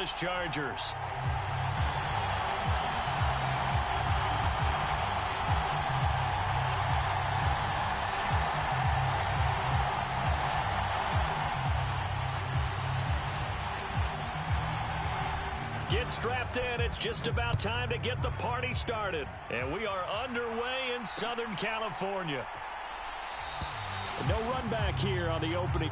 scoreless Chargers. Get strapped in. It's just about time to get the party started. And we are underway in Southern California. No run back here on the opening.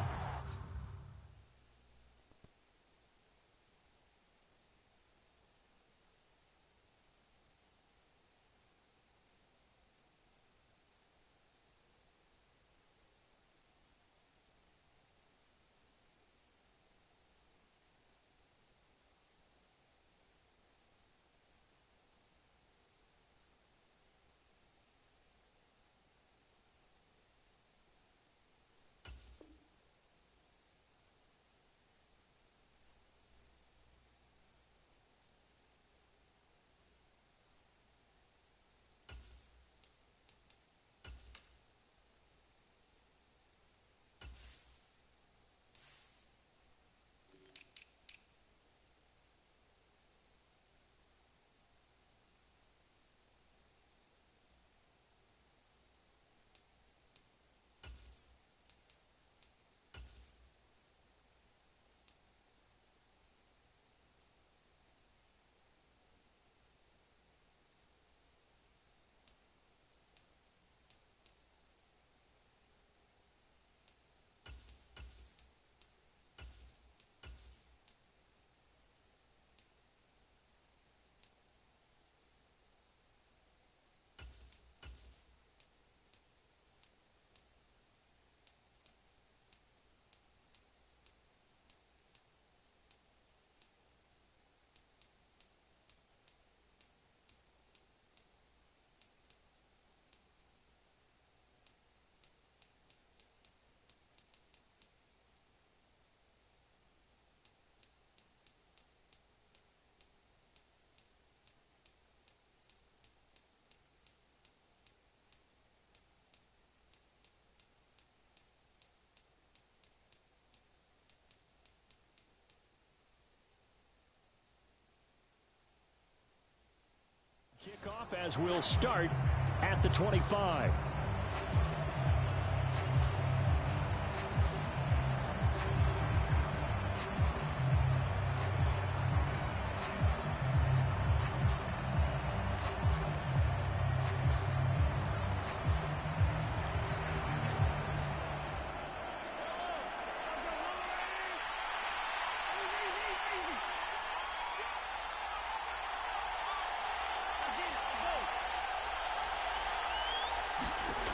Kickoff as we'll start at the 25.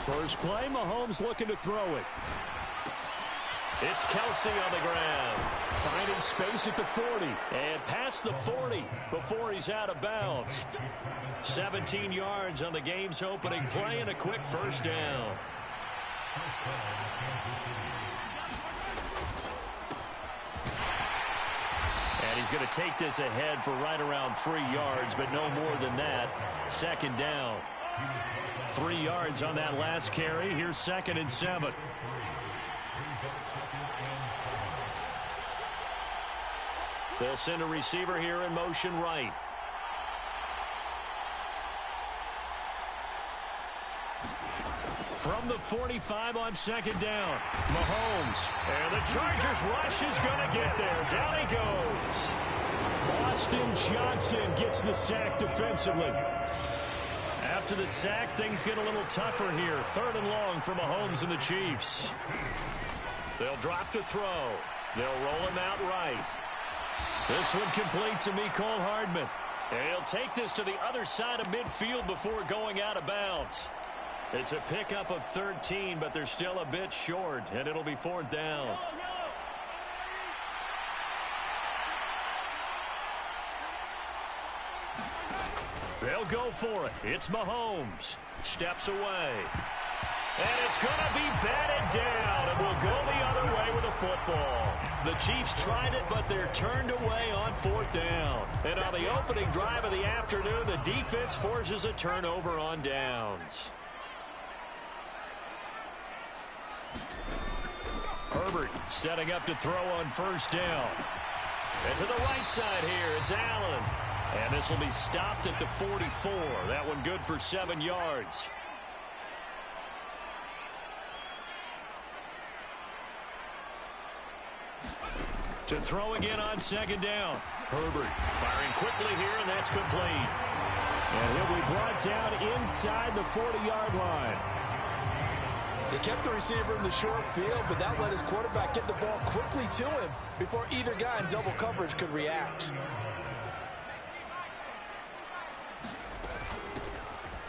First play, Mahomes looking to throw it. It's Kelsey on the ground. Finding space at the 40. And past the 40 before he's out of bounds. 17 yards on the game's opening play and a quick first down. And he's going to take this ahead for right around 3 yards, but no more than that. Second down. 3 yards on that last carry. Here's 2nd and 7. They'll send a receiver here in motion right. From the 45 on 2nd down. Mahomes. And the Chargers rush is going to get there. Down he goes. Austin Johnson gets the sack defensively. After the sack, things get a little tougher here. 3rd and long for Mahomes and the Chiefs. They'll drop to throw. They'll roll him out right. This one complete to Mecole Hardman. And he'll take this to the other side of midfield before going out of bounds. It's a pickup of 13, but they're still a bit short, and it'll be 4th down. They'll go for it. It's Mahomes. Steps away. And it's going to be batted down, and will go the other way with the football. The Chiefs tried it, but they're turned away on 4th down. And on the opening drive of the afternoon, the defense forces a turnover on downs. Herbert setting up to throw on 1st down. And to the right side here, it's Allen. And this will be stopped at the 44. That one good for 7 yards. To throw again on second down. Herbert firing quickly here, and that's complete. And he'll be brought down inside the 40-yard line. He kept the receiver in the short field, but that let his quarterback get the ball quickly to him before either guy in double coverage could react.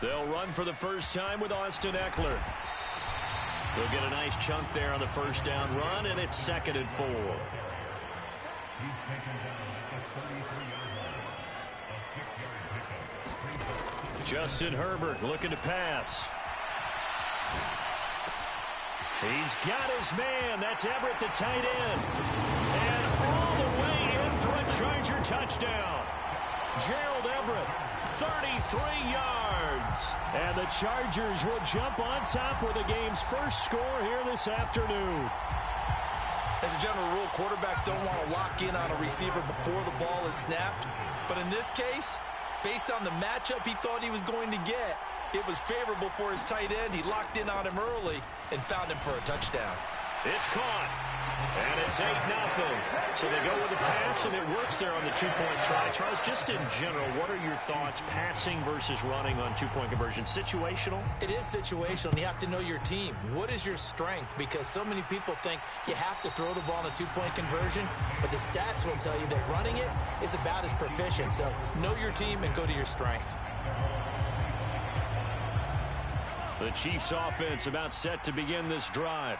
They'll run for the first time with Austin Eckler. They'll get a nice chunk there on the first down run, and it's 2nd and 4. Justin Herbert looking to pass. He's got his man. That's Everett, the tight end. And all the way in for a Charger touchdown. Gerald Everett, 33 yards. And the Chargers will jump on top with the game's first score here this afternoon. As a general rule, quarterbacks don't want to lock in on a receiver before the ball is snapped. But in this case, based on the matchup he thought he was going to get, it was favorable for his tight end. He locked in on him early and found him for a touchdown. It's caught. And it's 8-0. So they go with the pass, and it works there on the two-point try. Charles, just in general, what are your thoughts passing versus running on two-point conversion? Situational? It is situational, and you have to know your team. What is your strength? Because so many people think you have to throw the ball in a two-point conversion, but the stats will tell you that running it is about as proficient. So know your team and go to your strength. The Chiefs offense about set to begin this drive.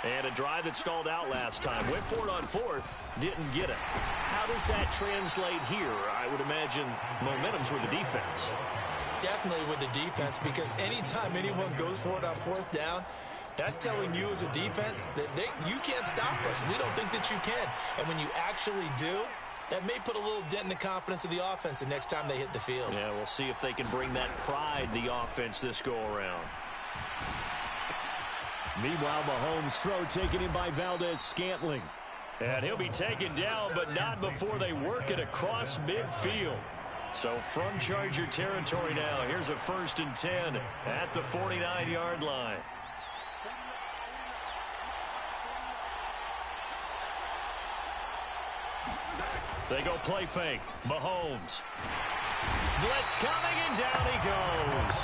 And a drive that stalled out last time. Went for it on 4th. Didn't get it. How does that translate here? I would imagine momentum's with the defense. Definitely with the defense, because anytime anyone goes for it on 4th down, that's telling you as a defense that you can't stop us. We don't think that you can. And when you actually do, that may put a little dent in the confidence of the offense the next time they hit the field. Yeah, we'll see if they can bring that pride to the offense this go-around. Meanwhile, Mahomes' throw taken in by Valdez-Scantling. And he'll be taken down, but not before they work it across midfield. So from Charger territory now, here's a 1st and 10 at the 49-yard line. They go play fake. Mahomes. Blitz coming, and down he goes.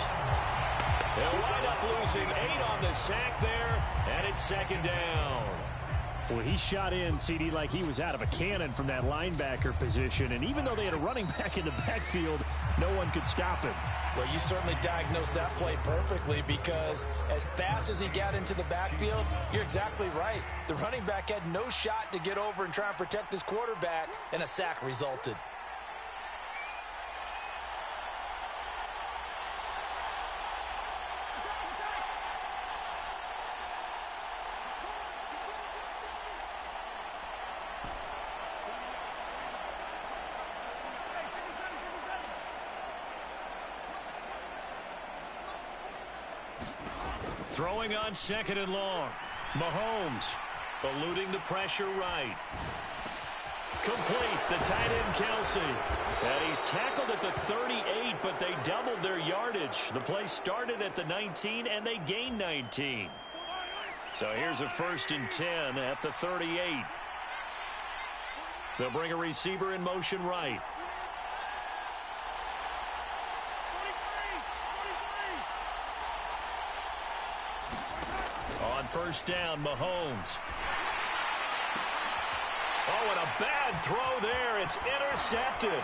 They'll wind up losing 8 on the sack there, and it's 2nd down. Well, he shot in, CD, like he was out of a cannon from that linebacker position. And even though they had a running back in the backfield, no one could stop him. Well, you certainly diagnosed that play perfectly, because as fast as he got into the backfield, you're exactly right. The running back had no shot to get over and try and protect his quarterback, and a sack resulted. Throwing on 2nd and long. Mahomes eluding the pressure right. Complete. The tight end, Kelsey. And he's tackled at the 38, but they doubled their yardage. The play started at the 19, and they gained 19. So here's a 1st and 10 at the 38. They'll bring a receiver in motion right. On 1st down, Mahomes. Oh, and a bad throw there. It's intercepted.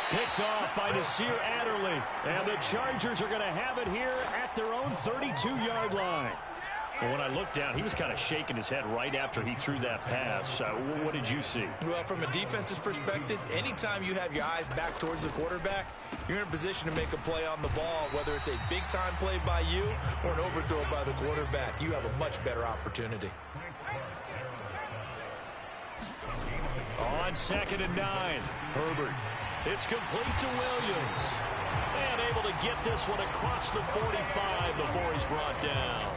Picked off by Nasir Adderley. And the Chargers are going to have it here at their own 32-yard line. Well, when I looked down, he was kind of shaking his head right after he threw that pass. What did you see? Well, from a defense's perspective, anytime you have your eyes back towards the quarterback, you're in a position to make a play on the ball, whether it's a big-time play by you or an overthrow by the quarterback. You have a much better opportunity. On 2nd and 9, Herbert. It's complete to Williams. And able to get this one across the 45 before he's brought down.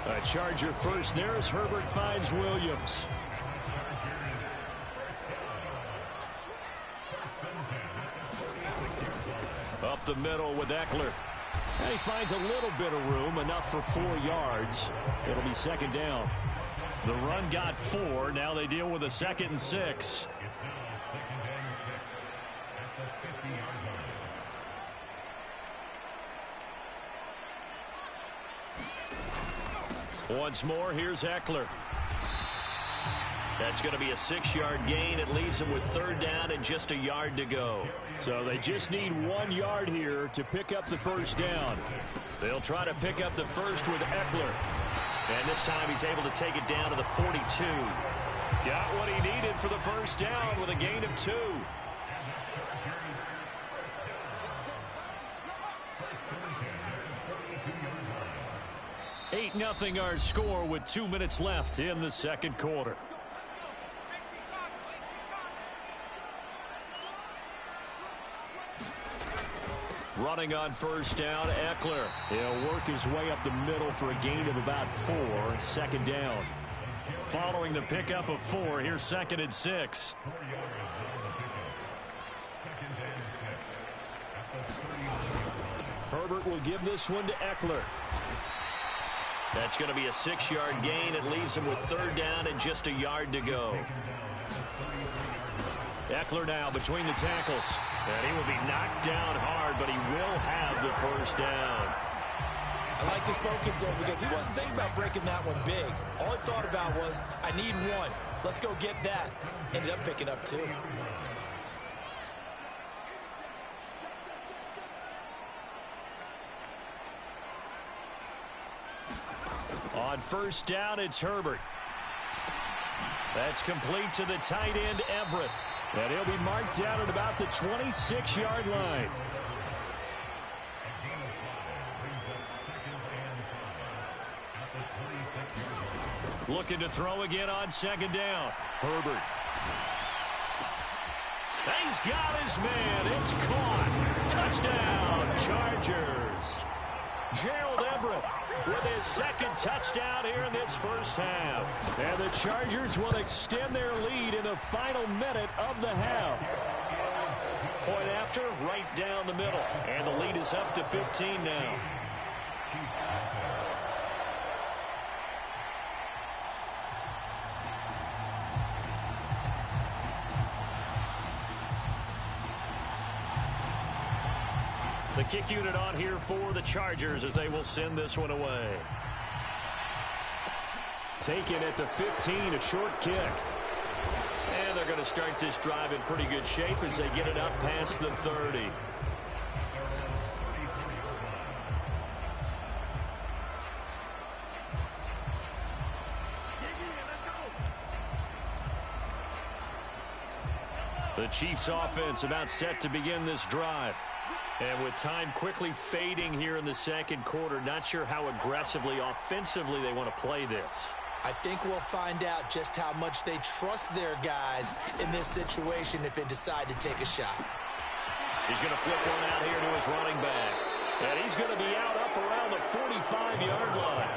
A Charger first there as Herbert finds Williams. Up the middle with Eckler. And he finds a little bit of room, enough for 4 yards. It'll be second down. The run got 4. Now they deal with a 2nd and 6. Once more, here's Eckler. That's going to be a 6-yard gain. It leaves them with 3rd down and just a yard to go. So they just need 1 yard here to pick up the first down. They'll try to pick up the first with Eckler. And this time he's able to take it down to the 42. Got what he needed for the first down with a gain of 2. 8-0 our score with 2 minutes left in the second quarter. Running on first down, Eckler. He'll work his way up the middle for a gain of about 4. Second down. Following the pickup of 4, here's 2nd and 6. Herbert will give this one to Eckler. That's going to be a 6-yard gain. It leaves him with 3rd down and just a yard to go. Eckler now between the tackles. And he will be knocked down hard, but he will have the first down. I like this focus there because he wasn't thinking about breaking that one big. All he thought about was, I need 1. Let's go get that. Ended up picking up 2. On first down, it's Herbert. That's complete to the tight end, Everett. And he'll be marked down at about the 26-yard line. Looking to throw again on 2nd down. Herbert. He's got his man. It's caught. Touchdown, Chargers. Gerald Everett with his 2nd touchdown here in this first half. And the Chargers will extend their lead in the final minute of the half. Point after, right down the middle. And the lead is up to 15 now. The kick unit on here for the Chargers as they will send this one away. Taken at the 15, a short kick. And they're going to start this drive in pretty good shape as they get it up past the 30. The Chiefs offense about set to begin this drive. And with time quickly fading here in the second quarter, not sure how aggressively, offensively they want to play this. I think we'll find out just how much they trust their guys in this situation if they decide to take a shot. He's going to flip one out here to his running back. And he's going to be out up around the 45-yard line.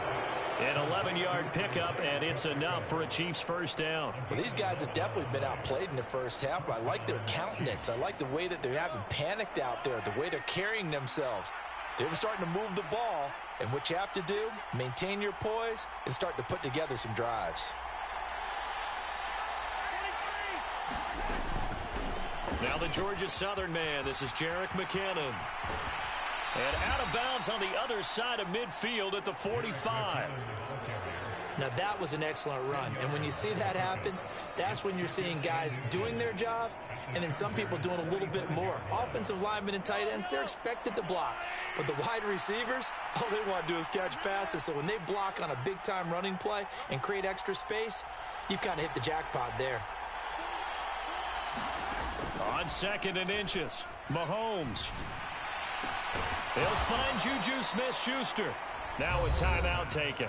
An 11-yard pickup, and it's enough for a Chiefs first down. Well, these guys have definitely been outplayed in the first half, but I like their countenance. I like the way that they're having panicked out there, the way they're carrying themselves. They're starting to move the ball, and what you have to do, maintain your poise and start to put together some drives. Now the Georgia Southern man. This is Jerick McKinnon. And out of bounds on the other side of midfield at the 45. Now that was an excellent run. And when you see that happen, that's when you're seeing guys doing their job and then some people doing a little bit more. Offensive linemen and tight ends, they're expected to block. But the wide receivers, all they want to do is catch passes. So when they block on a big-time running play and create extra space, you've kind of hit the jackpot there. On 2nd and inches, Mahomes. They'll find Juju Smith-Schuster. Now a timeout taken.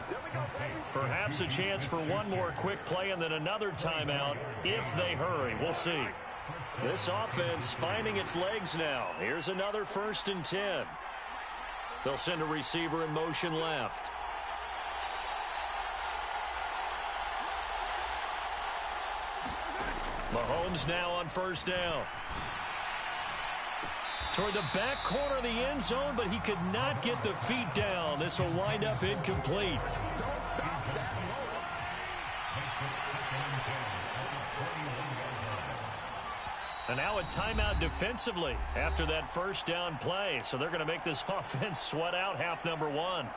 Perhaps a chance for one more quick play and then another timeout if they hurry. We'll see. This offense finding its legs now. Here's another 1st and 10. They'll send a receiver in motion left. Mahomes now on first down. Toward the back corner of the end zone, but he could not get the feet down. This will wind up incomplete. And now a timeout defensively after that first down play. So they're going to make this offense sweat out half number one.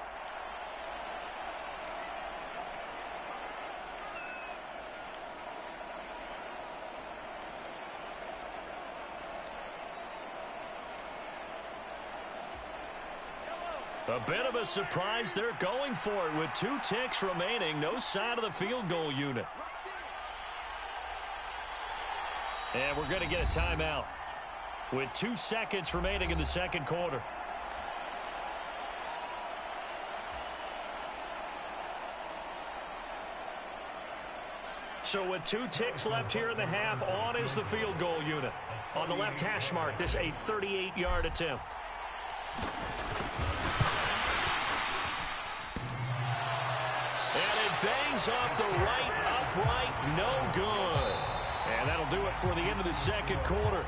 A bit of a surprise. They're going for it with 2 ticks remaining. No sign of the field goal unit. And we're going to get a timeout with 2 seconds remaining in the second quarter. So with 2 ticks left here in the half, on is the field goal unit. On the left hash mark, this a 38-yard attempt. And it bangs off the right upright, no good. And that'll do it for the end of the second quarter.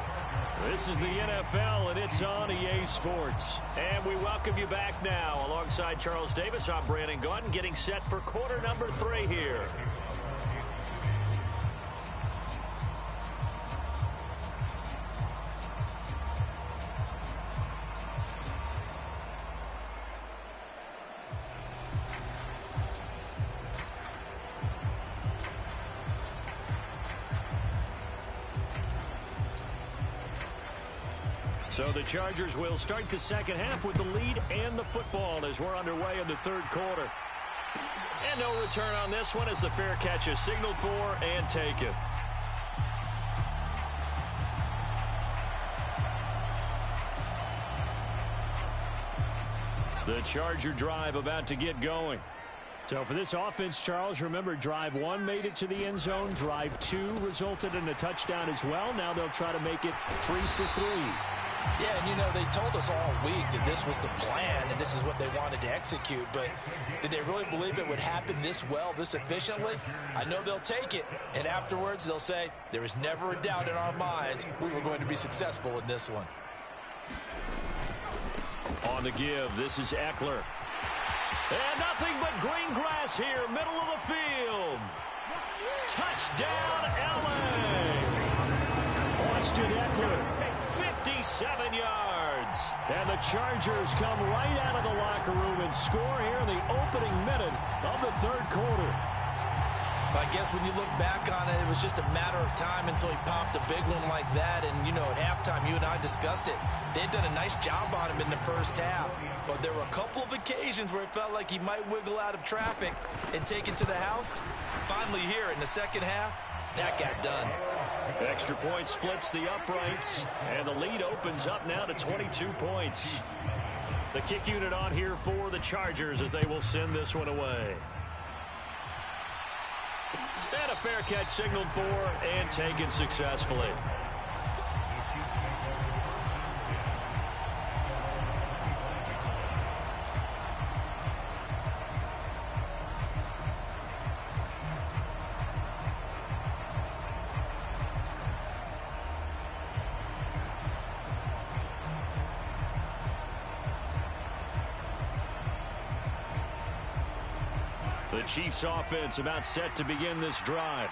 This is the NFL, and it's on EA Sports. And we welcome you back now. Alongside Charles Davis, I'm Brandon Gaudin, getting set for quarter number 3 here. So the Chargers will start the second half with the lead and the football as we're underway in the third quarter. And no return on this one as the fair catch is signaled for and taken. The Charger drive about to get going. So for this offense, Charles, remember, drive 1 made it to the end zone. Drive 2 resulted in a touchdown as well. Now they'll try to make it 3 for 3. Yeah, and you know, they told us all week that this was the plan and this is what they wanted to execute, but did they really believe it would happen this well, this efficiently? I know they'll take it, and afterwards they'll say, there was never a doubt in our minds we were going to be successful in this one. On the give, this is Eckler. And nothing but green grass here, middle of the field. Touchdown, L.A. Austin Eckler. 57 yards. And the Chargers come right out of the locker room and score here in the opening minute of the third quarter. I guess when you look back on it, it was just a matter of time until he popped a big one like that. And, you know, at halftime, you and I discussed it. They'd done a nice job on him in the first half. But there were a couple of occasions where it felt like he might wiggle out of traffic and take it to the house. Finally here in the second half, that got done. Extra point splits the uprights, and the lead opens up now to 22 points. The kick unit on here for the Chargers as they will send this one away. And a fair catch signaled for and taken successfully. The Chiefs offense about set to begin this drive.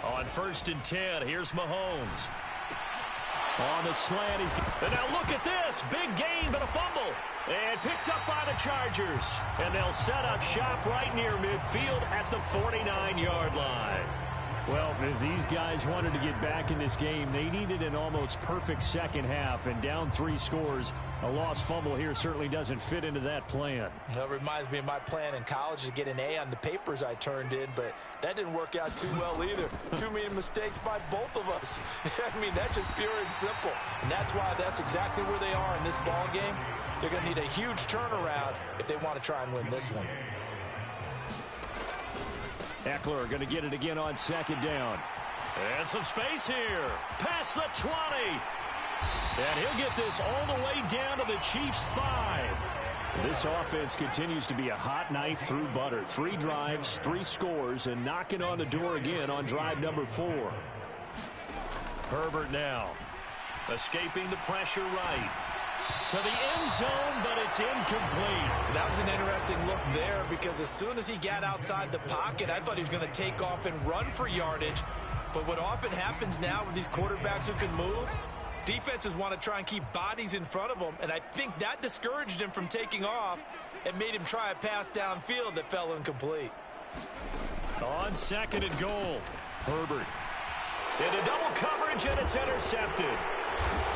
On 1st and 10, here's Mahomes. On the slant, and now look at this. Big gain, but a fumble. And picked up by the Chargers. And they'll set up shop right near midfield at the 49-yard line. Well, if these guys wanted to get back in this game, they needed an almost perfect second half. And down 3 scores, a lost fumble here certainly doesn't fit into that plan. That reminds me of my plan in college to get an A on the papers I turned in, but that didn't work out too well either. Too many mistakes by both of us. I mean, that's just pure and simple. And that's why that's exactly where they are in this ball game. They're going to need a huge turnaround if they want to try and win this one. Eckler going to get it again on 2nd down. And some space here. Past the 20. And he'll get this all the way down to the Chiefs' 5. This offense continues to be a hot knife through butter. 3 drives, 3 scores, and knocking on the door again on drive number 4. Herbert now. Escaping the pressure right. To the end zone, but it's incomplete. That was an interesting look there because as soon as he got outside the pocket, I thought he was going to take off and run for yardage. But what often happens now with these quarterbacks who can move, defenses want to try and keep bodies in front of them, and I think that discouraged him from taking off and made him try a pass downfield that fell incomplete. On 2nd and goal, Herbert. Into double coverage, and it's intercepted.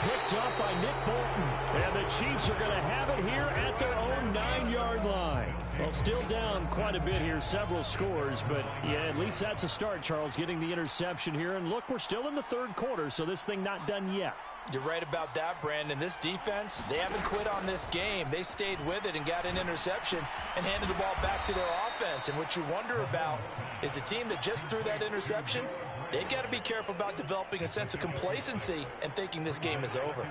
Picked up by Nick Bolton. And the Chiefs are going to have it here at their own 9-yard line. Well, still down quite a bit here, several scores, but yeah, at least that's a start, Charles, getting the interception here. And look, we're still in the 3rd quarter, so this thing not done yet. You're right about that, Brandon. This defense, they haven't quit on this game. They stayed with it and got an interception and handed the ball back to their offense. And what you wonder about is the team that just threw that interception, they've got to be careful about developing a sense of complacency and thinking this game is over.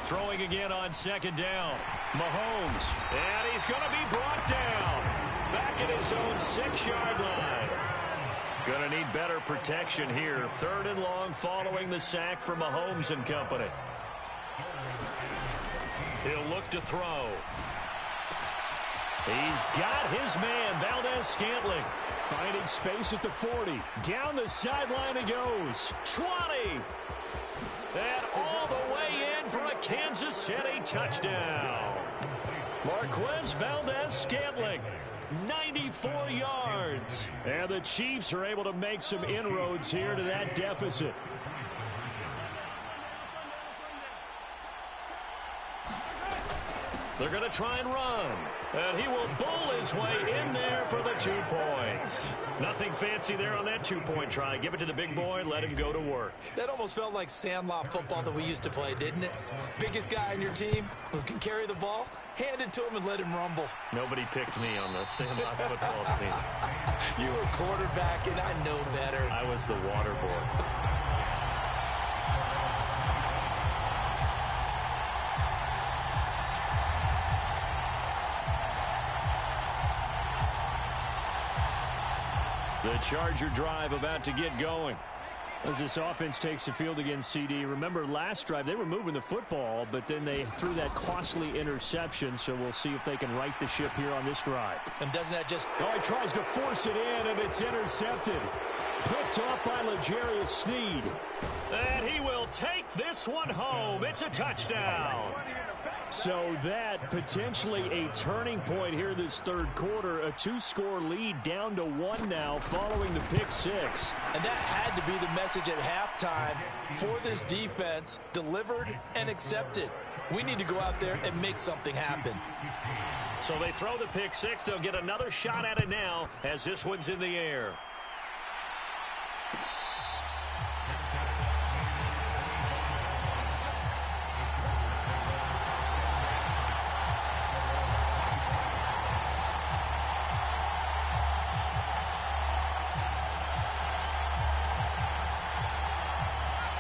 Throwing again on 2nd down. Mahomes. And he's going to be brought down. Back at his own 6-yard line. Going to need better protection here. 3rd and long following the sack from Mahomes and company. He'll look to throw. He's got his man, Valdez-Scantling. Finding space at the 40. Down the sideline he goes. 20. And all the way in for a Kansas City touchdown. Marquez Valdez-Scantling, 94 yards. And the Chiefs are able to make some inroads here to that deficit. They're going to try and run. And he will bowl his way in there for the 2 points. Nothing fancy there on that 2-point try. Give it to the big boy, let him go to work. That almost felt like sandlot football that we used to play, didn't it? Biggest guy on your team who can carry the ball, hand it to him and let him rumble. Nobody picked me on the sandlot football team. You were quarterback, and I know better. I was the water boy. The Charger drive about to get going. As this offense takes the field against CD, remember last drive they were moving the football, but then they threw that costly interception, so we'll see if they can right the ship here on this drive. And doesn't that just... Oh, he tries to force it in, and it's intercepted. Picked off by L'Jarius Sneed. And he will take this one home. It's a touchdown. So that potentially a turning point here this 3rd quarter. A 2-score lead down to 1 now following the pick 6. And that had to be the message at halftime for this defense. Delivered and accepted. We need to go out there and make something happen. So they throw the pick 6. They'll get another shot at it now as this one's in the air.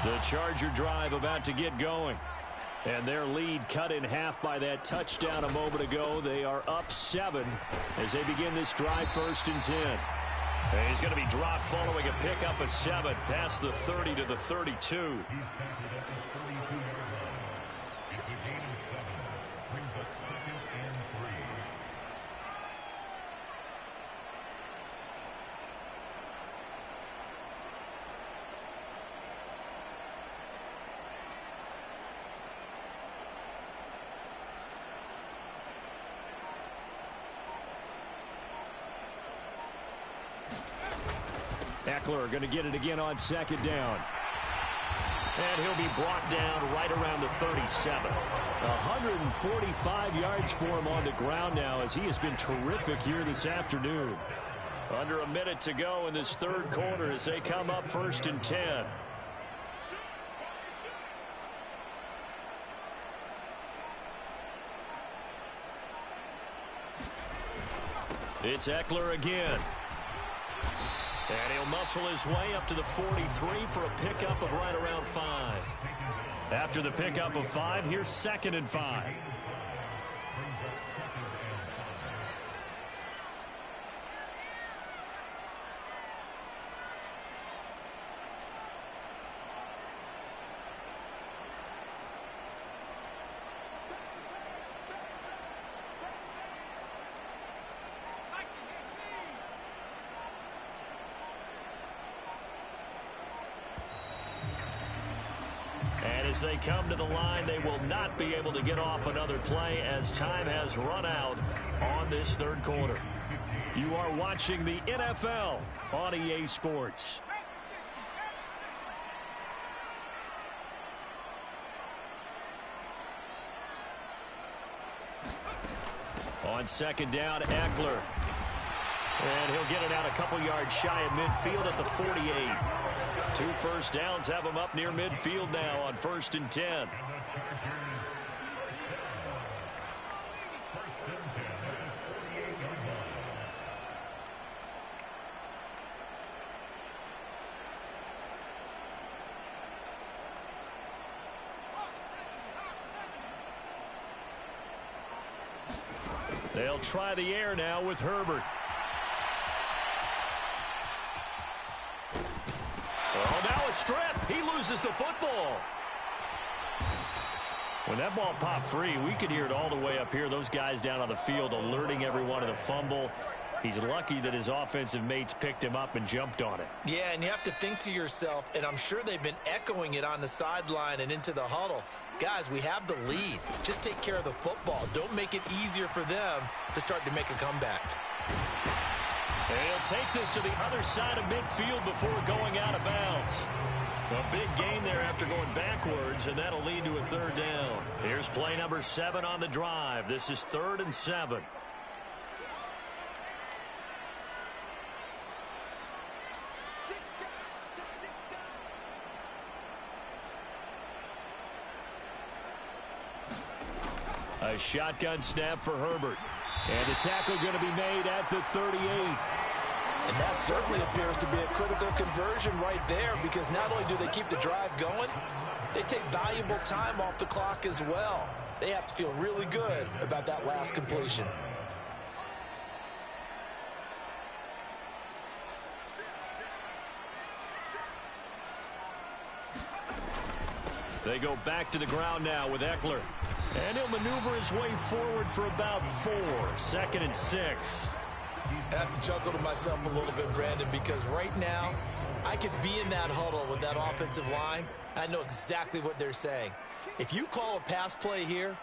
The Charger drive about to get going. And their lead cut in half by that touchdown a moment ago. They are up 7 as they begin this drive 1st and 10. And he's going to be dropped following a pickup of 7 past the 30 to the 32. Eckler going to get it again on 2nd down. And he'll be brought down right around the 37. 145 yards for him on the ground now as he has been terrific here this afternoon. Under a minute to go in this 3rd quarter as they come up 1st and 10. It's Eckler again. And he'll muscle his way up to the 43 for a pickup of right around 5. After the pickup of 5, here's 2nd and 5. As they come to the line, they will not be able to get off another play as time has run out on this 3rd quarter. You are watching the NFL on EA Sports. On 2nd down, Eckler. And he'll get it out a couple yards shy of midfield at the 48. 2 first downs have him up near midfield now on 1st and 10. They'll try the air now with Herbert. Oh, now it's stripped. He loses the football. When that ball popped free, we could hear it all the way up here. Those guys down on the field alerting everyone of the fumble. He's lucky that his offensive mates picked him up and jumped on it. Yeah, and you have to think to yourself, and I'm sure they've been echoing it on the sideline and into the huddle. Guys, we have the lead. Just take care of the football. Don't make it easier for them to start to make a comeback. And he'll take this to the other side of midfield before going out of bounds. A big gain there after going backwards, and that'll lead to a 3rd down. Here's play number 7 on the drive. This is 3rd and 7. A shotgun snap for Herbert. And the tackle going to be made at the 38. And that certainly appears to be a critical conversion right there, because not only do they keep the drive going, they take valuable time off the clock as well. They have to feel really good about that last completion. They go back to the ground now with Eckler. And he'll maneuver his way forward for about 4. 2nd and 6. I have to chuckle to myself a little bit, Brandon, because right now I could be in that huddle with that offensive line. I know exactly what they're saying. If you call a pass play here,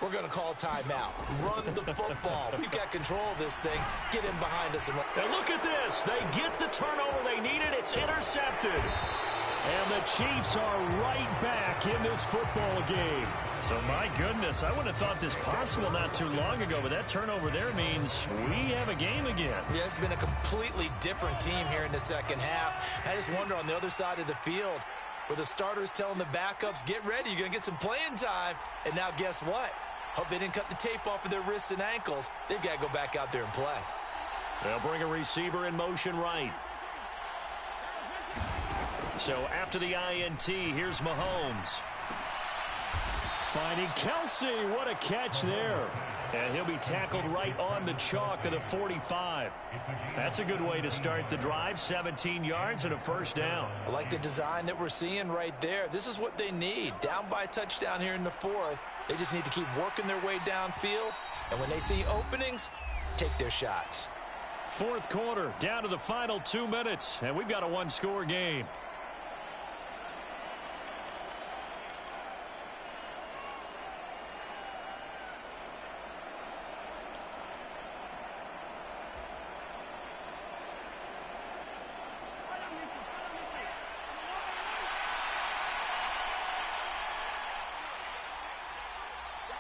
we're going to call a timeout. Run the football. We've got control of this thing. Get in behind us. And look at this. They get the turnover they needed. It's intercepted. And the Chiefs are right back in this football game. So, my goodness, I wouldn't have thought this possible not too long ago, but that turnover there means we have a game again. Yeah, it's been a completely different team here in the 2nd half. I just wonder on the other side of the field, where the starters telling the backups, get ready, you're going to get some playing time. And now guess what? Hope they didn't cut the tape off of their wrists and ankles. They've got to go back out there and play. They'll bring a receiver in motion right. So after the INT, here's Mahomes. Finding Kelsey. What a catch there. And he'll be tackled right on the chalk of the 45. That's a good way to start the drive. 17 yards and a 1st down. I like the design that we're seeing right there. This is what they need. Down by a touchdown here in the 4th. They just need to keep working their way downfield. And when they see openings, take their shots. 4th quarter, down to the final 2 minutes. And we've got a 1-score game.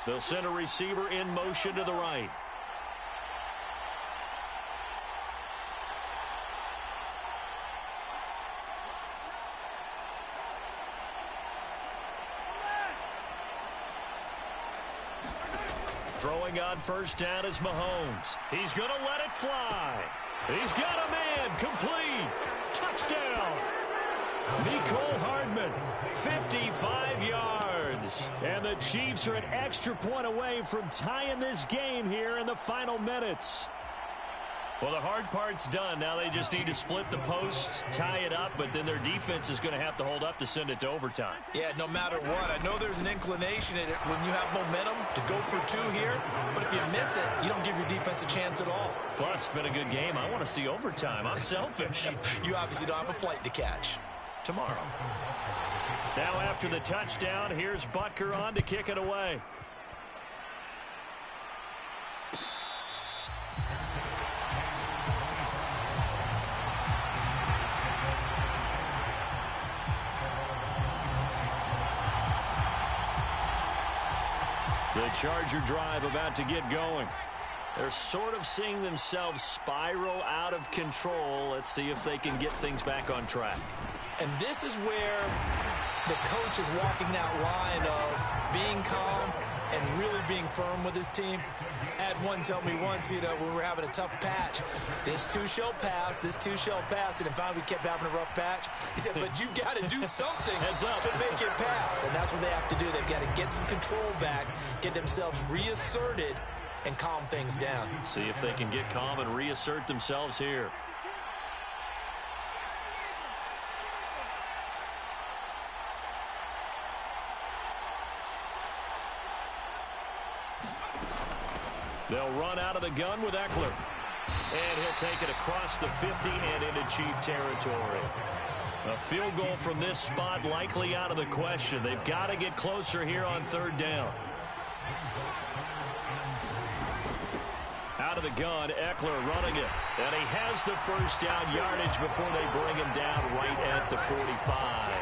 They'll send a receiver in motion to the right. Throwing on first down is Mahomes. He's going to let it fly. He's got a man. Complete. Touchdown. Mecole Hardman, 55 yards. And the Chiefs are an extra point away from tying this game here in the final minutes. Well, the hard part's done. Now they just need to split the post, tie it up, but then their defense is going to have to hold up to send it to overtime. Yeah, no matter what. I know there's an inclination in it when you have momentum to go for two here, but if you miss it, you don't give your defense a chance at all. Plus, it's been a good game. I want to see overtime. I'm selfish. You obviously don't have a flight to catch. Tomorrow. Now after the touchdown, here's Butker on to kick it away. The Charger drive about to get going. They're sort of seeing themselves spiral out of control. Let's see if they can get things back on track. And this is where the coach is walking that line of being calm and really being firm with his team. Had one tell me once, when we were having a tough patch, this too shall pass, this too shall pass. And finally we kept having a rough patch. He said, but you've got to do something to make it pass. And that's what they have to do. They've got to get some control back, get themselves reasserted, and calm things down. See if they can get calm and reassert themselves here. They'll run out of the gun with Eckler. And he'll take it across the 50 and into Chief territory. A field goal from this spot likely out of the question. They've got to get closer here on third down. Out of the gun, Eckler running it. And he has the first down yardage before they bring him down right at the 45.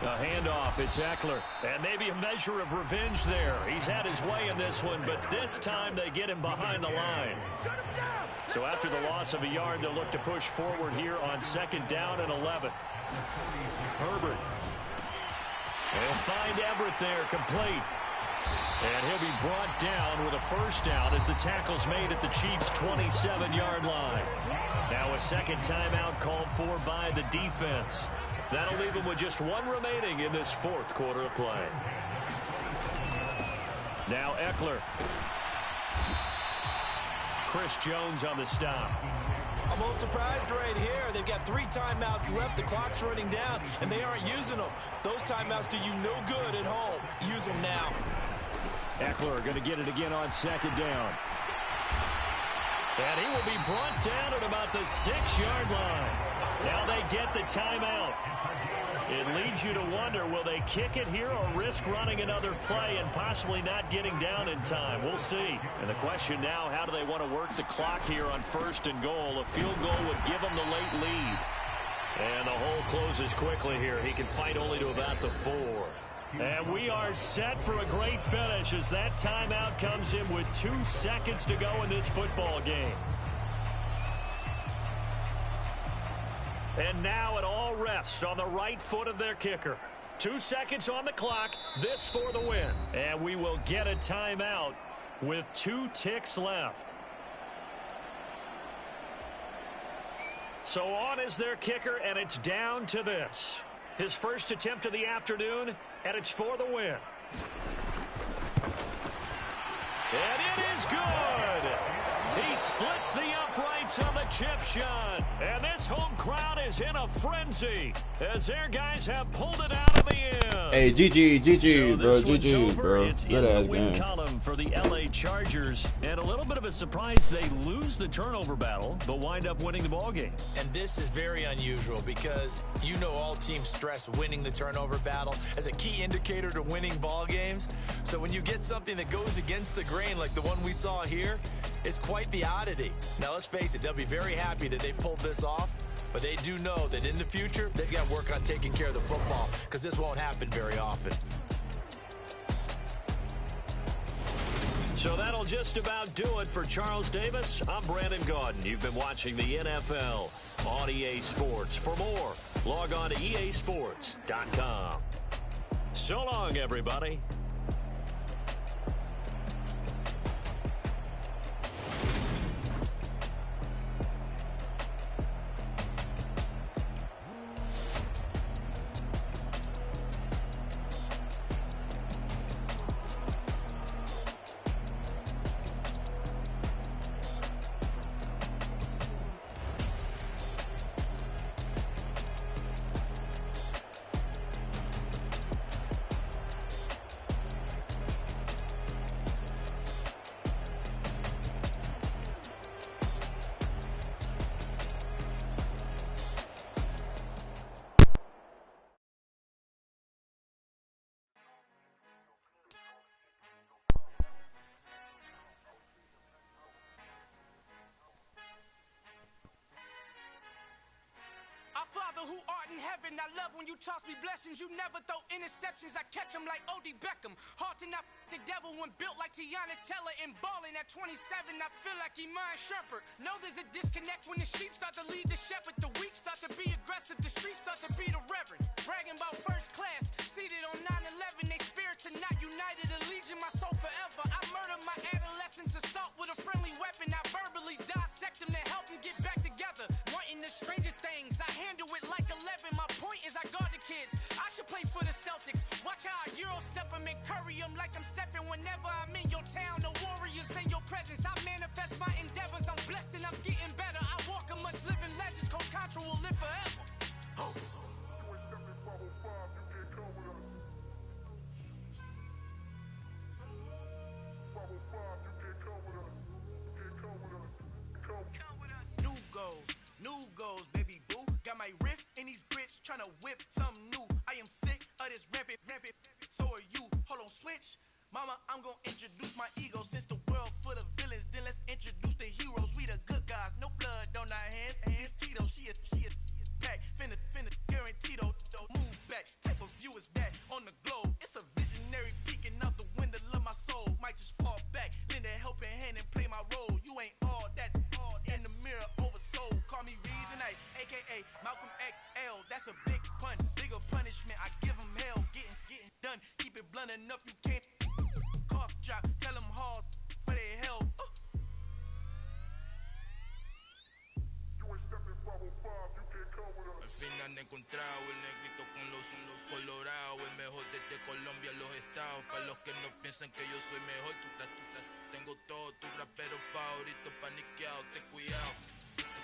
A handoff, it's Eckler. And maybe a measure of revenge there. He's had his way in this one, but this time they get him behind the line. So after the loss of a yard, they'll look to push forward here on second down and 11. Herbert. They'll find Everett there, complete. And he'll be brought down with a first down as the tackle's made at the Chiefs' 27-yard line. Now a second timeout called for by the defense. That'll leave them with just one remaining in this fourth quarter of play. Now Eckler. Chris Jones on the stop. I'm a little surprised right here. They've got 3 timeouts left. The clock's running down, and they aren't using them. Those timeouts do you no good at home. Use them now. Eckler going to get it again on second down. And he will be brought down at about the 6-yard line. Now they get the timeout. It leads you to wonder, will they kick it here or risk running another play and possibly not getting down in time? We'll see. And the question now, how do they want to work the clock here on first and goal? A field goal would give them the late lead. And the hole closes quickly here. He can fight only to about the 4. And we are set for a great finish as that timeout comes in with 2 seconds to go in this football game. And now it all rests on the right foot of their kicker. 2 seconds on the clock. This for the win. And we will get a timeout with 2 ticks left. So on is their kicker, and it's down to this. His first attempt of the afternoon, and it's for the win. And it is good. He splits the uprights on the chip shot. And this home crowd is in a frenzy as their guys have pulled it out of the end. Hey, GG, bro. GG, bro. It's in the win column for the LA Chargers. And a little bit of a surprise, they lose the turnover battle, but wind up winning the ball game. And this is very unusual because you know all teams stress winning the turnover battle as a key indicator to winning ball games. So when you get something that goes against the grain like the one we saw here, it's quite the oddity. Now, let's face it, they'll be very happy that they pulled this off, but they do know that in the future, they've got to work on taking care of the football because this won't happen very often. So that'll just about do it for Charles Davis. I'm Brandon Gaudin. You've been watching the NFL on EA Sports. For more, log on to easports.com. So long, everybody. Father who art in heaven, I love when you toss me blessings. You never throw interceptions, I catch them like O.D. Beckham. Hard to not the devil when built like Tiana Teller. And balling at 27, I feel like Iman Shumpert. Know there's a disconnect when the sheep start to lead the shepherd. The weak start to be aggressive, the streets start to be the reverend. Bragging about first class, seated on 9/11. They spirits are not united, a legion, my soul forever. I murder my adolescence, assault with a friendly weapon. I verbally dissect them to help them get back together. Wanting the stranger things, I handle it like 11. My point is I guard the kids. I should play for the Celtics. Watch how I Euro step them and curry them like I'm stepping. Whenever I'm in your town, the warriors in your presence. I manifest my endeavors. I'm blessed and I'm getting better. I walk amongst living legends. Coach Contra will live forever. Oh. New goals, baby boo. Got my wrist in these grits, tryna whip something new. I am sick of this rampant. So are you. Hold on, switch. Mama, I'm gonna introduce my ego. Since the world full of villains, then let's introduce the heroes. We the good guys, no blood on our hands. Hands Tito, she is back. Finna, guaranteed. Move back. Type of view is that on the globe? It's a visionary peeking out the window of my soul. Might just fall back, lend a helping hand and play my role. You ain't all that. In the mirror, oversold. Call me Reason, aka Malcolm XL. That's a big pun, bigger punishment. I give him hell, getting done. Keep it blunt enough, you can't. Cough drop, tell them hard for their help. Al fin han encontrado el negrito con los colorados, el mejor desde Colombia, los estados. Para los que no piensan que yo soy mejor, tengo todo, tu rapero favorito paniqueado, ten cuidado.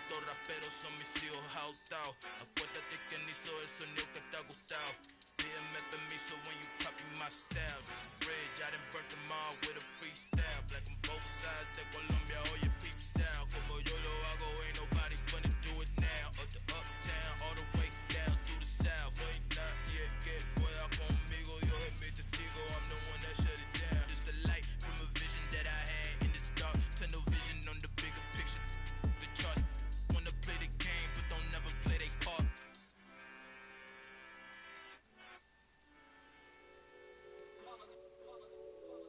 Estos raperos son mis hijos jautados. Acuérdate que ni hizo el sonido que te ha gustado. Pídeme permiso when you copy my style. This bridge, I done burnt them all with a freestyle. Black on both sides de Colombia, oye peep style. Como yo lo hago, ain't nobody finna do it now. Up to uptown, all the way down through the south. No hay nadie que pueda conmigo, Dios es mi testigo. I'm the one that shut it down. Just the light from a vision that I had in the dark. Tunnel vision on the bigger picture. The charts wanna play the game, but don't never play their part.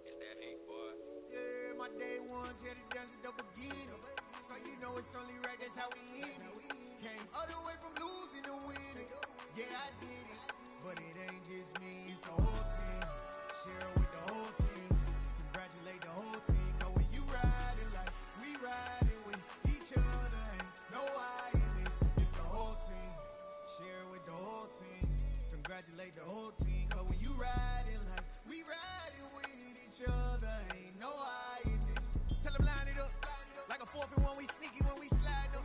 It's that hate, boy. Yeah, my day ones here to dance at the beginning. So you know it's only right, that's how we end it. Came all the way from losing to winning. Yeah, I did it. But it ain't just me, it's the whole team. Share it with the whole team. Congratulate the whole team. Cause when you riding like we riding with each other, ain't no I in this. It's the whole team. Share it with the whole team. Congratulate the whole team. Cause when you riding like we riding with each other, ain't no I in this. Tell them line it up. Like a 4th and 1, we sneaky when we slide up.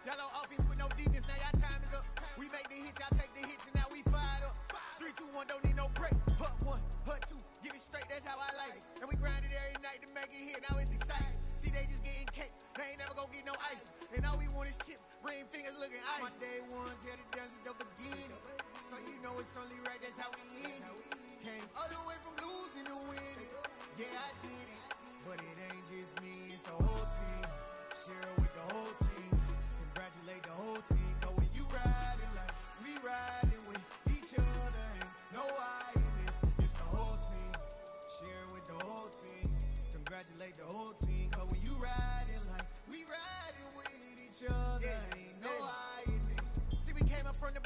Y'all on offense with no defense, now y'all time is up. We make the hits, y'all take the hits, and now we fired up. 3, 2, 1, don't need no break. Hut 1, hut 2, get it straight, that's how I like it. And we grind it every night to make it hit, now it's exciting. See, they just getting cake, they ain't never gonna get no ice. And all we want is chips, ring fingers looking ice. My day ones here to dance at the beginning. So you know it's only right, that's how we end it. Came all the way from losing to winning. Yeah, I did it. But it ain't just me, it's the whole team. Share it with the whole team. Congratulate the whole team. Cause when you riding like we riding with each other, ain't no I in this. It's the whole team. Share it with the whole team. Congratulate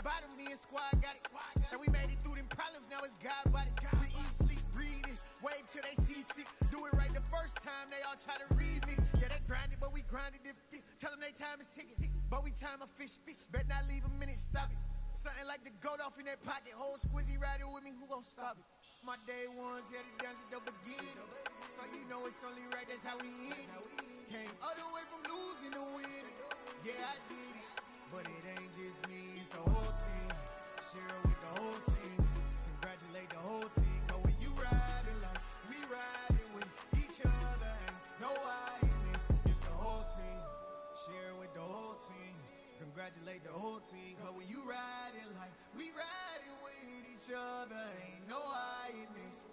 bottom, me and squad got it. And we made it through them problems, now it's God body. We eat, sleep, breathe this, wave till they see sick. Do it right the first time, they all try to remix. Yeah, they grinded, but we grinded if tell them they time is ticking. But we time a fish. Bet not leave a minute, stop it. Something like the goat off in that pocket. Whole squizzy riding with me, who gon' stop it? My day ones here to dance at the beginning. So you know it's only right, that's how we end. Came all the way from losing to winning. Yeah, I did it. But it ain't just me, it's the whole team. Share it with the whole team. Congratulate the whole team. Cause when you riding like we riding with each other, ain't no I in this. It's the whole team. Share it with the whole team. Congratulate the whole team. Cause when you riding like we riding with each other, ain't no I in this.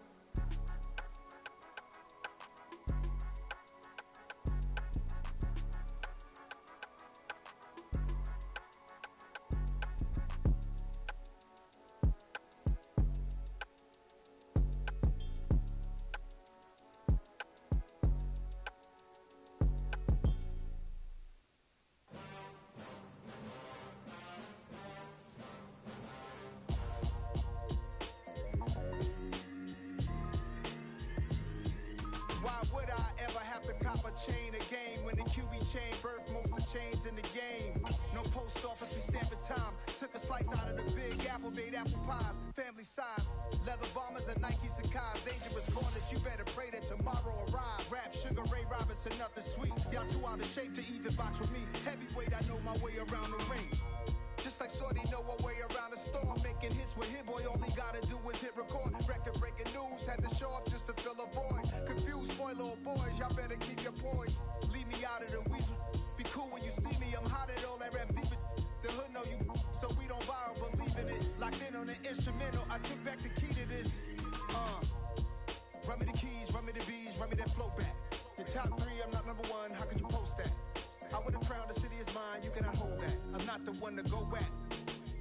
Why would I ever have to cop a chain a game when the QB chain birth most of the chains in the game? No post office, we stamping time. Took a slice out of the big apple, made apple pies, family size. Leather bombers and Nike Sacai's. Dangerous corners, you better pray that tomorrow arrive. Rap, Sugar Ray Robinson, nothing sweet. Y'all too out of shape to even box with me. Heavyweight, I know my way around the ring. Just like Shorty know a way around the storm. Making hits with Hit Boy, all he gotta do is hit record. Record breaking news, had to show up just to fill a void. Confused boy, little boys, y'all better keep your poise. Leave me out of the weasel. Be cool when you see me, I'm hot at all that rap deep. The hood know you, so we don't borrow, believe in it. Locked in on the instrumental, I took back the key to this. Run me the keys, run me the bees, run me that flow back. Your top three, I'm not number one, how could you post that? I would have crowned the city is mine, you cannot hold that. I'm not the one to go back.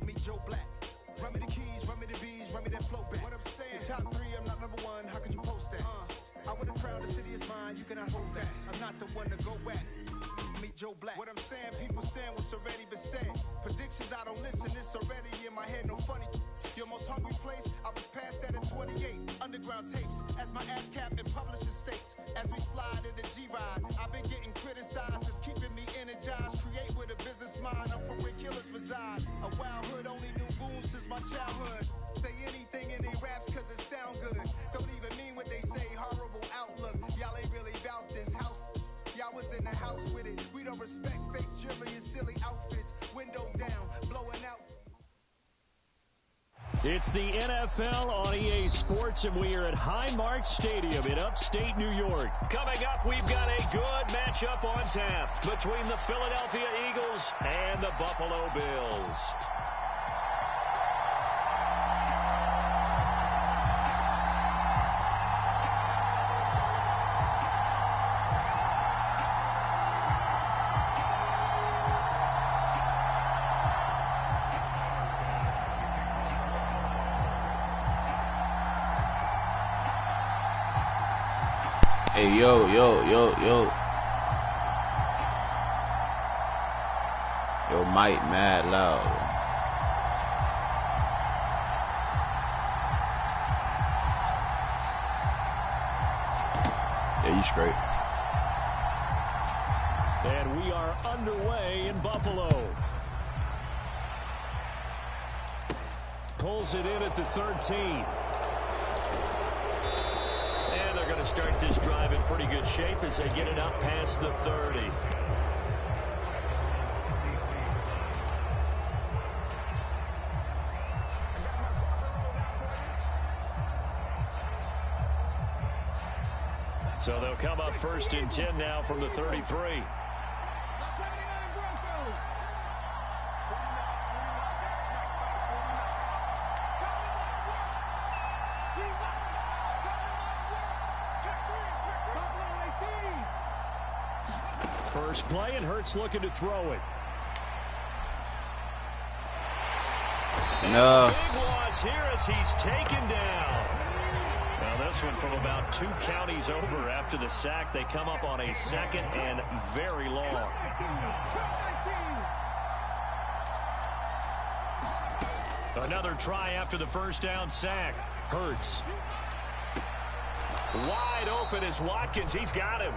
Meet Joe Black. Run me the keys, run me the bees, run me that flow back. What I'm saying, top three, I'm not number one, how could you post that? I would have crowned the city is mine, you cannot hold that. I'm not the one to go back. Meet Joe Black. What I'm saying, people saying what's already been said. Predictions, I don't listen, it's already in my head, no funny. Your most hungry place, I was past that at 28. Underground tapes, as my ass cap in publishing states. As we slide in the G-Ride, I've been getting criticized, it's keeping me energized. Create with a business mind, I'm from where killers reside. A wild hood, only knew goons since my childhood. Say anything in they raps cause it sound good. Don't even mean what they say, horrible outlook. Y'all ain't really about this house. Y'all was in the house with it. We don't respect fake jewelry and silly outfits. Window down, blowing out. It's the NFL on EA Sports, and we are at Highmark Stadium in upstate New York. Coming up, we've got a good matchup on tap between the Philadelphia Eagles and the Buffalo Bills. Hey, yo. Yo, Mike, mad loud. Yeah, you straight. And we are underway in Buffalo. Pulls it in at the 13. Going to start this drive in pretty good shape as they get it up past the 30. So they'll come up 1st and 10 now from the 33. First play, and Hurts looking to throw it. No. Big loss here as he's taken down. Now this one from about 2 counties over after the sack. They come up on a 2nd and very long. Another try after the first down sack. Hurts. Wide open is Watkins. He's got him.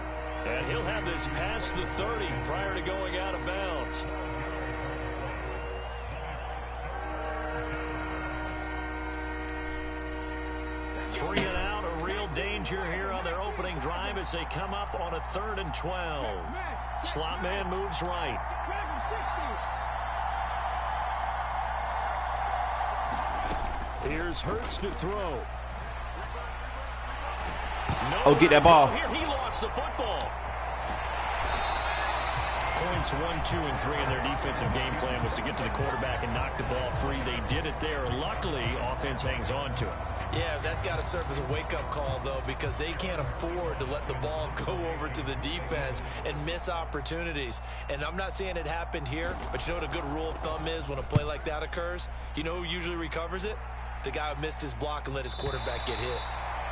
And he'll have this past the 30 prior to going out of bounds. Three and out, a real danger here on their opening drive as they come up on a 3rd and 12. Slot man moves right. Here's Hurts to throw. Oh, get that ball. Here he lost the football. Points 1, 2, and 3 in their defensive game plan was to get to the quarterback and knock the ball free. They did it there. Luckily, offense hangs on to it. Yeah, that's got to serve as a wake-up call, though, because they can't afford to let the ball go over to the defense and miss opportunities. And I'm not saying it happened here, but you know what a good rule of thumb is when a play like that occurs? You know who usually recovers it? The guy who missed his block and let his quarterback get hit.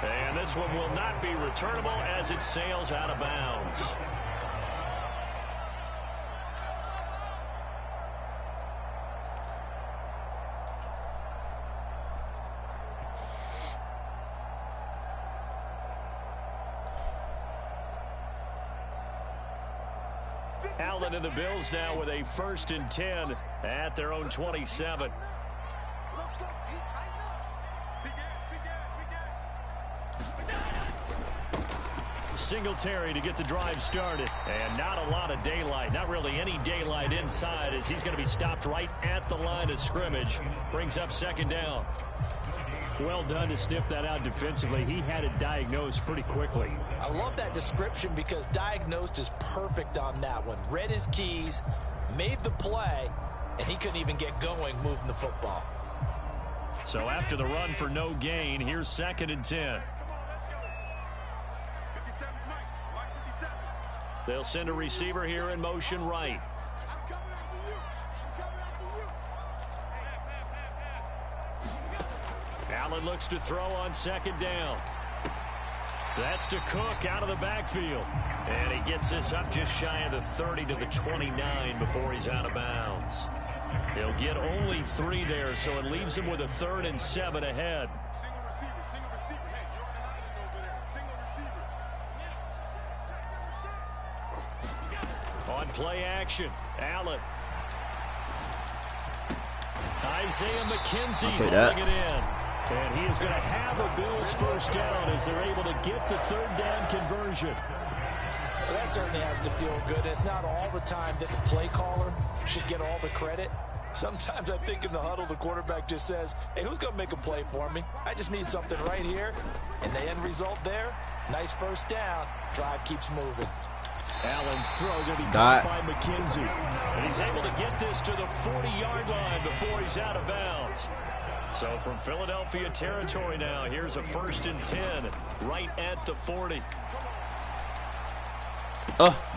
And this one will not be returnable as it sails out of bounds. Allen and the Bills now with a 1st and 10 at their own 27. Singletary to get the drive started. And not a lot of daylight. Not really any daylight inside as he's going to be stopped right at the line of scrimmage. Brings up 2nd down. Well done to sniff that out defensively. He had it diagnosed pretty quickly. I love that description because diagnosed is perfect on that one. Read his keys, made the play, and he couldn't even get going moving the football. So after the run for no gain, here's 2nd and 10. They'll send a receiver here in motion right. Allen looks to throw on 2nd down. That's to Cook out of the backfield. And he gets this up just shy of the 30 to the 29 before he's out of bounds. He'll get only 3 there, so it leaves him with a 3rd and 7 ahead. On play action, Allen. Isaiah McKenzie holding it in. And he is going to have a Bills 1st down as they're able to get the 3rd down conversion. Well, that certainly has to feel good. It's not all the time that the play caller should get all the credit. Sometimes I think in the huddle, the quarterback just says, hey, who's going to make a play for me? I just need something right here. And the end result there, nice 1st down. Drive keeps moving. Allen's throw going to be caught by McKenzie. And he's able to get this to the 40-yard line before he's out of bounds. So from Philadelphia territory now, here's a 1st and 10 right at the 40.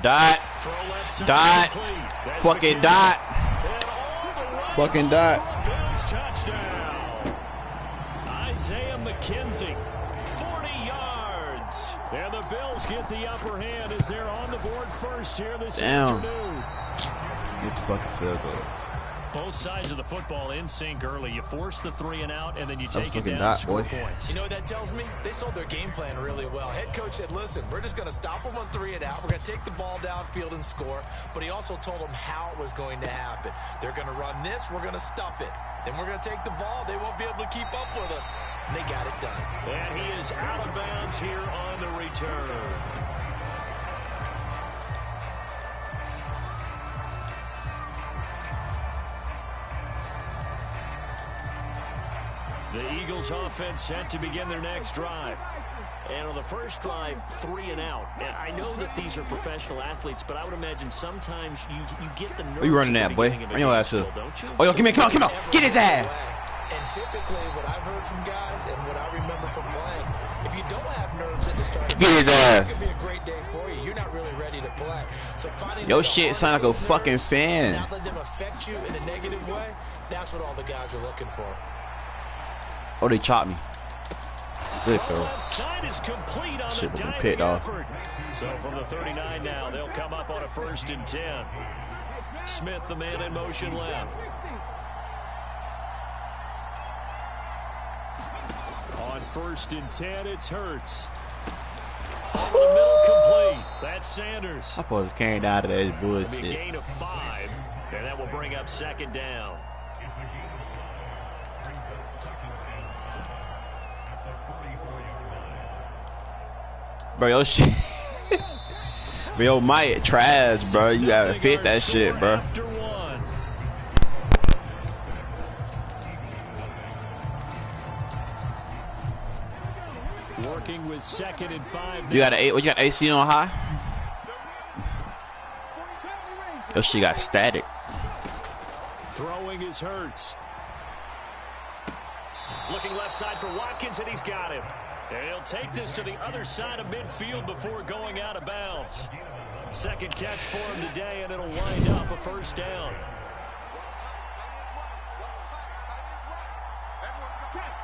Dot. Fucking dot. Fucking dot. Bills touchdown. Isaiah McKenzie, 40 yards. And the Bills get the upper hand as they're on the board first here this afternoon. Get the fucking field goal. Both sides of the football in sync early. You force the 3 and out, and then you take it down, score points. You know what that tells me? They sold their game plan really well. Head coach said, listen, we're just going to stop them on 3 and out. We're going to take the ball downfield and score. But he also told them how it was going to happen. They're going to run this. We're going to stuff it. Then we're going to take the ball. They won't be able to keep up with us. And they got it done. And he is out of bounds here on the return. The Eagles offense set to begin their next drive. And on the first drive, 3 and out. And I know that these are professional athletes, but I would imagine sometimes you get the nerves. You running that, boy? I know that too. Oh, yo, come here, come on. Get his ass. And typically what I've heard from guys and what I remember from playing, if you don't have nerves at the start of the game, it could be a great day for you. You're not really ready to play. So finding yo shit sound like a fucking fan. Not let them affect you in a negative way, that's what all the guys are looking for. Oh, they chopped me. Good throw. Should have been picked off. So from the 39 now, they'll come up on a 1st and 10. Smith, the man in motion left. first and 10, it's Hurts. Over the middle, complete. That's Sanders. I'm supposed to carry out of that It'll be a bullshit. gain of 5, and that will bring up second down. Bro, your shit. Bro, your mic trash, bro. You gotta fix that shit, bro. Working with second and 5 now. You got what you got AC on high? Your shit got static. Throwing his Hurts. Looking left side for Watkins, and he's got him. And he'll take this to the other side of midfield before going out of bounds. Second catch for him today, and it'll wind up a first down.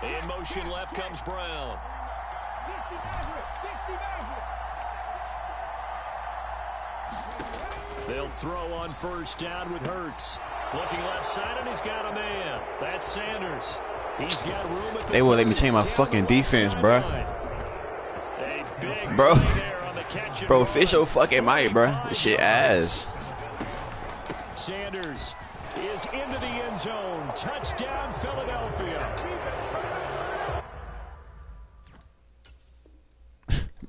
In motion left comes Brown. They'll throw on first down with Hurts. Looking left side, and he's got a man. That's Sanders. He's got room at the They won't let me change my fucking defense, bro. Bro, fish your fucking mic, bro. This shit ass. Sanders is into the end zone. Touchdown, Philadelphia.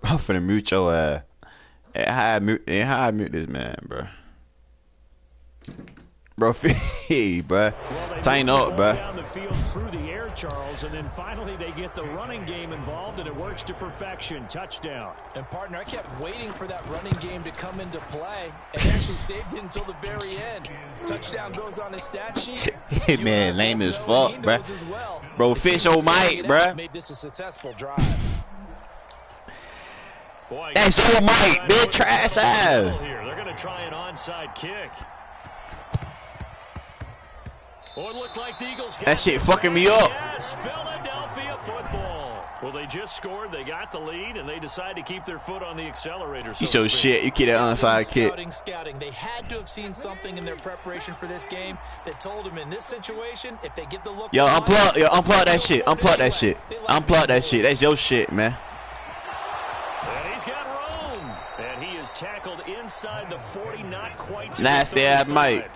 I'm finna mute your ass. How I mute this man, bro. Bro, hey, bro. Tighten up, bro. Down the field through the air, Charles, and then finally they get the running game involved, and it works to perfection. Touchdown. And partner, I kept waiting for that running game to come into play, and actually saved it until the very end. Touchdown goes on his stat sheet. Hey, man, lame as fuck, bro. Well. Bro, fish your mic, bro. Made this a successful drive. Boy, that's your mic, bitch. Trash ass. They're going to try an onside kick. Oh, it looked like the Eagles got that shit fucking me up. Yes, Philadelphia football. Well, they just scored. They got the lead, and they decide to keep their foot on the accelerator. So you so shit. You get that onside kick. Scouting. They had to have seen something in their preparation for this game that told them in this situation, if they get the look. Yo, unplug that shit. Unplug that shit. Unplug that shit. That's your shit, man. And he's got room. And he is tackled inside the 40, not quite to nasty ass Mike.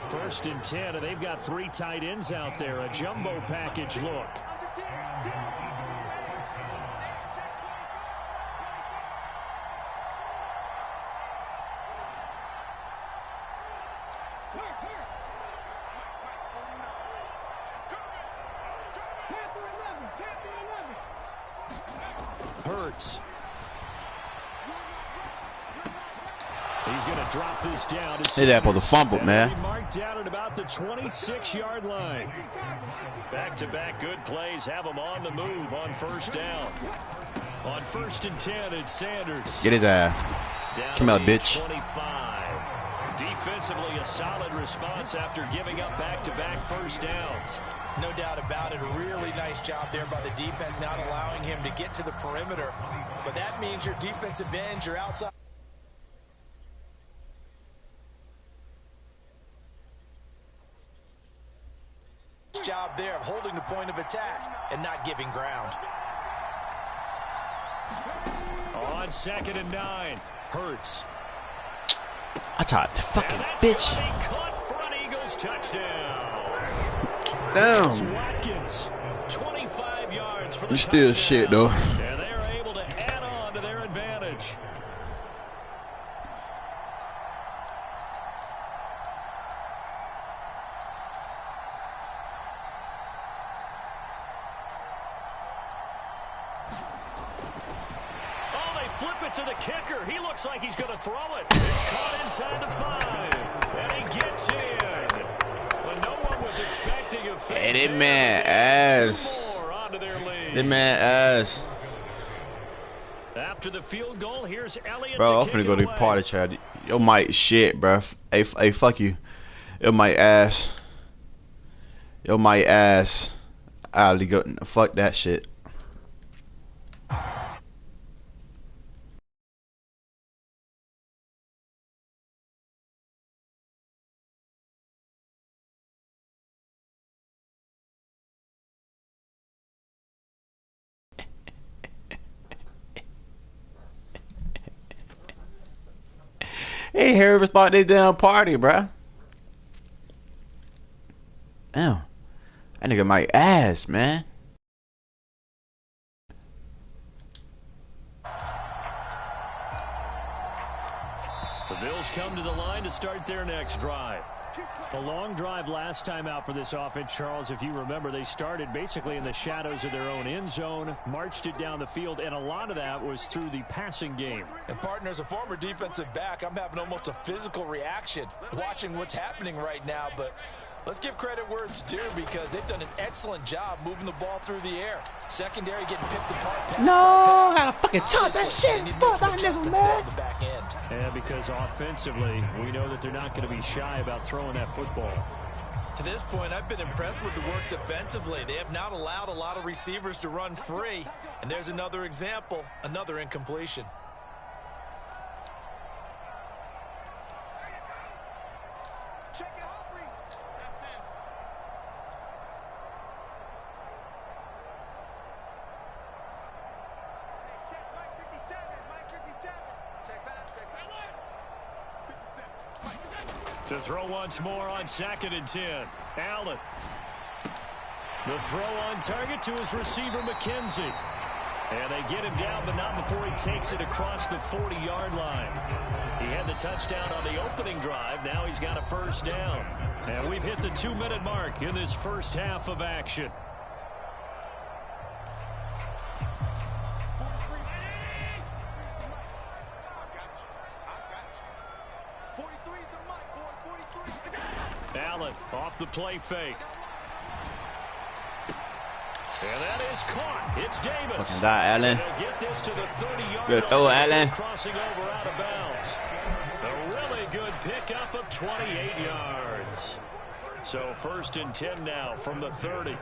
First and 10, and they've got 3 tight ends out there. A jumbo package look. Hurts. He's going to drop this down. Hey, that for the fumble, man. Marked down at about the 26-yard line. Back-to-back good plays have him on the move on first down. On first and 10, it's Sanders. Get his ass. Come out, bitch. 25. Defensively, a solid response after giving up back-to-back first downs. No doubt about it. A really nice job there by the defense, not allowing him to get to the perimeter. But that means your defensive ends, your outside. Job there of holding the point of attack and not giving ground. On second and 9, Hurts. I tried to fucking bitch. Caught front, Eagles touchdown. Damn. Watkins, 25 yards for the You still touchdown. shit though. And they're able to add on to their advantage. Flip it to the kicker. He looks like he's going to throw it. It's caught inside the 5. And he gets in. But no one was expecting a fake. Hey, that man ass. That man ass. After the field goal, here's Elliott. Bro, I'm finna go to the party, Chad. Yo, mic shit, bro. Hey, fuck you. Yo, mic ass. Yo, mic ass. I'll go. Fuck that shit. ain't here to start this damn party, bruh. Damn. That nigga my ass, man. The Bills come to the line to start their next drive. A long drive last time out for this offense, Charles. If you remember, they started basically in the shadows of their own end zone, marched it down the field, and a lot of that was through the passing game. And partner, as a former defensive back, I'm having almost a physical reaction watching what's happening right now. But let's give credit where it's due because they've done an excellent job moving the ball through the air. Secondary getting picked apart. No, I gotta fucking chop that shit. Fuck that nigga, man. And because offensively, we know that they're not going to be shy about throwing that football. To this point, I've been impressed with the work defensively. They have not allowed a lot of receivers to run free. And there's another example, another incompletion. To throw once more on 2nd and 10. Allen. The throw on target to his receiver, McKenzie. And they get him down, but not before he takes it across the 40-yard line. He had the touchdown on the opening drive. Now he's got a first down. And we've hit the 2-minute mark in this first half of action. Allen off the play fake. And that is caught. It's Davis. Fucking die, Allen. Get this to the 30-yard Good throw, Allen. Crossing over out of bounds. A really good pickup of 28 yards. So 1st and 10 now from the 30.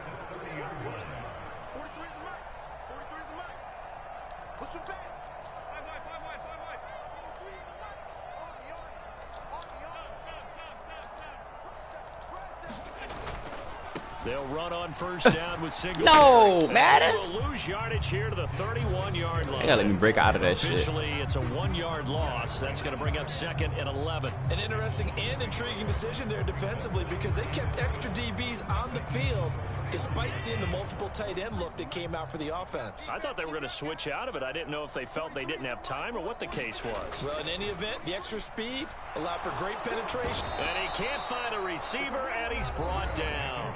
They'll run on first down with single. No, Madden. Will lose yardage here to the 31-yard line. They gotta let me break out of that Officially, shit. it's a 1-yard loss. That's going to bring up 2nd and 11. An interesting and intriguing decision there defensively because they kept extra DBs on the field despite seeing the multiple tight end look that came out for the offense. I thought they were going to switch out of it. I didn't know if they felt they didn't have time or what the case was. Well, in any event, the extra speed allowed for great penetration. And he can't find a receiver, and he's brought down.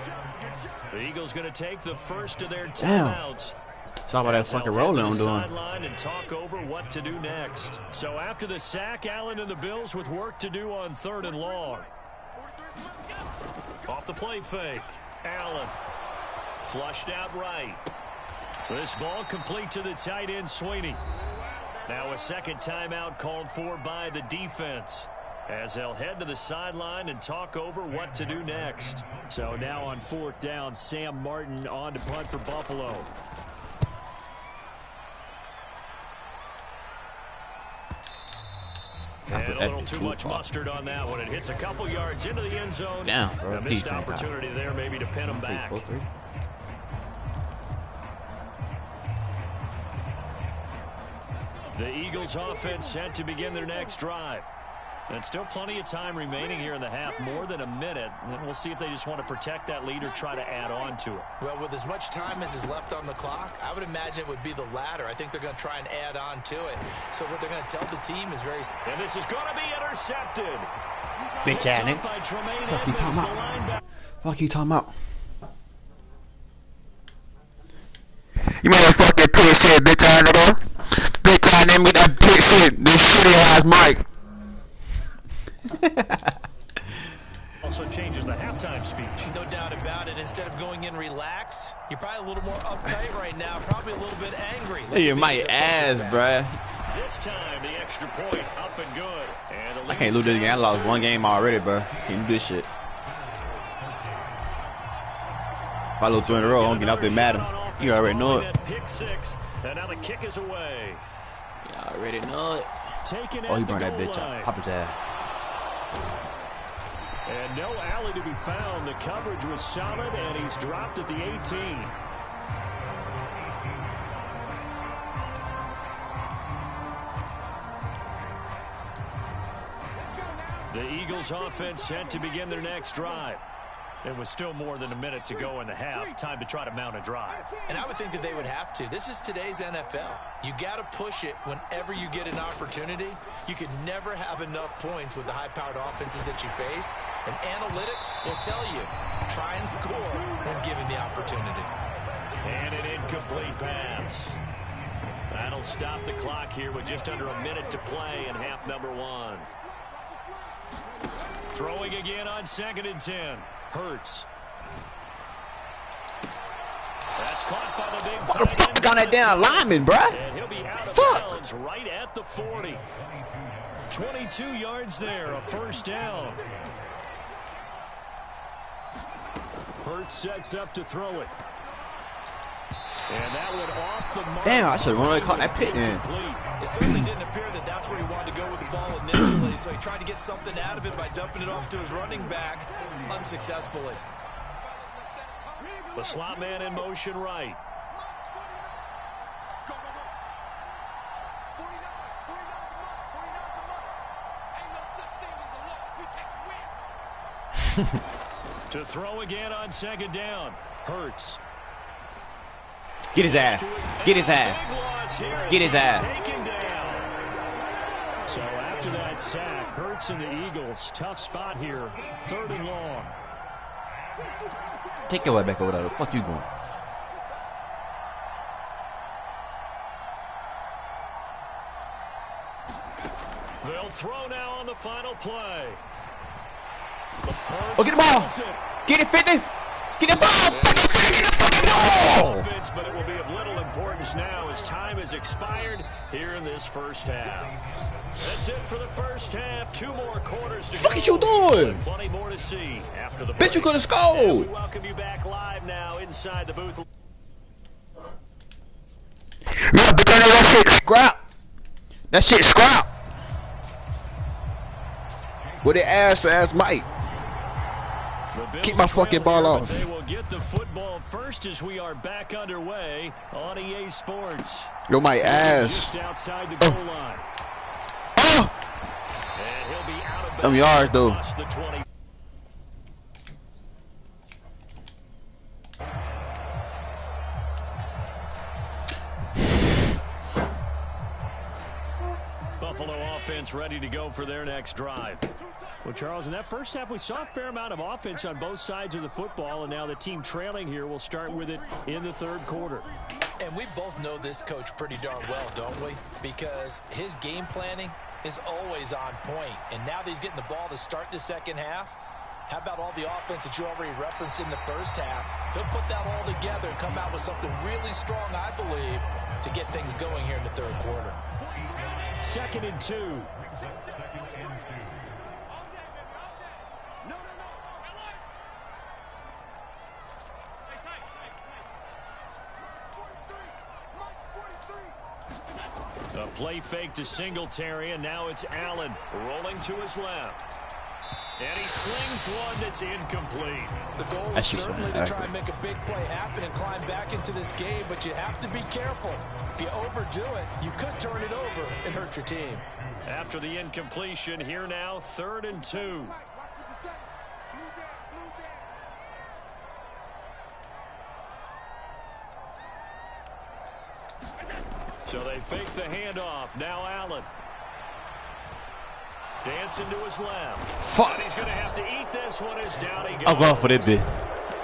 The Eagles going to take the first of their timeouts. It's all about that fucking rolling I'm doing. Sideline and talk over what to do next. So after the sack, Allen and the Bills with work to do on 3rd and long. Off the play fake, Allen. Flushed out right. This ball complete to the tight end, Sweeney. Now a second timeout called for by the defense as they'll head to the sideline and talk over what to do next. So now on 4th down, Sam Martin on to punt for Buffalo. And a little too much mustard on that one. It hits a couple yards into the end zone. Down, bro. A missed opportunity there maybe to pin them back. The Eagles offense set to begin their next drive. And still plenty of time remaining here in the half, more than a minute. And we'll see if they just want to protect that lead or try to add on to it. Well, with as much time as is left on the clock, I would imagine it would be the latter. I think they're going to try and add on to it. So what they're going to tell the team is very... And this is going to be intercepted. Bitch ass nigga. Fuck you talking about? Fuck you talking about? You motherfucking pig shit, bitch ass nigga. Bitch ass nigga with that pig shit. This shitty ass mic. Also changes the halftime speech. No doubt about it. Instead of going in relaxed, you're probably a little more uptight right now. Probably a little bit angry. You my ass, bruh. This time the extra point up and good. And I can't lose this game. I lost one game already, bruh. Can't do this shit. If I lose 2 in a row, I'm getting out there mad at him. You already know it. Pick 6. And now the kick is away. You already know it. Oh, he burned that bitch out. Pop his ass. And no alley to be found. The coverage was solid, and he's dropped at the 18. The Eagles offense set to begin their next drive. It was still more than a minute to go in the half. Time to try to mount a drive. And I would think that they would have to. This is today's NFL. You got to push it whenever you get an opportunity. You could never have enough points with the high-powered offenses that you face. And analytics will tell you, try and score when given the opportunity. And an incomplete pass. That'll stop the clock here with just under a minute to play in half number 1. Throwing again on 2nd and 10. Hurts. That's caught by the big tight end. What the fuck on that damn lineman, bruh? And he'll be out of bounds right at the 40. 22 yards there, a first down. Hurts sets up to throw it. And that went off the mark. Damn, I should have really caught that pit in. It certainly didn't appear that that's where he wanted to go with the ball initially, so he tried to get something out of it by dumping it off to his running back unsuccessfully. The slot man in motion right. To throw again on 2nd down. Hurts. Get his ass. Get his ass. Get his ass. So after that sack, Hurts and the Eagles, tough spot here. 3rd and long. Take your way back over there. Where the fuck you going? They'll throw now on the final play. Oh, get the ball. Get it, 50. Get the ball. Get the fucking ball. But it will be of little importance now as time has expired here in this first half. That's it for the first half. 2 more quarters to go. What you doing? Plenty more to see after the break. Bitch, you could have scored. We welcome you back live now inside the booth. Yeah, because that shit scrap. That shit scrap. With the ass Mike. Keep my fucking ball off. They will get the football first as we are back underway on EA Sports. Yo, my ass. Just outside the goal line. Oh. And he'll be out of them yards, though. The 20. Buffalo offense ready to go for their next drive. Well, Charles, in that first half, we saw a fair amount of offense on both sides of the football, and now the team trailing here will start with it in the 3rd quarter. And we both know this coach pretty darn well, don't we? Because his game planning is always on point. And now that he's getting the ball to start the second half, how about all the offense that you already referenced in the first half? He'll put that all together and come out with something really strong, I believe, to get things going here in the 3rd quarter. 2nd and 2. A play fake to Singletary, and now it's Allen rolling to his left. And he slings one that's incomplete. The goal is certainly to try and make a big play happen and climb back into this game, but you have to be careful. If you overdo it, you could turn it over and hurt your team. After the incompletion, here now, 3rd and 2. So they fake the handoff. Now Allen. Dancing to his left. Fuck. And he's going to have to eat this one as down he goes. I'm going for this bitch.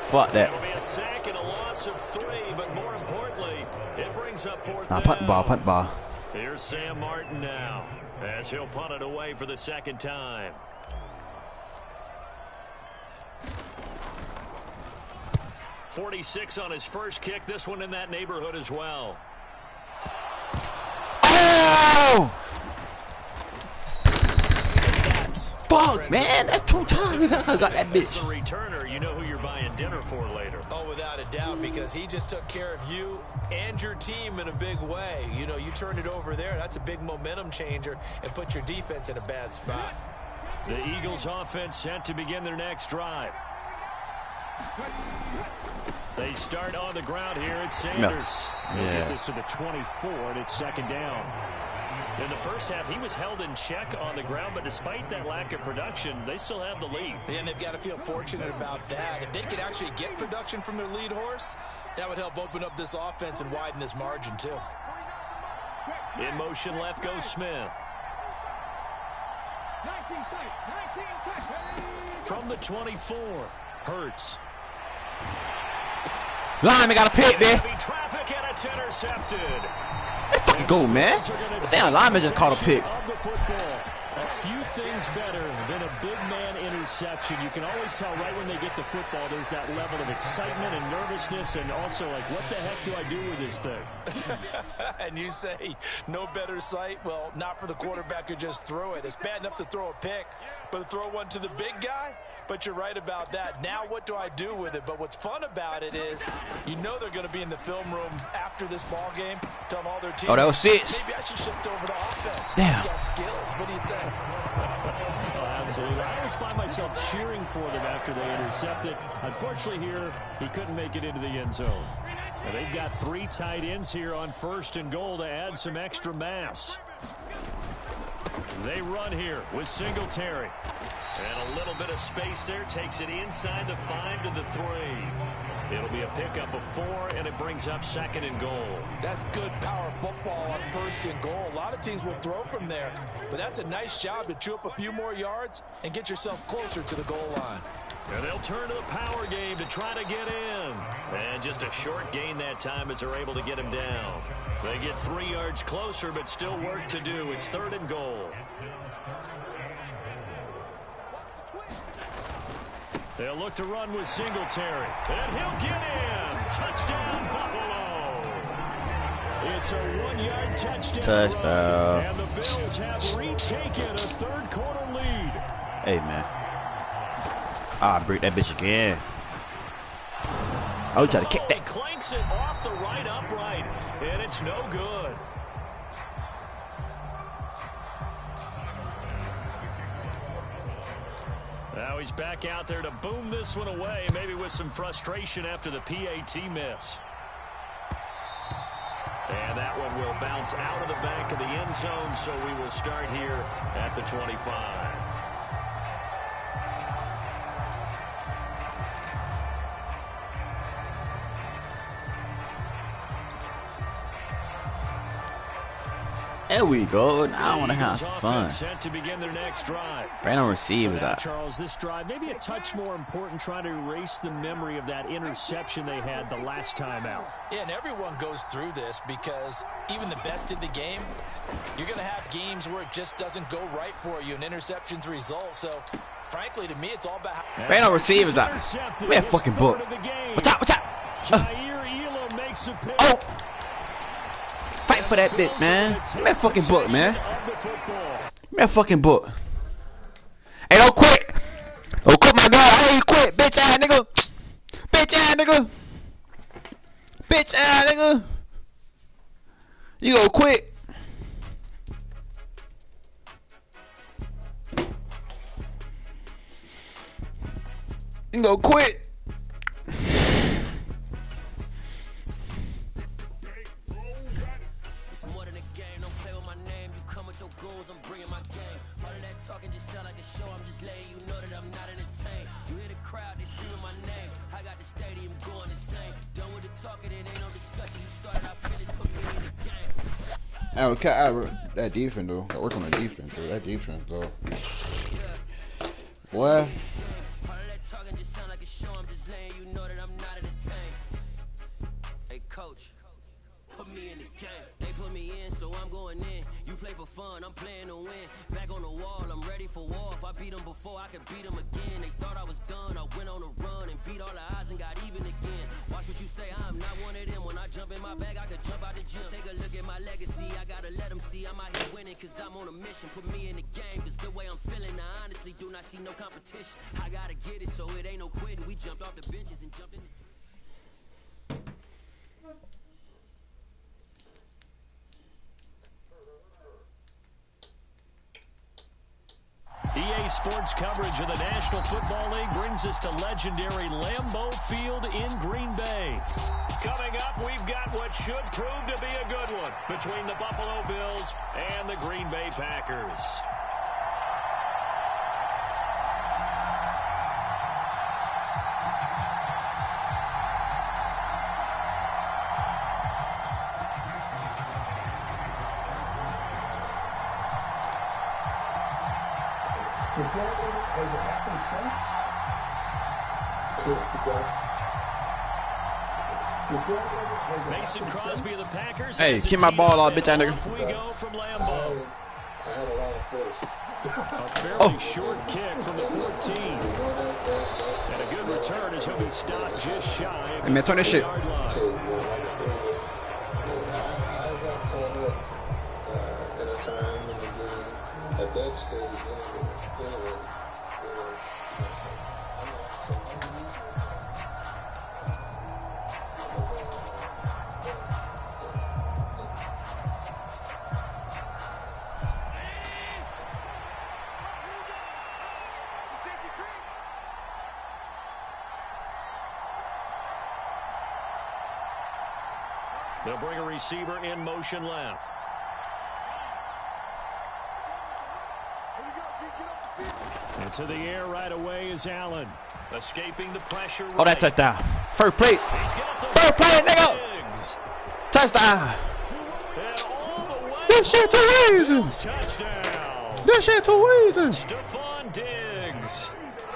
Fuck that. It'll be a sack and a loss of 3, but more importantly, it brings up 4th Nah, down. punt the ball. Here's Sam Martin now, as he'll punt it away for the 2nd time. .46 on his first kick. This one in that neighborhood as well. Oh! Fuck, man. That's 2 times. I got that bitch. The returner, you know who you're buying dinner for later. Oh, without a doubt, because he just took care of you and your team in a big way. You know, you turned it over there. That's a big momentum changer and put your defense in a bad spot. The Eagles offense set to begin their next drive. They start on the ground here. It's Sanders. No. They'll get this to the 24, and it's 2nd down. In the first half, he was held in check on the ground, but despite that lack of production, they still have the lead. And they've got to feel fortunate about that. If they could actually get production from their lead horse, that would help open up this offense and widen this margin, too. In motion left goes Smith. From the 24, Hurts. Lineman got a pick there. Heavy traffic and it's intercepted. Let's fucking go, man. Damn, lineman just caught a pick. A few things better than a big man interception. You can always tell right when they get the football, there's that level of excitement and nervousness, and also like, what the heck do I do with this thing? And you say no better sight? Well, not for the quarterback who just threw it. It's bad enough to throw a pick, but to throw one to the big guy? But you're right about that. Now what do I do with it? But what's fun about it is you know they're going to be in the film room after this ball game, telling all their teams. Oh, that was 6. Maybe I should shift over to offense. Damn. You got skills. What do you think? Oh, absolutely. I always find myself cheering for them after they intercept it. Unfortunately here, he couldn't make it into the end zone. And they've got 3 tight ends here on 1st and goal to add some extra mass. They run here with Singletary. And a little bit of space there takes it inside the 5 to the 3. It'll be a pickup of 4, and it brings up 2nd and goal. That's good power football on 1st and goal. A lot of teams will throw from there, but that's a nice job to chew up a few more yards and get yourself closer to the goal line. And they'll turn to the power game to try to get in. And just a short gain that time as they're able to get him down. They get 3 yards closer, but still work to do. It's 3rd and goal. They'll look to run with Singletary. And he'll get in. Touchdown, Buffalo. It's a 1-yard touchdown. Touchdown. And the Bills have retaken a 3rd quarter lead. Hey, man. Ah, break that bitch again. I was trying to kick that. Clanks it off the right upright. And it's no good. Now he's back out there to boom this one away, maybe with some frustration after the PAT miss. And that one will bounce out of the back of the end zone, so we will start here at the 25. There we go. Now I want to have some fun. Set to begin their next drive. Random receivers So now, out. Charles, this drive maybe a touch more important, trying to erase the memory of that interception they had the last time out. Yeah, and everyone goes through this because even the best in the game, you're going to have games where it just doesn't go right for you, and interceptions result. So, frankly, to me, it's all about how... Random receivers out. Man, fucking book. Watch out, watch out. Jair Elam makes a pick. Oh. Fight for that bitch, man. Give me that fucking book, man. Give me that fucking book. Hey, don't quit. Don't quit, my God. I ain't quit, bitch ass nigga. Bitch ass nigga. Bitch ass nigga. You gonna quit. You gonna quit. That defense, though. I work on the defense, though. That defense, though. Boy. Hey, coach, put me in the game. They put me in, so I'm going in. You play for fun, I'm playing to win. Back on the wall, I'm ready for war. If I beat them before, I could beat them again. They thought I was done. I went on a run and beat all the odds and got even again. Watch what you say, I'm not one of them. When I jump in my bag, I could jump out the gym. Take a look at my legacy, I gotta let them see I'm out here winning, cause I'm on a mission. Put me in the game, cause the way I'm feeling, I honestly do not see no competition. I gotta get it, so it ain't no quitting. We jumped off the benches and jumped in the... EA Sports coverage of the National Football League brings us to legendary Lambeau Field in Green Bay. Coming up, we've got what should prove to be a good one between the Buffalo Bills and the Green Bay Packers. Has it happened since? Mason Crosby of the Packers. Hey, get my ball off, bitch, nigga. Off we go from Lambeau. I had a lot of force. A fairly short kick from the 14. And a good return as he'll be stopped just shy of the 40-yard line. Hey, man, like I said, I got caught up at a time in the game at that stage anyway. They'll bring a receiver in motion left. Into the air right away is Allen. Escaping the pressure. Oh, that touchdown. First play. First play, nigga. Touchdown. This shit too easy. Touchdown. This shit too easy. Stephon Diggs.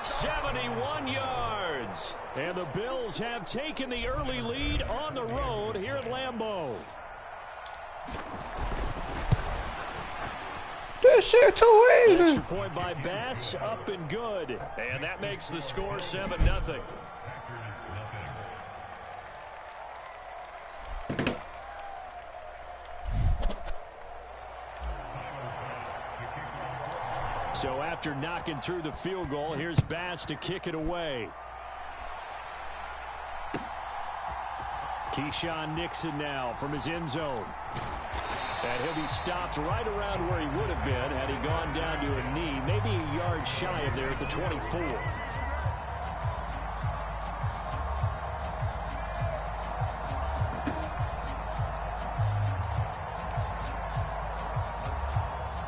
71 yards. And the Bills have taken the early lead on the road here at Lambeau. This shit too easy. Extra point by Bass, up and good. And that makes the score 7-0. So after knocking through the field goal, here's Bass to kick it away. Keyshawn Nixon now from his end zone. And he'll be stopped right around where he would have been had he gone down to a knee, maybe a yard shy of there at the 24.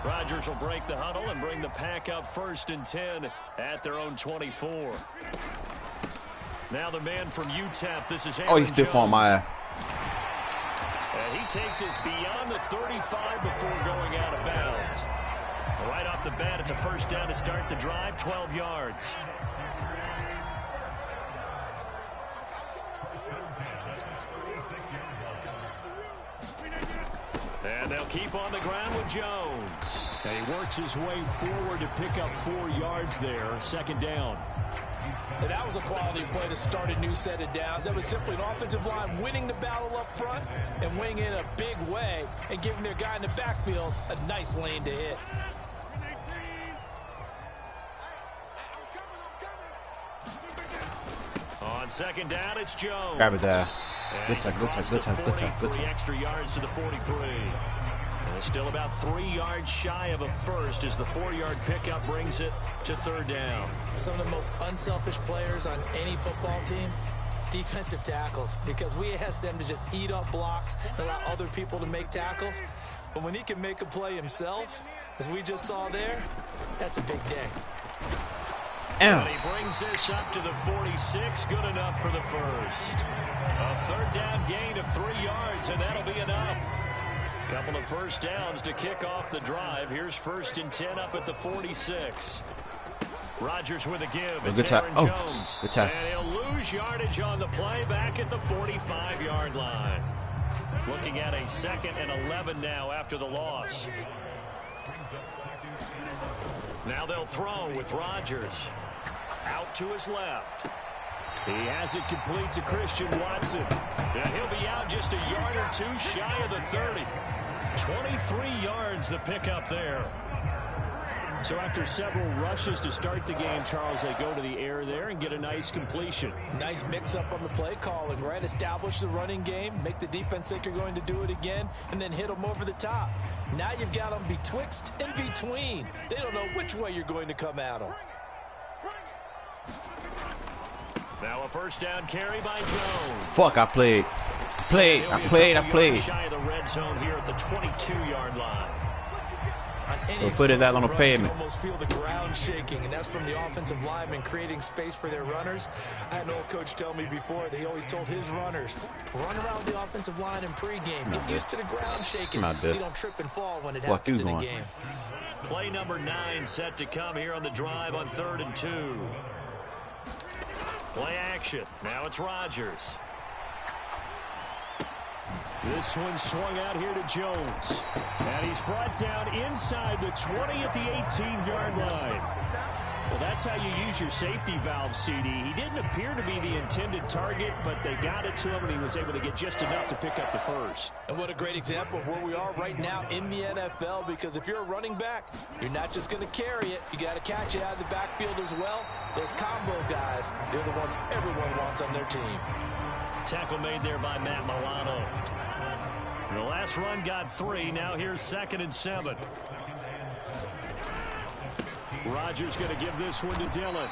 Rodgers will break the huddle and bring the Pack up 1st and 10 at their own 24. Now the man from UTEP, this is Aaron Oh, he's stiff on my ass. And he takes us beyond the 35 before going out of bounds. Right off the bat, it's a first down to start the drive, 12 yards. And they'll keep on the ground with Jones. And he works his way forward to pick up 4 yards there, 2nd down. And that was a quality play to start a new set of downs. That was simply an offensive line winning the battle up front and winning in a big way and giving their guy in the backfield a nice lane to hit. On 2nd down, it's Jones. Grab it there. Good touch, good touch, good touch, good touch, good touch. Extra yards to the 43. And it's still about 3 yards shy of a first as the 4-yard pickup brings it to 3rd down. Some of the most unselfish players on any football team, defensive tackles, because we ask them to just eat up blocks and allow other people to make tackles. But when he can make a play himself, as we just saw there, that's a big day. And he brings this up to the 46, good enough for the first. A 3rd down gain of 3 yards, and that'll be enough. Couple of first downs to kick off the drive. Here's 1st and 10 up at the 46. Rodgers with a give. It's Aaron Jones. Good time. And he'll lose yardage on the play back at the 45-yard line. Looking at a 2nd and 11 now after the loss. Now they'll throw with Rodgers. Out to his left. He has it complete to Christian Watson. And he'll be out just a yard or 2 shy of the 30. 23 yards the pickup there. So after several rushes to start the game, Charles, they go to the air there and get a nice completion. Nice mix-up on the play calling, right? Establish the running game, make the defense think you're going to do it again, and then hit them over the top. Now you've got them betwixt and between. They don't know which way you're going to come at them. Now a first down carry by Jones. Fuck, I played. I played. Shy of the red zone here at the 22-yard line. We'll put it out on the pavement. You almost feel the ground shaking, and that's from the offensive linemen creating space for their runners. I had an old coach tell me before, they always told his runners, run around the offensive line in pregame. Get used to the ground shaking so you don't trip and fall when it happens in a game. Play number 9 set to come here on the drive on 3rd and 2. Play action. Now it's Rodgers. This one swung out here to Jones. And he's brought down inside the 20 at the 18-yard line. Well, that's how you use your safety valve, CD. He didn't appear to be the intended target, but they got it to him, and he was able to get just enough to pick up the first. And what a great example of where we are right now in the NFL, because if you're a running back, you're not just going to carry it. You got to catch it out of the backfield as well. Those combo guys, they're the ones everyone wants on their team. Tackle made there by Matt Milano. The last run got 3. Now here's 2nd and 7. Rodgers going to give this one to Dillon.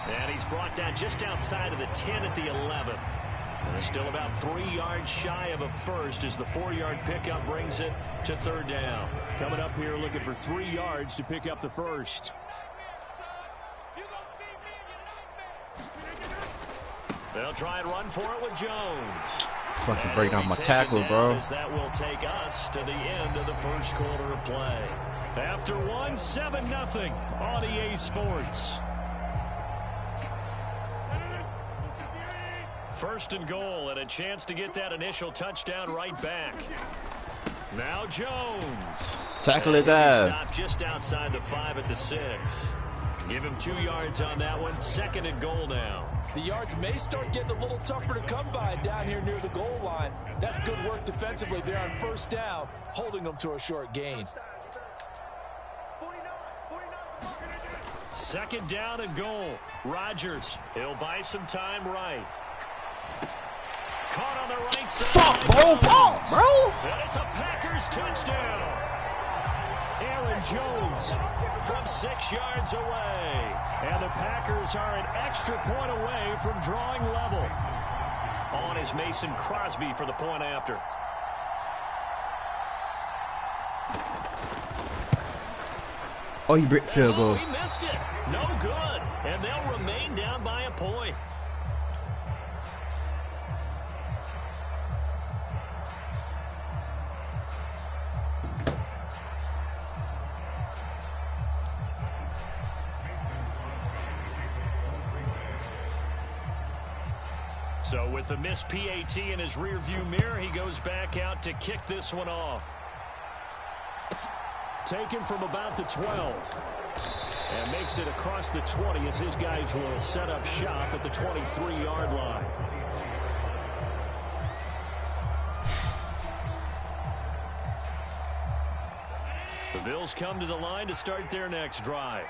And he's brought down just outside of the 10 at the 11. And they're still about 3 yards shy of a first as the 4-yard pickup brings it to 3rd down. Coming up here looking for 3 yards to pick up the first. They'll try and run for it with Jones. Fucking break down my tackle, bro. That will take us to the end of the first quarter of play. After 7-0 on EA Sports. 1st and goal and a chance to get that initial touchdown right back. Now Jones. Tackle his ass. Stop just outside the 5 at the 6. Give him 2 yards on that one. 2nd and goal now. The yards may start getting a little tougher to come by down here near the goal line. That's good work defensively there on 1st down, holding them to a short gain. 2nd down and goal. Rodgers, he'll buy some time right. Caught on the right side. Fuck, bro. Fuck, bro. And it's a Packers touchdown. Aaron Jones from 6 yards away. And the Packers are an extra point away from drawing level. On is Mason Crosby for the point after. Oh, he bricked field goal. He missed it. No good. And they'll remain down by a point. So with the missed PAT in his rearview mirror, he goes back out to kick this one off. Taken from about the 12. And makes it across the 20 as his guys will set up shop at the 23-yard line. The Bills come to the line to start their next drive.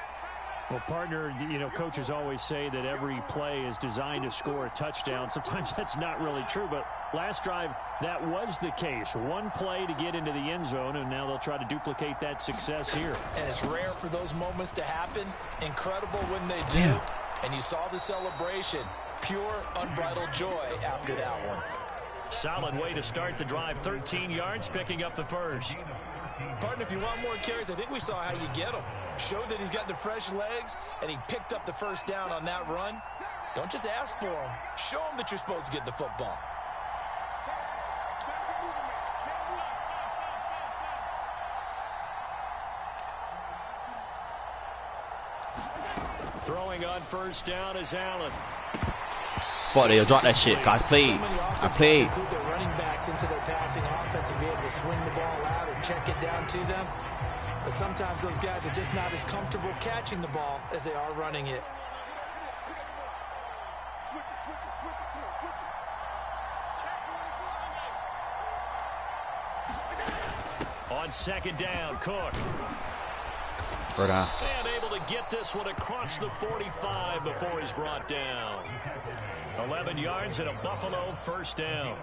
Well, partner, coaches always say that every play is designed to score a touchdown. Sometimes that's not really true, but last drive, that was the case. One play to get into the end zone, and now they'll try to duplicate that success here. And it's rare for those moments to happen. Incredible when they do. Damn. And you saw the celebration. Pure, unbridled joy after that one. Solid way to start the drive. 13 yards, picking up the first. Partner, if you want more carries, I think we saw how you get them. Showed that he's got the fresh legs, and he picked up the first down on that run. Don't just ask for them. Show them that you're supposed to get the football. Throwing on first down is Allen. Fuck, they'll drop that shit. I played. Include their running backs into their passing offense and be able to swing the ball out or check it down to them. But sometimes those guys are just not as comfortable catching the ball as they are running it. On 2nd down, Cook. Throw down. And able to get this one across the 45 before he's brought down. 11 yards and a Buffalo first down.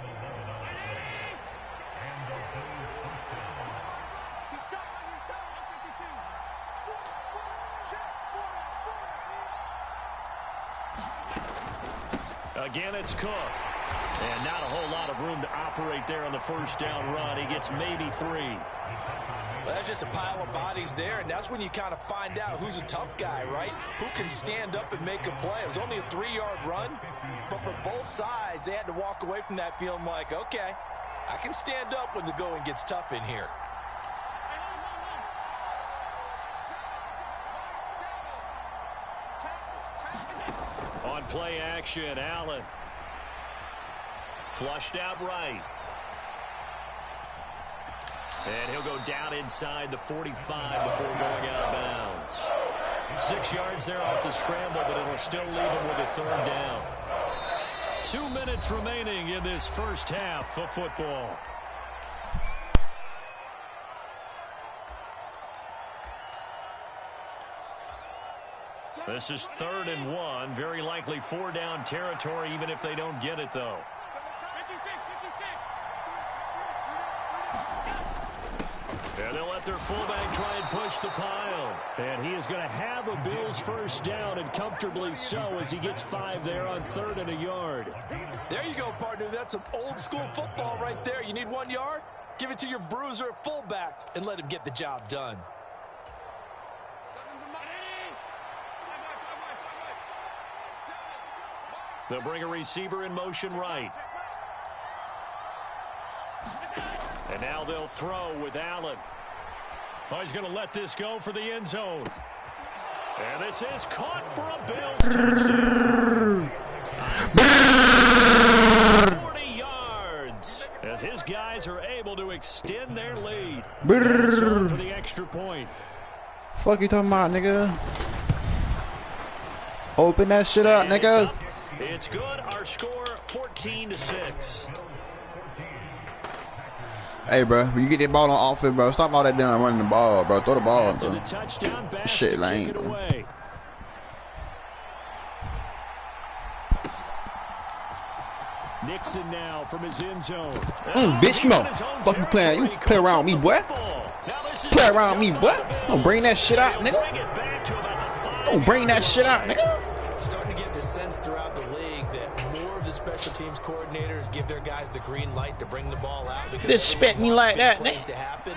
Again, it's Cook. And not a whole lot of room to operate there on the first down run. He gets maybe 3. Well, that's just a pile of bodies there, and that's when you kind of find out who's a tough guy, right? Who can stand up and make a play. It was only a 3-yard run, but for both sides, they had to walk away from that feeling like, okay, I can stand up when the going gets tough in here. On play action, Allen. Flushed out right. And he'll go down inside the 45 before going out of bounds. 6 yards there off the scramble, but it'll still leave him with a third down. 2 minutes remaining in this first half of football. This is 3rd and 1. Very likely 4-down territory, even if they don't get it, though. And they'll let their fullback try and push the pile. And he is going to have a Bills first down, and comfortably so, as he gets 5 there on 3rd and a yard. There you go, partner. That's some old-school football right there. You need 1 yard? Give it to your bruiser at fullback and let him get the job done. They'll bring a receiver in motion right. And now they'll throw with Allen. Oh, he's going to let this go for the end zone. And this is caught for a Bills touchdown. 40 yards as his guys are able to extend their lead. For the extra point. Fuck you talking about, nigga? Open that shit up, nigga. It's good. Our score 14-6. Hey, bro, when you get that ball on offense, bro, stop all that damn running the ball, bro. Throw the ball, bro. This shit lame, bro. Nixon now from his end zone. Bitch, come on. Fuck you playing. You play around with me, boy. Play around with me, boy. Don't bring that shit out, nigga. Don't bring that shit out, nigga. Starting to get the sense throughout the league that more of the special teams coordinators give their guys the green light to bring the ball out. Because disrespect me like that, nigga. To happen.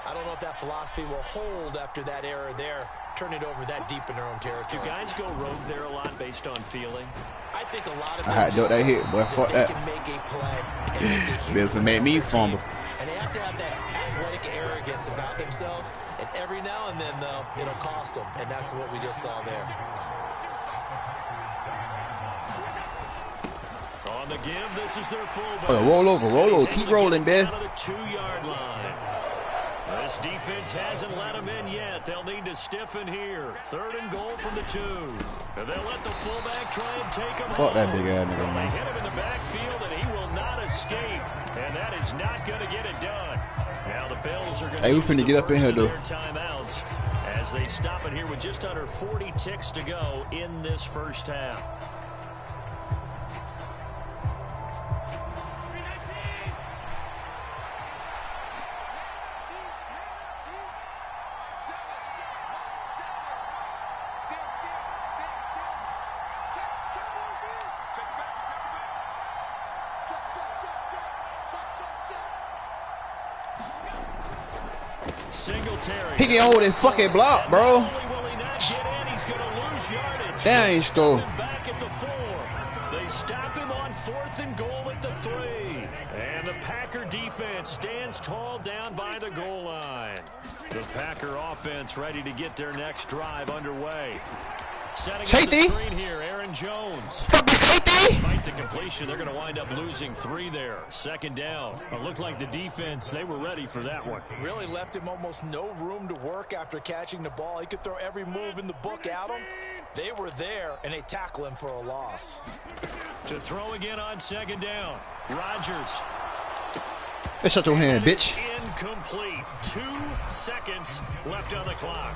I don't know if that philosophy will hold after that error there. Turn it over that deep in their own territory. Do guys go rogue there a lot based on feeling? I think a lot of I had to do that hit, boy. Fuck that. Can make a play and make a huge This made me fumble. And they have to have that athletic arrogance about themselves. And every now and then, though, it'll cost them. And that's what we just saw there. On the give, this is their fullback. Oh, roll over, keep rolling, man. Out of the 2-yard line. This defense hasn't let them in yet. They'll need to stiffen here. 3rd and goal from the 2. And they'll let the fullback try and take him home. Fuck that big ass nigga, They man. hit him in the backfield, and he will not escape. And that is not going to get it done. Now the Bills are going to we finna get up in here, though. Timeouts as they stop it here with just under 40 ticks to go in this first half. He can hold his fucking block, bro. Damn, he scored. They stop him on 4th and goal at the 3. And the Packer defense stands tall down by the goal line. The Packer offense ready to get their next drive underway. Setting up the screen here, Aaron Jones. Despite the completion, they're going to wind up losing 3 there. 2nd down. It looked like the defense, they were ready for that one. Really left him almost no room to work after catching the ball. He could throw every move in the book at him. They were there, and they tackle him for a loss. To throw again on 2nd down. Rodgers. Let's shut your hand, bitch. Incomplete. 2 seconds left on the clock.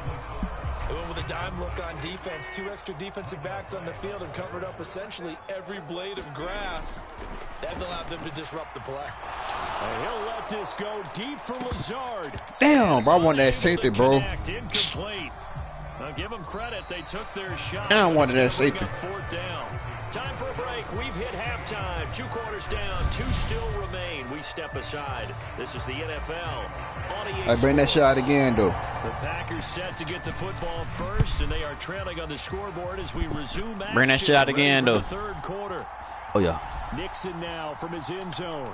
They went with a dime look on defense. 2 extra defensive backs on the field and covered up essentially every blade of grass. That allowed them to disrupt the play. And he'll let this go deep for Lazard. Damn, bro, I want that safety, bro. Incomplete. Now give them credit. They took their shot. I wanted that safety. 4th down. Time for a break. We've hit halftime. 2 quarters down. 2 still remain. We step aside. This is the NFL. I bring that shot again, though. The Packers set to get the football first, and they are trailing on the scoreboard as we resume action. Bring that shot again, though. The 3rd quarter. Oh, yeah. Nixon now from his end zone.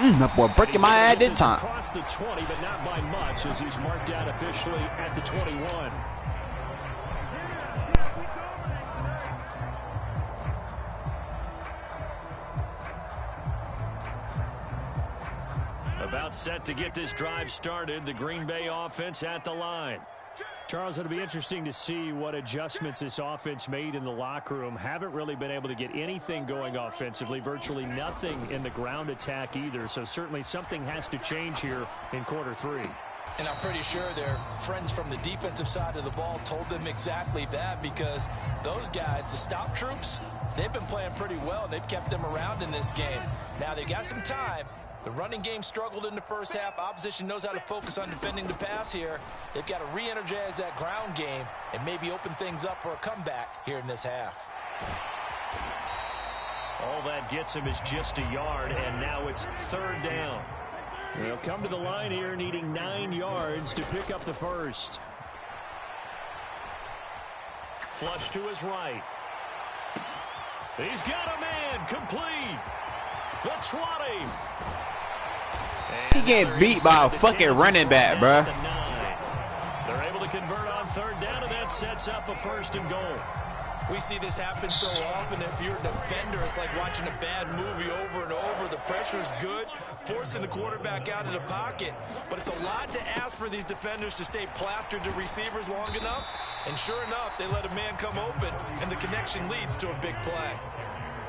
That boy breaking my ass this time. Across the 20, but not by much, as he's marked out officially at the 21. About set to get this drive started. The Green Bay offense at the line. Charles, it'll be interesting to see what adjustments this offense made in the locker room. Haven't really been able to get anything going offensively, virtually nothing in the ground attack either. So certainly something has to change here in quarter 3. And I'm pretty sure their friends from the defensive side of the ball told them exactly that, because those guys, the stop troops, they've been playing pretty well. They've kept them around in this game. Now they got some time. The running game struggled in the first half. Opposition knows how to focus on defending the pass here. They've got to re-energize that ground game and maybe open things up for a comeback here in this half. All that gets him is just a yard, and now it's 3rd down. They'll come to the line here needing 9 yards to pick up the first. Flush to his right. He's got a man. Complete. The 20. He getting beat by a fucking running back, bro. They're able to convert on 3rd down, and that sets up a 1st and goal. We see this happen so often. If you're a defender, it's like watching a bad movie over and over. The pressure is good, forcing the quarterback out of the pocket. But it's a lot to ask for these defenders to stay plastered to receivers long enough. And sure enough, they let a man come open, and the connection leads to a big play.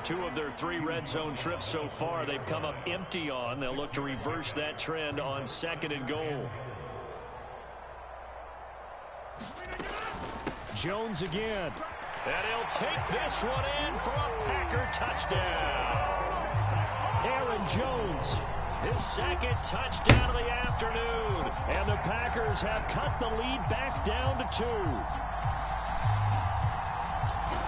2 of their 3 red zone trips so far, they've come up empty on. They'll look to reverse that trend on 2nd and goal. Jones again. And he'll take this one in for a Packer touchdown. Aaron Jones, his 2nd touchdown of the afternoon. And the Packers have cut the lead back down to 2.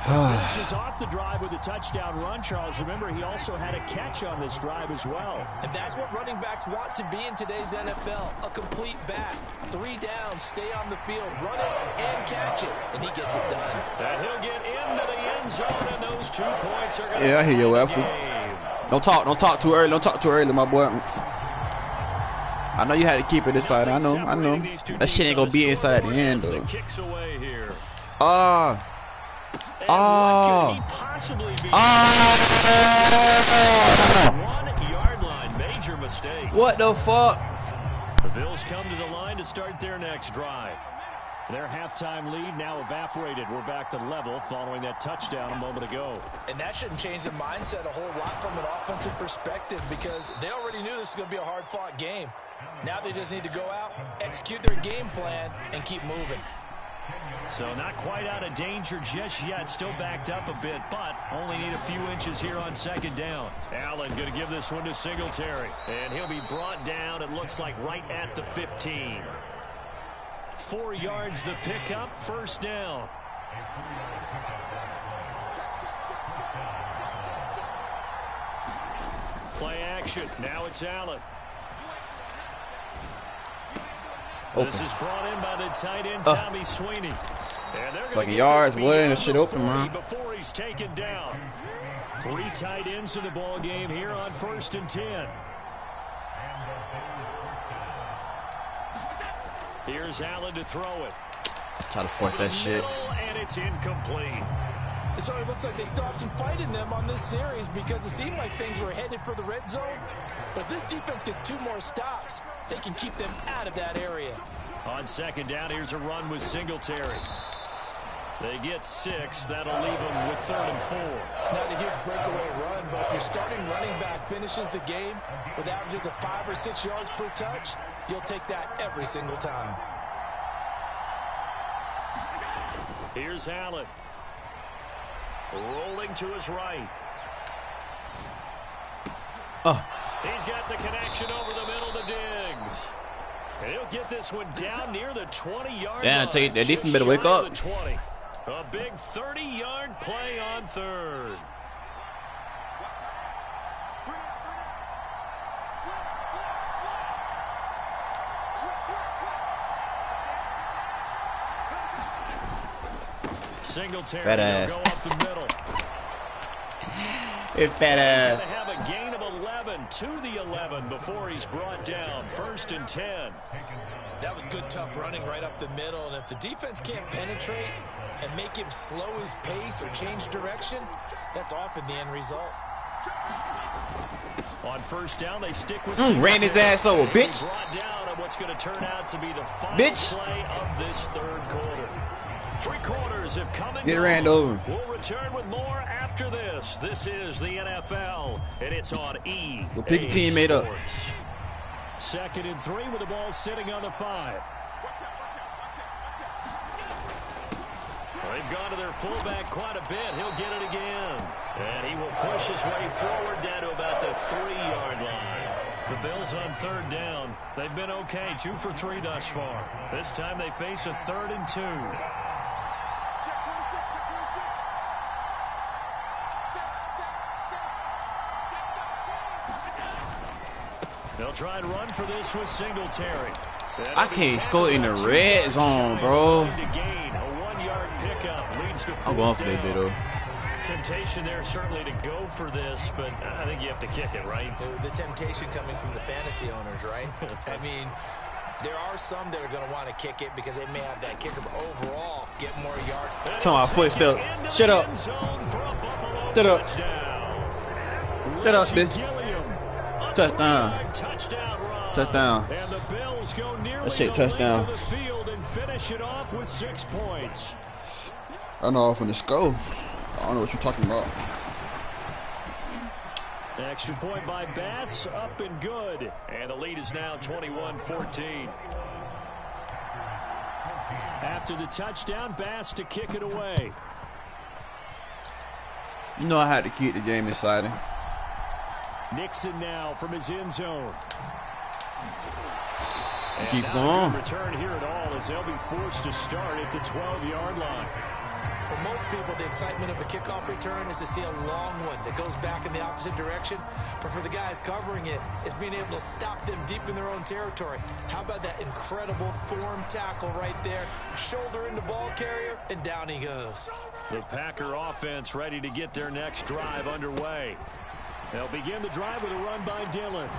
Finishes off the drive with a touchdown run, Charles. Remember, he also had a catch on this drive as well. And that's what running backs want to be in today's NFL. A complete back. 3 down, stay on the field, run it, and catch it. And he gets it done. And he'll get into the end zone, and those 2 points are going to I hear you, Alfred. Don't talk too early. Don't talk too early, my boy. I know you had to keep it inside. I know. That shit ain't gonna be inside the end, though. What could he possibly be? 1 yard line, major mistake. What the fuck? The Bills come to the line to start their next drive. Their halftime lead now evaporated. We're back to level following that touchdown a moment ago. And that shouldn't change the mindset a whole lot from an offensive perspective, because they already knew this was going to be a hard-fought game. Now they just need to go out, execute their game plan, and keep moving. So not quite out of danger just yet. Still backed up a bit, but only need a few inches here on 2nd down. Allen going to give this one to Singletary. And he'll be brought down, it looks like, right at the 15. 4 yards the pickup, 1st down. Play action. Now it's Allen. This is brought in by the tight end, Tommy Sweeney. And they're like yards, boy, and shit open, man. Before he's taken down. 3 tight ends in the ball game here on 1st and 10. Here's Allen to throw it. Try to force that shit. And it's incomplete. So it looks like they still have some fight in them on this series, because it seemed like things were headed for the red zone. But if this defense gets 2 more stops, they can keep them out of that area. On 2nd down, here's a run with Singletary. They get 6. That'll leave them with 3rd and 4. It's not a huge breakaway run, but if your starting running back finishes the game with averages of 5 or 6 yards per touch, you'll take that every single time. Here's Allen. Rolling to his right. He's got the connection over the middle to Diggs. And he'll get this one down near the 20-yard line. Yeah, I tell you, that defense better wake up. A big 30-yard play on 3rd. Singletary fat ass. Go up the middle. It's fat ass. He's going to have a gain of 11 to the 11 before he's brought down. 1st and 10. That was good, tough running right up the middle. And if the defense can't penetrate and make him slow his pace or change direction, that's often the end result. On 1st down, they stick with ran his ass over, bitch. Brought down on what's going to turn out to be the final play of this 3rd quarter. 3 quarters have come and Get gone. ran over. We'll return with more after this. This is the NFL, and it's on EA We'll pick a team made up. 2nd and 3 with the ball sitting on the 5. They've gone to their fullback quite a bit. He'll get it again. And he will push his way forward down to about the 3-yard line. The Bills on 3rd down. They've been okay, 2 for 3 thus far. This time they face a 3rd and 2. They'll try and run for this with Singletary. I can't score in the red zone, bro. I'm going for that bit, though. Temptation there certainly to go for this, but I think you have to kick it, right? The temptation coming from the fantasy owners, right? I mean, there are some that are going to want to kick it because they may have that kicker, but overall, get more yards. Talking about footstep. Shut up. Shut up. Shut up, bitch. Touchdown. Touchdown. And the Bills go nearly that shit touchdown. to the field and finish it off with 6 points. I know from the score. I don't know what you're talking about. Extra point by Bass, up and good. And the lead is now 21-14. After the touchdown, Bass to kick it away. You know I had to keep the game exciting. Nixon now from his end zone. And keep not going. a good return here at all as they'll be forced to start at the 12-yard line. For most people, the excitement of the kickoff return is to see a long one that goes back in the opposite direction. But for the guys covering it, it's being able to stop them deep in their own territory. How about that incredible form tackle right there? Shoulder into ball carrier, and down he goes. The Packer offense ready to get their next drive underway. They'll begin the drive with a run by Dillon.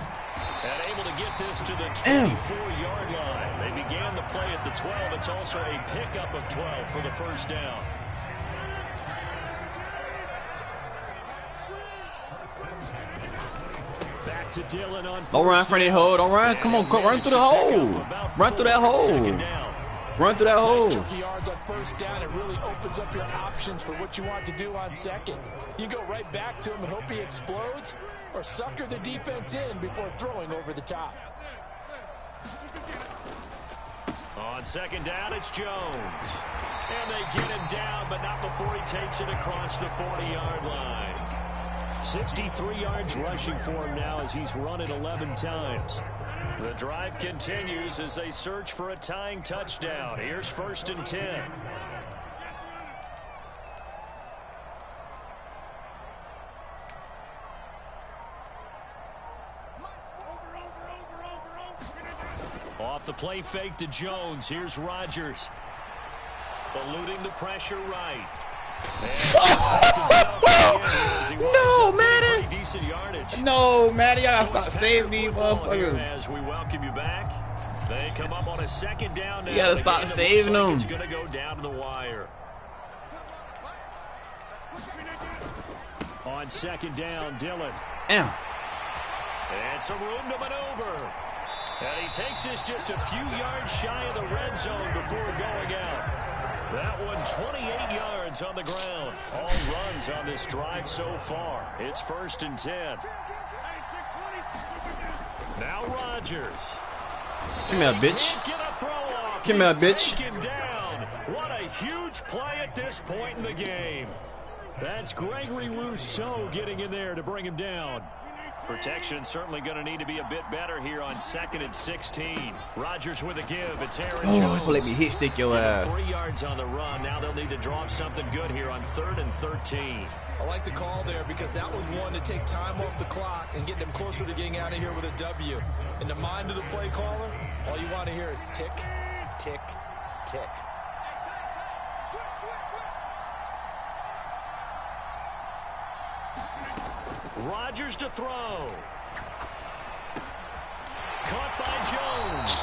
And able to get this to the 24-yard line. They began the play at the 12. It's also a pickup of 12 for the 1st down. Back to Dillon on 1st. Don't run from that hole. Don't run. Come on, run through the hole. Run through that hole. Run through that hole. Chunky yards on 1st down. It really opens up your options for what you want to do on 2nd. You go right back to him and hope he explodes, or sucker the defense in before throwing over the top. On 2nd down, it's Jones. And they get him down, but not before he takes it across the 40-yard line. 63 yards rushing for him now as he's run it 11 times. The drive continues as they search for a tying touchdown. Here's 1st and 10. Off the play fake to Jones. Here's Rodgers. Eluding the pressure right. No, man. No, man. Y'all gotta stop saving these motherfuckers. As we welcome you back, they come up on a 2nd down now. You gotta stop saving them. It's gonna go down to the wire. On 2nd down, Dillon. Damn. And some room to maneuver. And he takes this just a few yards shy of the red zone before going out. That one and 28 yards on the ground. All runs on this drive so far. It's 1st and 10. Now Rodgers. Come here, bitch. Come here, bitch. Down. What a huge play at this point in the game. That's Gregory Rousseau getting in there to bring him down. Protection certainly going to need to be a bit better here on 2nd and 16. Rodgers with a give. It's Aaron Jones. Oh, let me hit stick your ass. 3 yards on the run. Now they'll need to draw up something good here on 3rd and 13. I like the call there because that was one to take time off the clock and get them closer to getting out of here with a W. In the mind of the play caller, all you want to hear is tick, tick, tick. Rodgers to throw. Caught by Jones.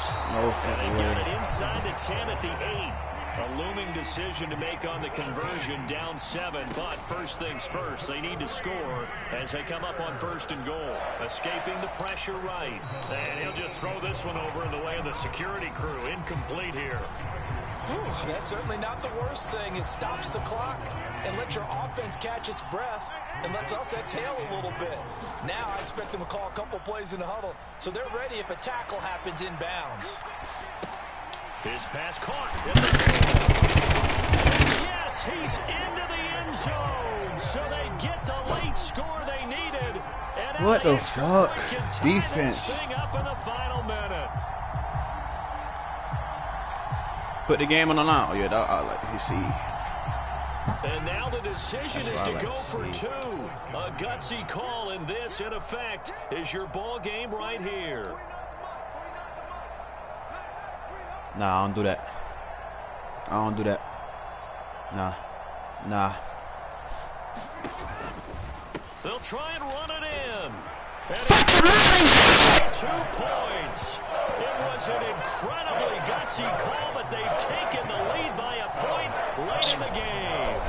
And they got it inside the 10 at the 8. A looming decision to make on the conversion, down 7. But first things first, they need to score as they come up on 1st and goal. Escaping the pressure right. And he'll just throw this one over in the way of the security crew. Incomplete here. Whew, that's certainly not the worst thing. It stops the clock and lets your offense catch its breath and lets us exhale a little bit. Now I expect them to call a couple plays in the huddle so they're ready if a tackle happens inbounds. His pass caught. Yes, he's into the end zone. So they get the late score they needed. And what the fuck? Defense. Up in the final minute. Put the game on the line. Oh, yeah, I like to see. And now the decision is to go for 2. A gutsy call, and this, in effect, is your ball game right here. Nah, I don't do that. I don't do that. Nah. They'll try and run it in. And 2 points. It was an incredibly gutsy call, but they've taken the lead by a point late in the game.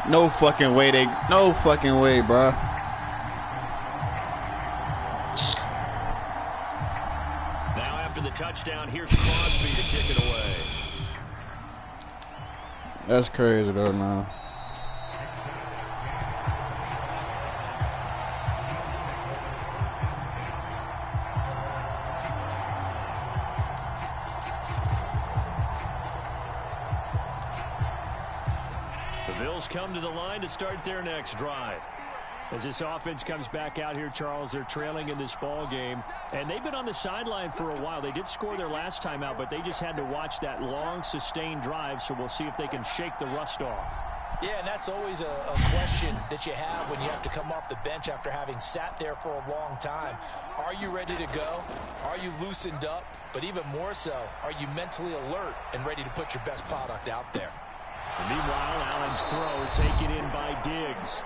No fucking way, bro. The touchdown, here's Crosby to kick it away. That's crazy though, man. The Bills come to the line to start their next drive. As this offense comes back out here, Charles, they're trailing in this ball game. And they've been on the sideline for a while. They did score their last time out, but they just had to watch that long, sustained drive. So we'll see if they can shake the rust off. Yeah, and that's always a question that you have when you have to come off the bench after having sat there for a long time. Are you ready to go? Are you loosened up? But even more so, are you mentally alert and ready to put your best product out there? And meanwhile, Allen's throw taken in by Diggs.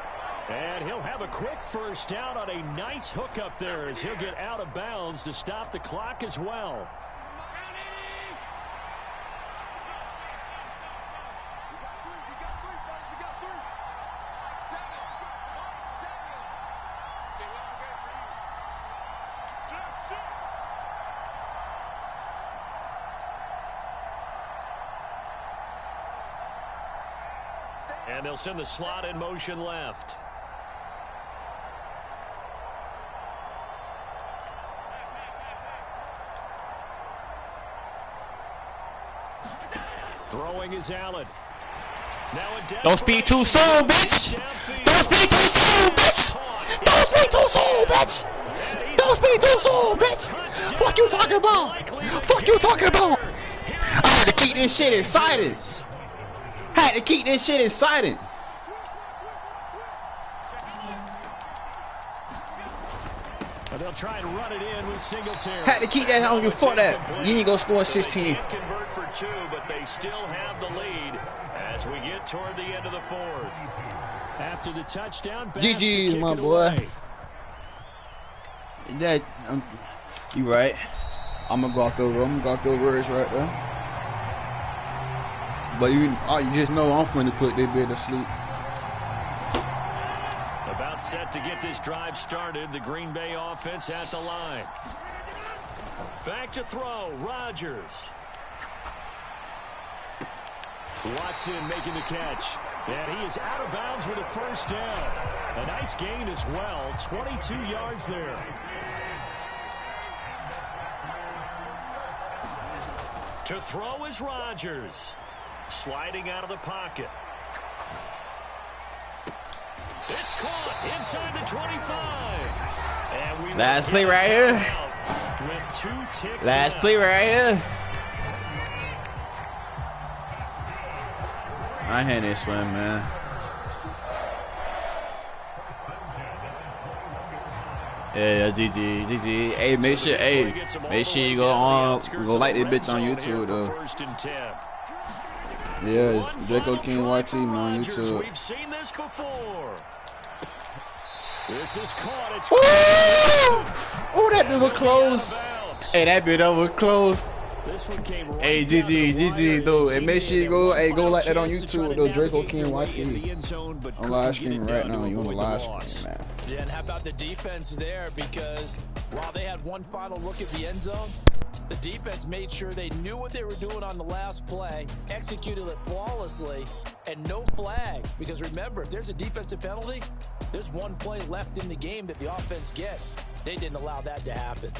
And he'll have a quick first down on a nice hook up there as he'll get out of bounds to stop the clock as well. And they'll send the slot in motion left. Throwing is Allen. Don't speak too soon, bitch. Don't speak too soon, bitch. Don't speak too soon, bitch. Don't speak too soon, bitch. Fuck you talking about? Fuck you talking about? I had to keep this shit excited. Had to keep this shit excited. And they'll try and run it in with Singletary. Had to keep that. I don't give a fuck that. You ain't gonna score 16. They convert for 2, but they still have the lead as we get toward the end of the 4th. After the touchdown, GG's, my boy. That you right. I'm gonna go off those words right there. But you just know I'm finna put this bit to sleep. About set to get this drive started. The Green Bay offense at the line. Back to throw. Rodgers. Watson making the catch. And he is out of bounds with a first down. A nice gain as well. 22 yards there. To throw is Rodgers. Sliding out of the pocket. It's caught inside the 25. And we last play right here. With 2 ticks last left. play right here. I had this one, man. Yeah, GG. Hey, make sure you go like this bitch on YouTube though. Yeah, dracokingYT's on YouTube. We've seen this before. This is caught. It's oh, that bit was close. Hey, that bit was close. This one came right. Hey, GG, though. And make sure you go like that on YouTube, though. dracokingYT's. I'm live streaming right now. You on the live stream, man. Yeah, and how about the defense there? Because while they had one final look at the end zone, the defense made sure they knew what they were doing on the last play, executed it flawlessly, and no flags. Because remember, if there's a defensive penalty, there's one play left in the game that the offense gets. They didn't allow that to happen.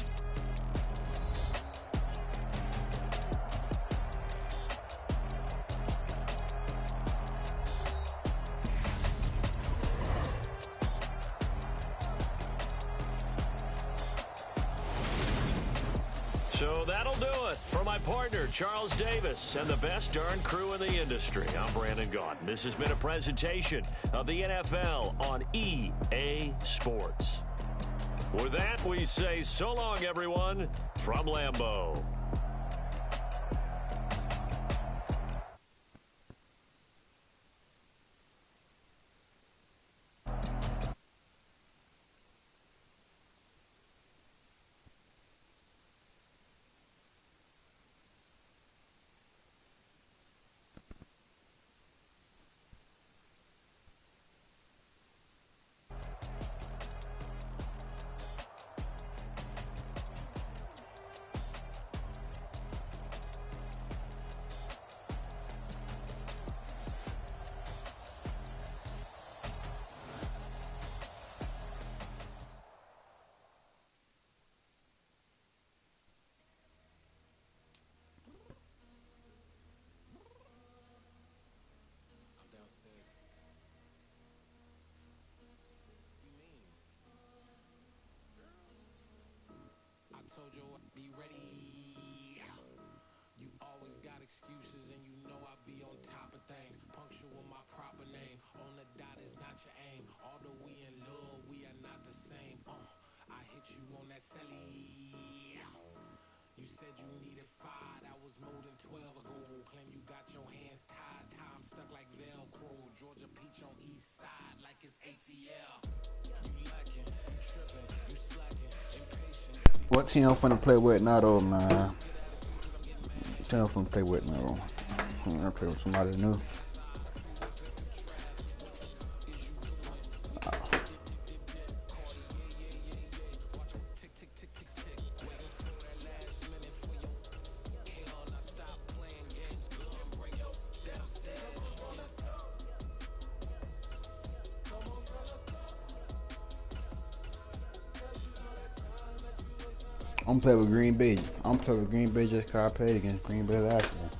So that'll do it for my partner, Charles Davis, and the best darn crew in the industry. I'm Brandon Gaudin. This has been a presentation of the NFL on EA Sports. With that, we say so long, everyone, from Lambeau. What team I'm finna play with now, though, man? What team I'm finna play with now? I'm gonna play with somebody new. I'm playing with Green Bay. I'm playing with Green Bay just because I played against Green Bay last year.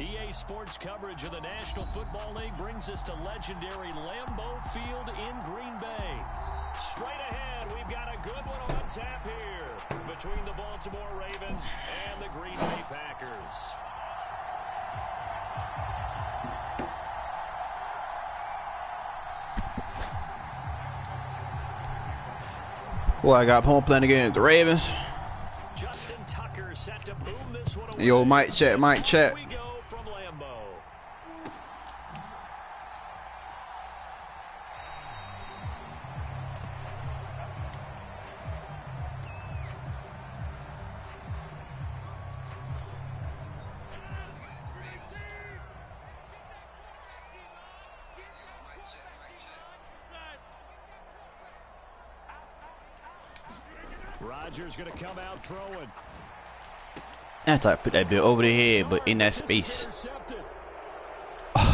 EA Sports coverage of the National Football League brings us to legendary Lambeau Field in Green Bay. straight ahead. We've got a good one on tap here between the Baltimore Ravens and the Green Bay Packers. Well, I got home playing against the Ravens. Justin Tucker set to boom this one away. Yo, mic check, mic check. Here we go from Lambeau. Rodgers going to come out throwing. I thought I put that bit over the head, but in that space. And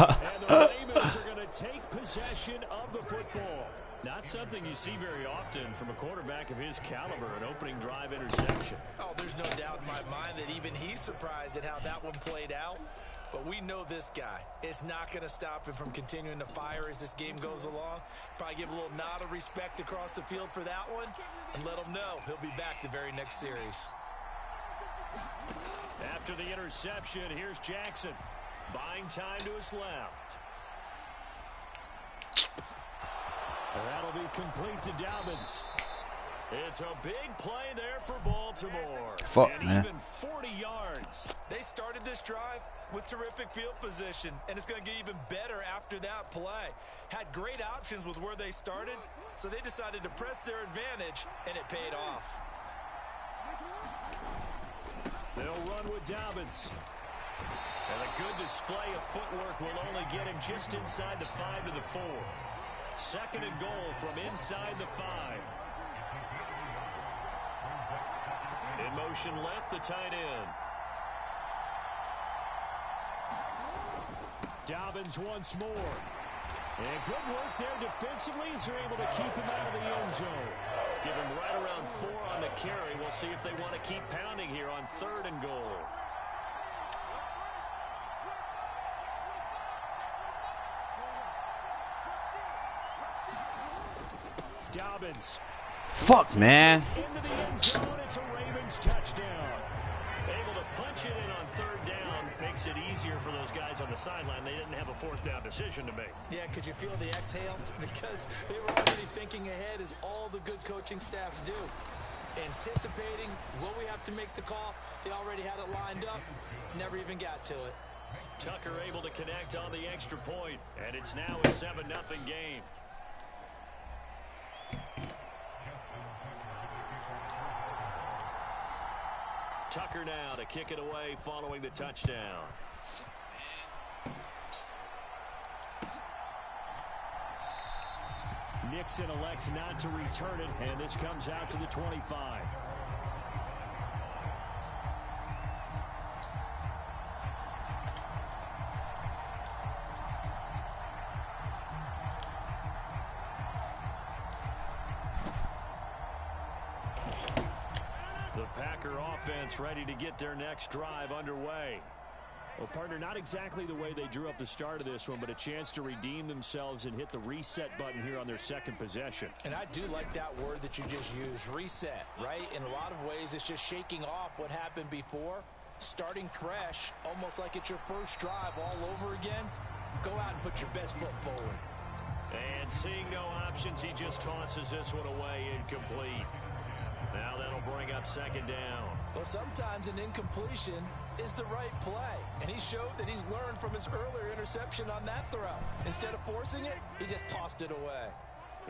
the Ravens are going to take possession of the football. Not something you see very often from a quarterback of his caliber, an opening drive interception. Oh, there's no doubt in my mind that even he's surprised at how that one played out. But we know this guy. It's not going to stop him from continuing to fire as this game goes along. Probably give a little nod of respect across the field for that one and let him know he'll be back the very next series. After the interception, here's Jackson. Buying time to his left. That'll be complete to Dobbins. It's a big play there for Baltimore. Fuck, and man. even 40 yards. They started this drive with terrific field position, and it's going to get even better after that play. Had great options with where they started, so they decided to press their advantage, and it paid off. They'll run with Dobbins. And a good display of footwork will only get him just inside the 5 to the 4. Second and goal from inside the 5. In motion left, the tight end. Dobbins once more. And good work there defensively as they're able to keep him out of the end zone. Give him right around 4 on the carry. We'll see if they want to keep pounding here on 3rd and goal. Dobbins. Fuck, man. Into the end zone. It's a Ravens touchdown. Able to punch it in on 3rd down. Makes it easier for those guys on the sideline. They didn't have a 4th down decision to make. Yeah, could you feel the exhale? Because they were already thinking ahead, as all the good coaching staffs do. Anticipating, will we have to make the call? They already had it lined up. Never even got to it. Tucker able to connect on the extra point. And it's now a 7-0 game. Tucker now to kick it away following the touchdown. Nixon elects not to return it, and this comes out to the 25. The Packer offense ready to get their next drive underway. Well, partner, not exactly the way they drew up the start of this one, but a chance to redeem themselves and hit the reset button here on their second possession. And I do like that word that you just used, reset, right? In a lot of ways, it's just shaking off what happened before, starting fresh, almost like it's your first drive all over again. Go out and put your best foot forward. And seeing no options, he just tosses this one away, incomplete. Now that'll bring up 2nd down. Well, sometimes an incompletion is the right play. And he showed that he's learned from his earlier interception on that throw. Instead of forcing it, he just tossed it away.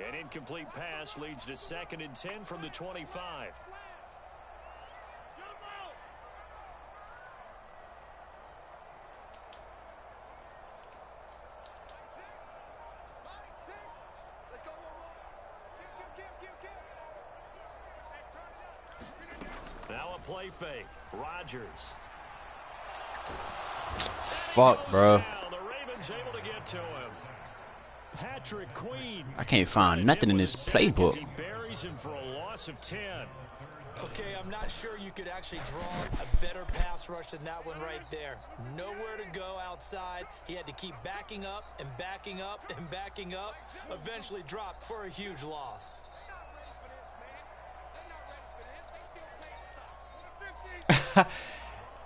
An incomplete pass leads to 2nd and 10 from the 25. Now a play fake. Rodgers. Fuck, bro. The Ravens able to get to him. Patrick Queen. I can't find nothing in this playbook. He buries him for a loss of 10. Okay, I'm not sure you could actually draw a better pass rush than that one right there. Nowhere to go outside. He had to keep backing up and backing up and backing up. Eventually dropped for a huge loss.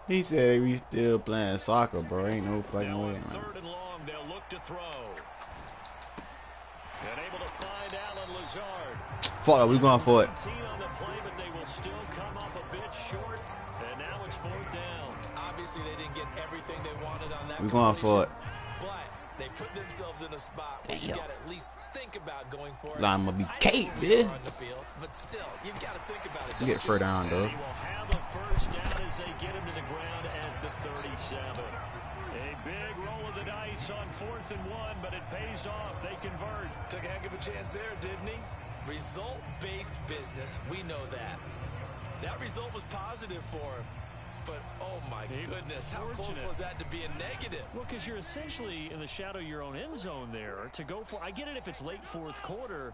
He said we still playing soccer, bro. Ain't no fucking way, man. Third and long, they'll look to throw. And able to find Alan Lazard. Fuck it, we going for it. On the play, but they will still come up a bit short. And now it's fourth down. Obviously, they didn't get everything they wanted on that. We going for it. But they put themselves in a spot where you got to at least think about going for it. Line will be cake, bitch. But still, you got to think about it. You get further down, though. He will have a first down as they get him to the ground at the 37. A big roll of the dice on 4th and 1, but it pays off. They convert. Took a heck of a chance there, didn't he? Result-based business. We know that. That result was positive for him. But, oh, my goodness, how close was that to being negative? Well, because you're essentially in the shadow of your own end zone there to go for. I get it if it's late fourth quarter.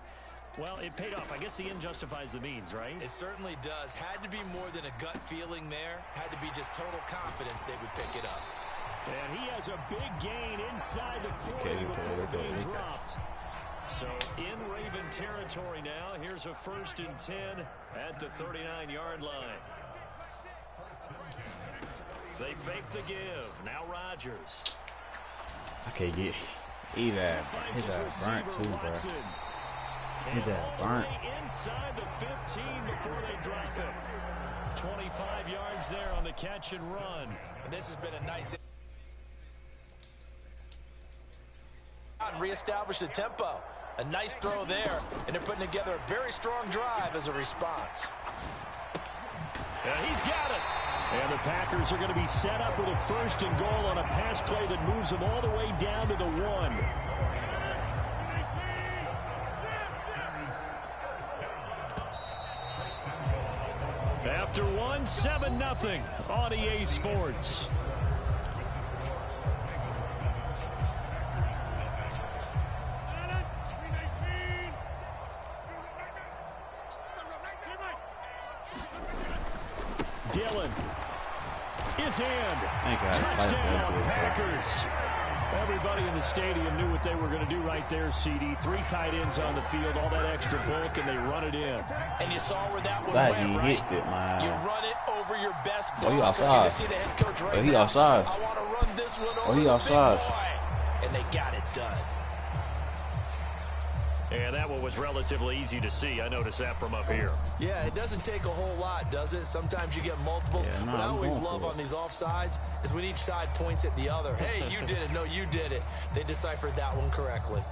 Well, it paid off. I guess the end justifies the means, right? It certainly does. Had to be more than a gut feeling there. Had to be just total confidence they would pick it up. And he has a big gain inside the 40 before being dropped. So in Raven territory now. Here's a 1st and 10 at the 39-yard line. They fake the give. Now Rodgers. I can't get he's at burnt too, bro. He's at burnt. Inside the 15 before they drop it. 25 yards there on the catch and run. And this has been a nice reestablish the tempo. A nice throw there, and they're putting together a very strong drive as a response. And he's got it. And the Packers are going to be set up with a 1st and goal on a pass play that moves them all the way down to the 1. After 1, 7-0 on EA Sports. Dillon is in. Touchdown, Packers. Everybody in the stadium knew what they were going to do right there, CD. 3 tight ends on the field, all that extra bulk, and they run it in. And you saw where that one went, right? You run it over your best blocker. Oh, he outside. See the head coach right he outside. I want to run this one over he outside. And they got it done. And that one was relatively easy to see. I noticed that from up here. Yeah, it doesn't take a whole lot, does it? Sometimes you get multiples. What I always love on these offsides is when each side points at the other. Hey, you did it. No, you did it. They deciphered that one correctly.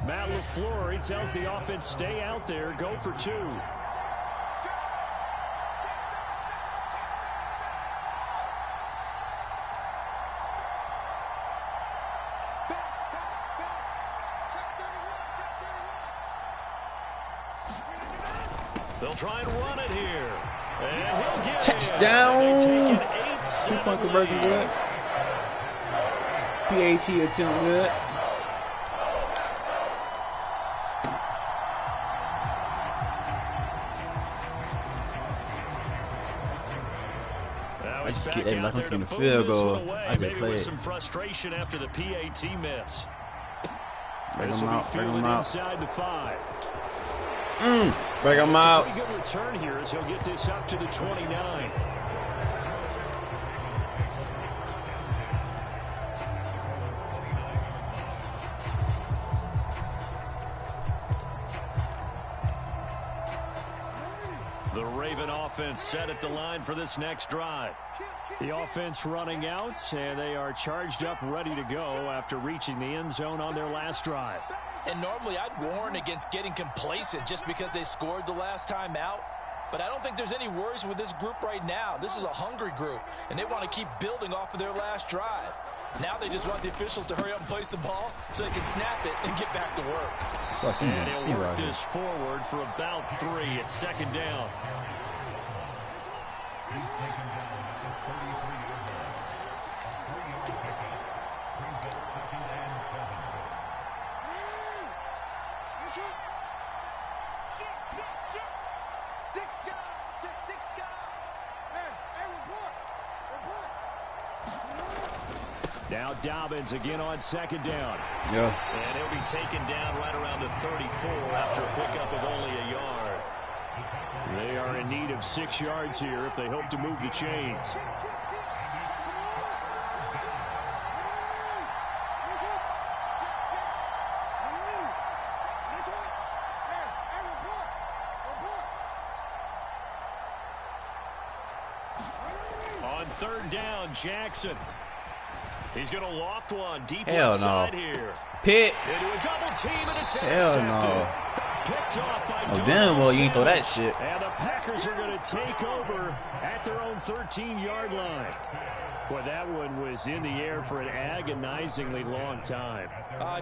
Matt LaFleur, he tells the offense, stay out there, go for 2. They'll try and run it here. And he'll get touchdown. 2-point conversion good. PAT attempt good. Now he's back out there to boot field goal. Away. Maybe with some frustration after the PAT miss. Bring This him will be out. Bring fielded him out. inside the 5. Bring him out. Pretty good return here as he'll get this up to the 29. The Raven offense set at the line for this next drive. The offense running out, and they are charged up, ready to go after reaching the end zone on their last drive. And normally I'd warn against getting complacent just because they scored the last time out. But I don't think there's any worries with this group right now. This is a hungry group, and they want to keep building off of their last drive. Now they just want the officials to hurry up and place the ball so they can snap it and get back to work. And he'll work this forward for about 3 at 2nd down. Now Dobbins again on 2nd down. Yeah. And he'll be taken down right around the 34 after a pickup of only a yard. They are in need of 6 yards here if they hope to move the chains. On 3rd down, Jackson. He's going to loft one deep inside here. Pitt. Into a double team, and it's Hell no. Picked off by damn well you ain't throw that shit. And the Packers are going to take over at their own 13-yard line. Boy, that one was in the air for an agonizingly long time.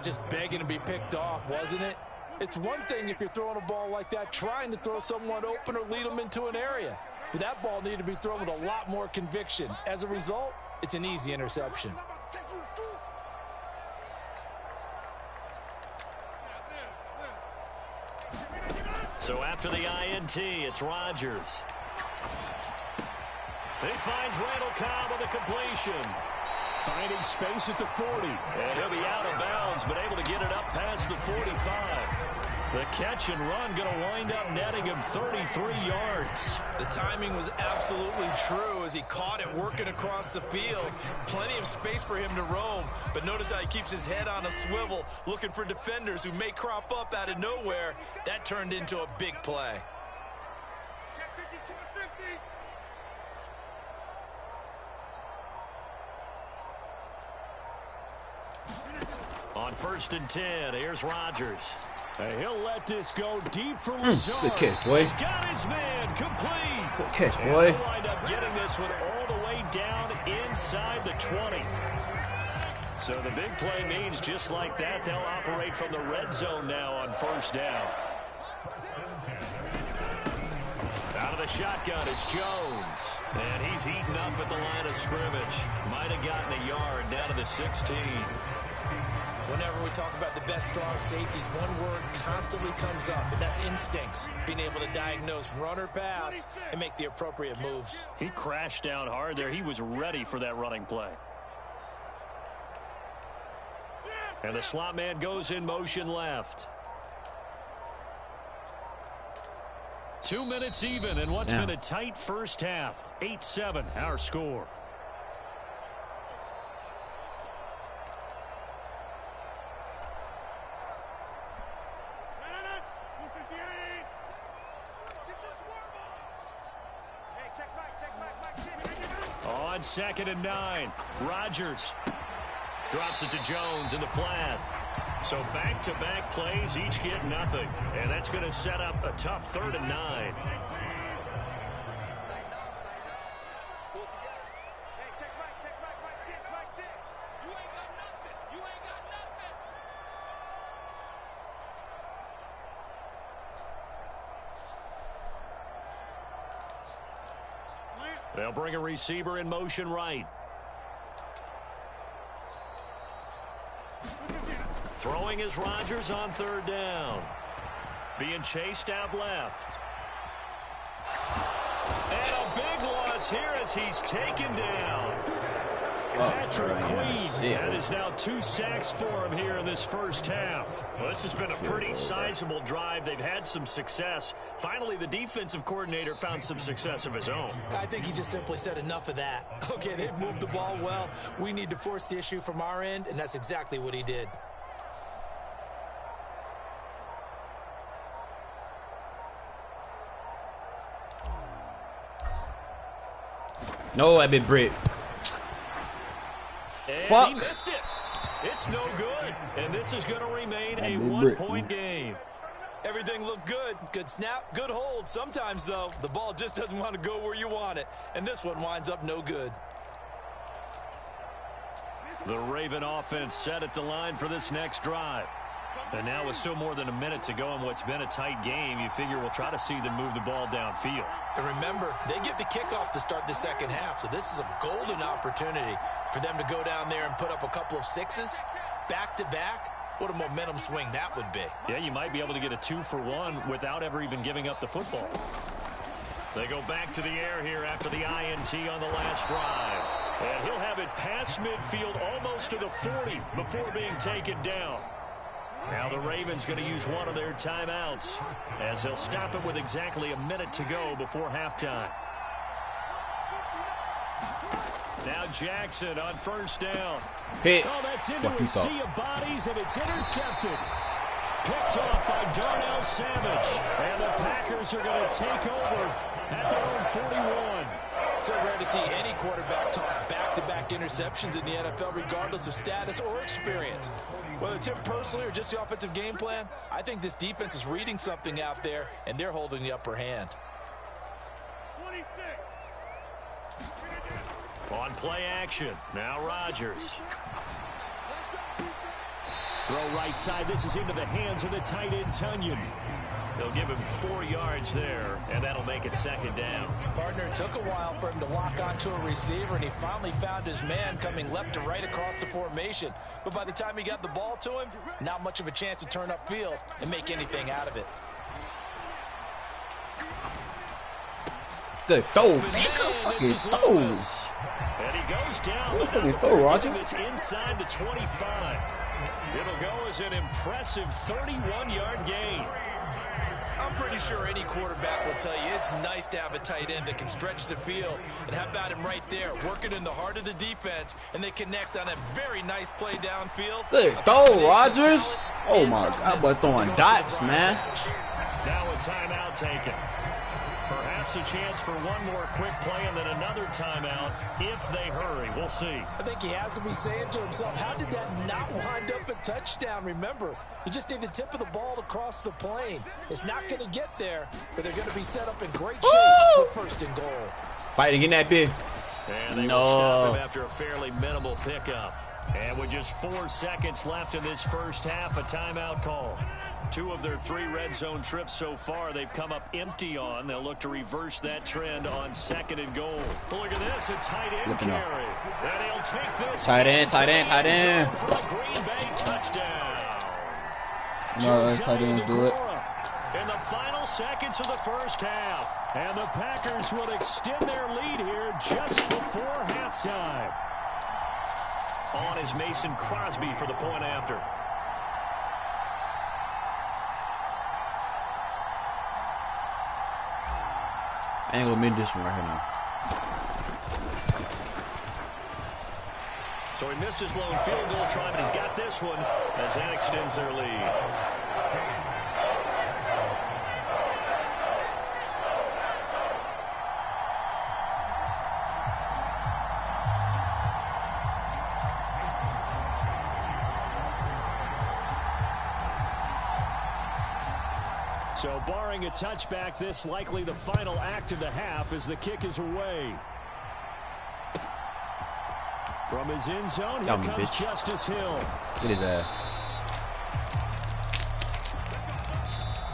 Just begging to be picked off, wasn't it? It's one thing if you're throwing a ball like that, trying to throw someone open or lead them into an area. But that ball needed to be thrown with a lot more conviction. As a result, it's an easy interception. So after the INT, it's Rodgers. He finds Randall Cobb with a completion. Finding space at the 40. And he'll be out of bounds, but able to get it up past the 45. The catch and run going to wind up netting him 33 yards. The timing was absolutely true as he caught it working across the field. Plenty of space for him to roam, but notice how he keeps his head on a swivel, looking for defenders who may crop up out of nowhere. That turned into a big play. On 1st and 10, here's Rodgers. He'll let this go deep for Lazard. Good catch, boy. Got his man complete. Good catch, boy. He'll wind up getting this one all the way down inside the 20. So the big play means just like that, they'll operate from the red zone now on 1st down. Out of the shotgun, it's Jones. And he's heating up at the line of scrimmage. Might have gotten a yard down to the 16. Whenever we talk about the best strong safeties, one word constantly comes up, and that's instincts. Being able to diagnose run or pass and make the appropriate moves. He crashed down hard there. He was ready for that running play. And the slot man goes in motion left. 2 minutes even in what's been a tight first half. 8-7, our score. On 2nd and 9, Rodgers drops it to Jones in the flat. So back-to-back plays, each get nothing. And that's going to set up a tough 3rd and 9. They'll bring a receiver in motion right. Throwing is Rodgers on 3rd down. Being chased out left. And a big loss here as he's taken down. Patrick Queen. That is now 2 sacks for him here in this first half. Well, this has been a pretty sizable drive. They've had some success. Finally, the defensive coordinator found some success of his own. I think he just simply said enough of that. Okay, they've moved the ball well. We need to force the issue from our end, and that's exactly what he did. No, I've been brick. Fuck. He missed it. It's no good. And this is going to remain a 1-point game. Everything looked good. Good snap, good hold. Sometimes, though, the ball just doesn't want to go where you want it. And this one winds up no good. The Raven offense set at the line for this next drive. And now with still more than a minute to go in what's been a tight game, you figure we'll try to see them move the ball downfield. And remember, they get the kickoff to start the second half, so this is a golden opportunity for them to go down there and put up a couple of sixes back-to-back. What a momentum swing that would be. Yeah, you might be able to get a 2-for-1 without ever even giving up the football. They go back to the air here after the INT on the last drive. And he'll have it past midfield almost to the 40 before being taken down. Now the Ravens going to use one of their timeouts as they'll stop it with exactly a minute to go before halftime. Now Jackson on first down. Hit. Oh, that's into a sea of bodies, and it's intercepted. Picked off by Darnell Savage. And the Packers are going to take over at their own 41. So rare to see any quarterback toss back-to-back interceptions in the NFL, regardless of status or experience. Whether it's him personally or just the offensive game plan, I think this defense is reading something out there, and they're holding the upper hand. On play action, now Rodgers. Throw right side. This is into the hands of the tight end, Tunyon. They'll give him 4 yards there, and that'll make it second down. Partner, it took a while for him to lock onto a receiver, and he finally found his man coming left to right across the formation. But by the time he got the ball to him, not much of a chance to turn upfield and make anything out of it. Good throw, nigga. Fucking throw. And he goes down. Good fucking throw, Roger. This inside the 25. It'll go as an impressive 31-yard gain. I'm pretty sure any quarterback will tell you it's nice to have a tight end that can stretch the field. And how about him right there, working in the heart of the defense, and they connect on a very nice play downfield. Good throw, Rodgers. Oh, my God, but throwing dots, man. Now a timeout taken. Perhaps a chance for one more quick play and then another timeout if they hurry. We'll see. I think he has to be saying to himself, how did that not wind up a touchdown? Remember, you just need the tip of the ball to cross the plane. It's not going to get there, but they're going to be set up in great shape with first and goal. Fighting in that bit. And they will stop him after a fairly minimal pickup. And with just 4 seconds left in this first half, a timeout call. 2 of their 3 red zone trips so far, they've come up empty on. They'll look to reverse that trend on second and goal. Look at this, a tight end carry. And he'll take this. Tight end. For a Green Bay touchdown. No, tight end do it. In the final seconds of the first half. And the Packers will extend their lead here just before halftime. On is Mason Crosby for the point after. I ain't gonna miss this one right here now. So he missed his lone field goal try, but he's got this one as that extends their lead. So barring a touchback, this likely the final act of the half as the kick is away. From his end zone, here comes Justice Hill. Get his ass.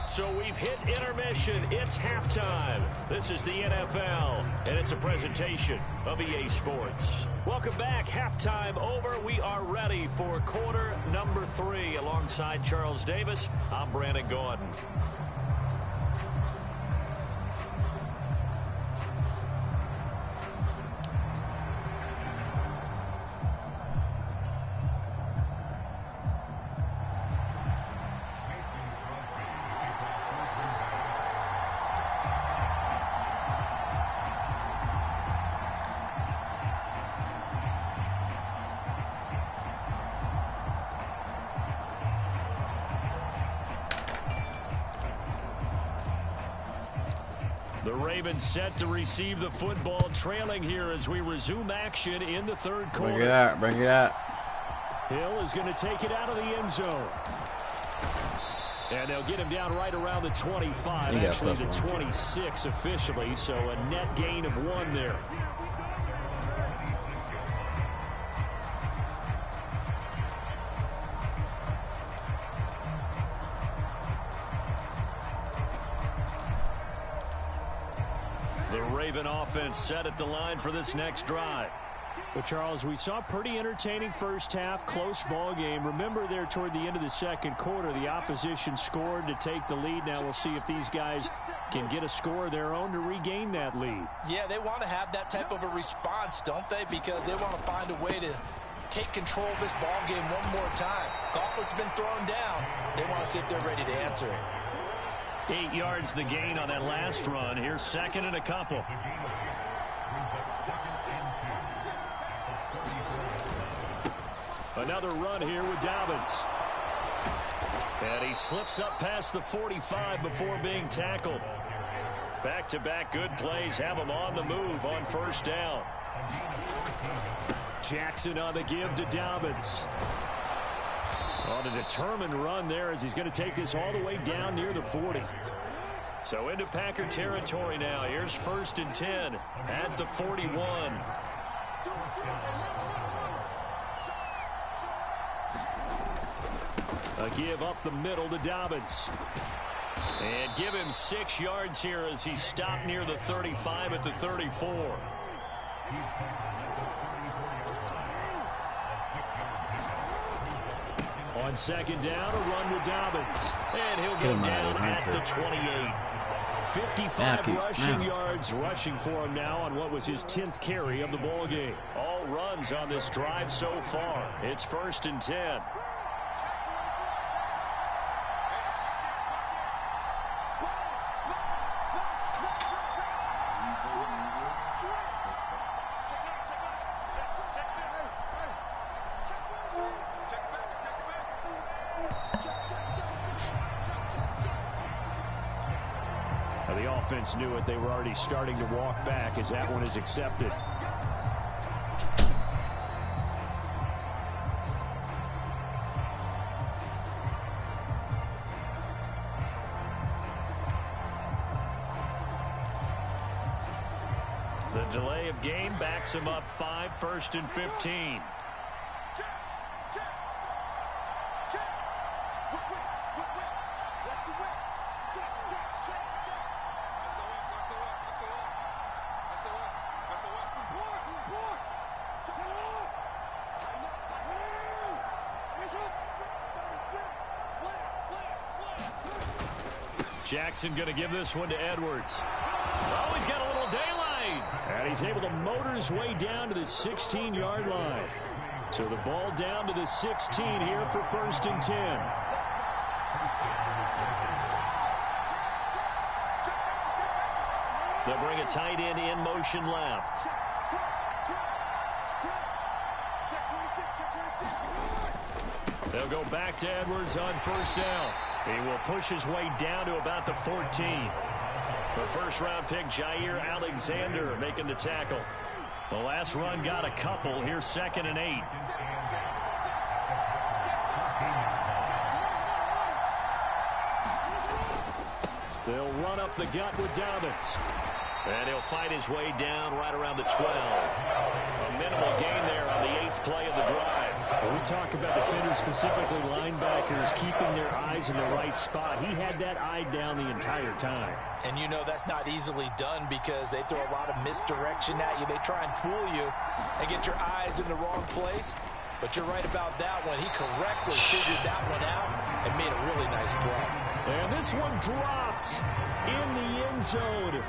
So we've hit intermission. It's halftime. This is the NFL, and it's a presentation of EA Sports. Welcome back. Halftime over. We are ready for quarter number 3. Alongside Charles Davis, I'm Brandon Gordon. The Ravens set to receive the football, trailing here as we resume action in the third quarter. Bring it out, bring it out. Hill is going to take it out of the end zone. And they'll get him down right around the 25, actually the 26 officially, so a net gain of 1 there. The Raven offense set at the line for this next drive. But, Charles, we saw a pretty entertaining first half, close ball game. Remember there toward the end of the second quarter, the opposition scored to take the lead. Now we'll see if these guys can get a score of their own to regain that lead. Yeah, they want to have that type of a response, don't they? Because they want to find a way to take control of this ball game one more time. Gauntlet's been thrown down. They want to see if they're ready to answer it. 8 yards the gain on that last run. Here's second and a couple. Another run here with Dobbins. And he slips up past the 45 before being tackled. Back-to-back good plays have him on the move on first down. Jackson on the give to Dobbins. On a determined run there as he's going to take this all the way down near the 40. So into Packer territory now. Here's first and 10 at the 41. A give up the middle to Dobbins. And give him 6 yards here as he stopped near the 35 at the 34. On second down, a run with Dobbins. And he'll go down at the 28. 55 rushing yards rushing for him now on what was his 10th carry of the ball game. All runs on this drive so far. It's first and 10. The offense knew it. They were already starting to walk back as that one is accepted. The delay of game backs him up 5, first and 15. Jackson going to give this one to Edwards. Oh, he's got a little daylight. And he's able to motor his way down to the 16-yard line. So the ball down to the 16 here for first and 10. They'll bring a tight end in motion left. They'll go back to Edwards on first down. He will push his way down to about the 14. The first-round pick, Jair Alexander, making the tackle. The last run got a couple. Here's second and 8. They'll run up the gut with Dobbins. And he'll fight his way down right around the 12. A minimal gain there on the 8th play of the drive. When we talk about defenders, specifically linebackers, keeping their eyes in the right spot, he had that eye down the entire time. And you know that's not easily done because they throw a lot of misdirection at you. They try and fool you and get your eyes in the wrong place. But you're right about that one. He correctly figured that one out and made a really nice play. And this one dropped in the end zone.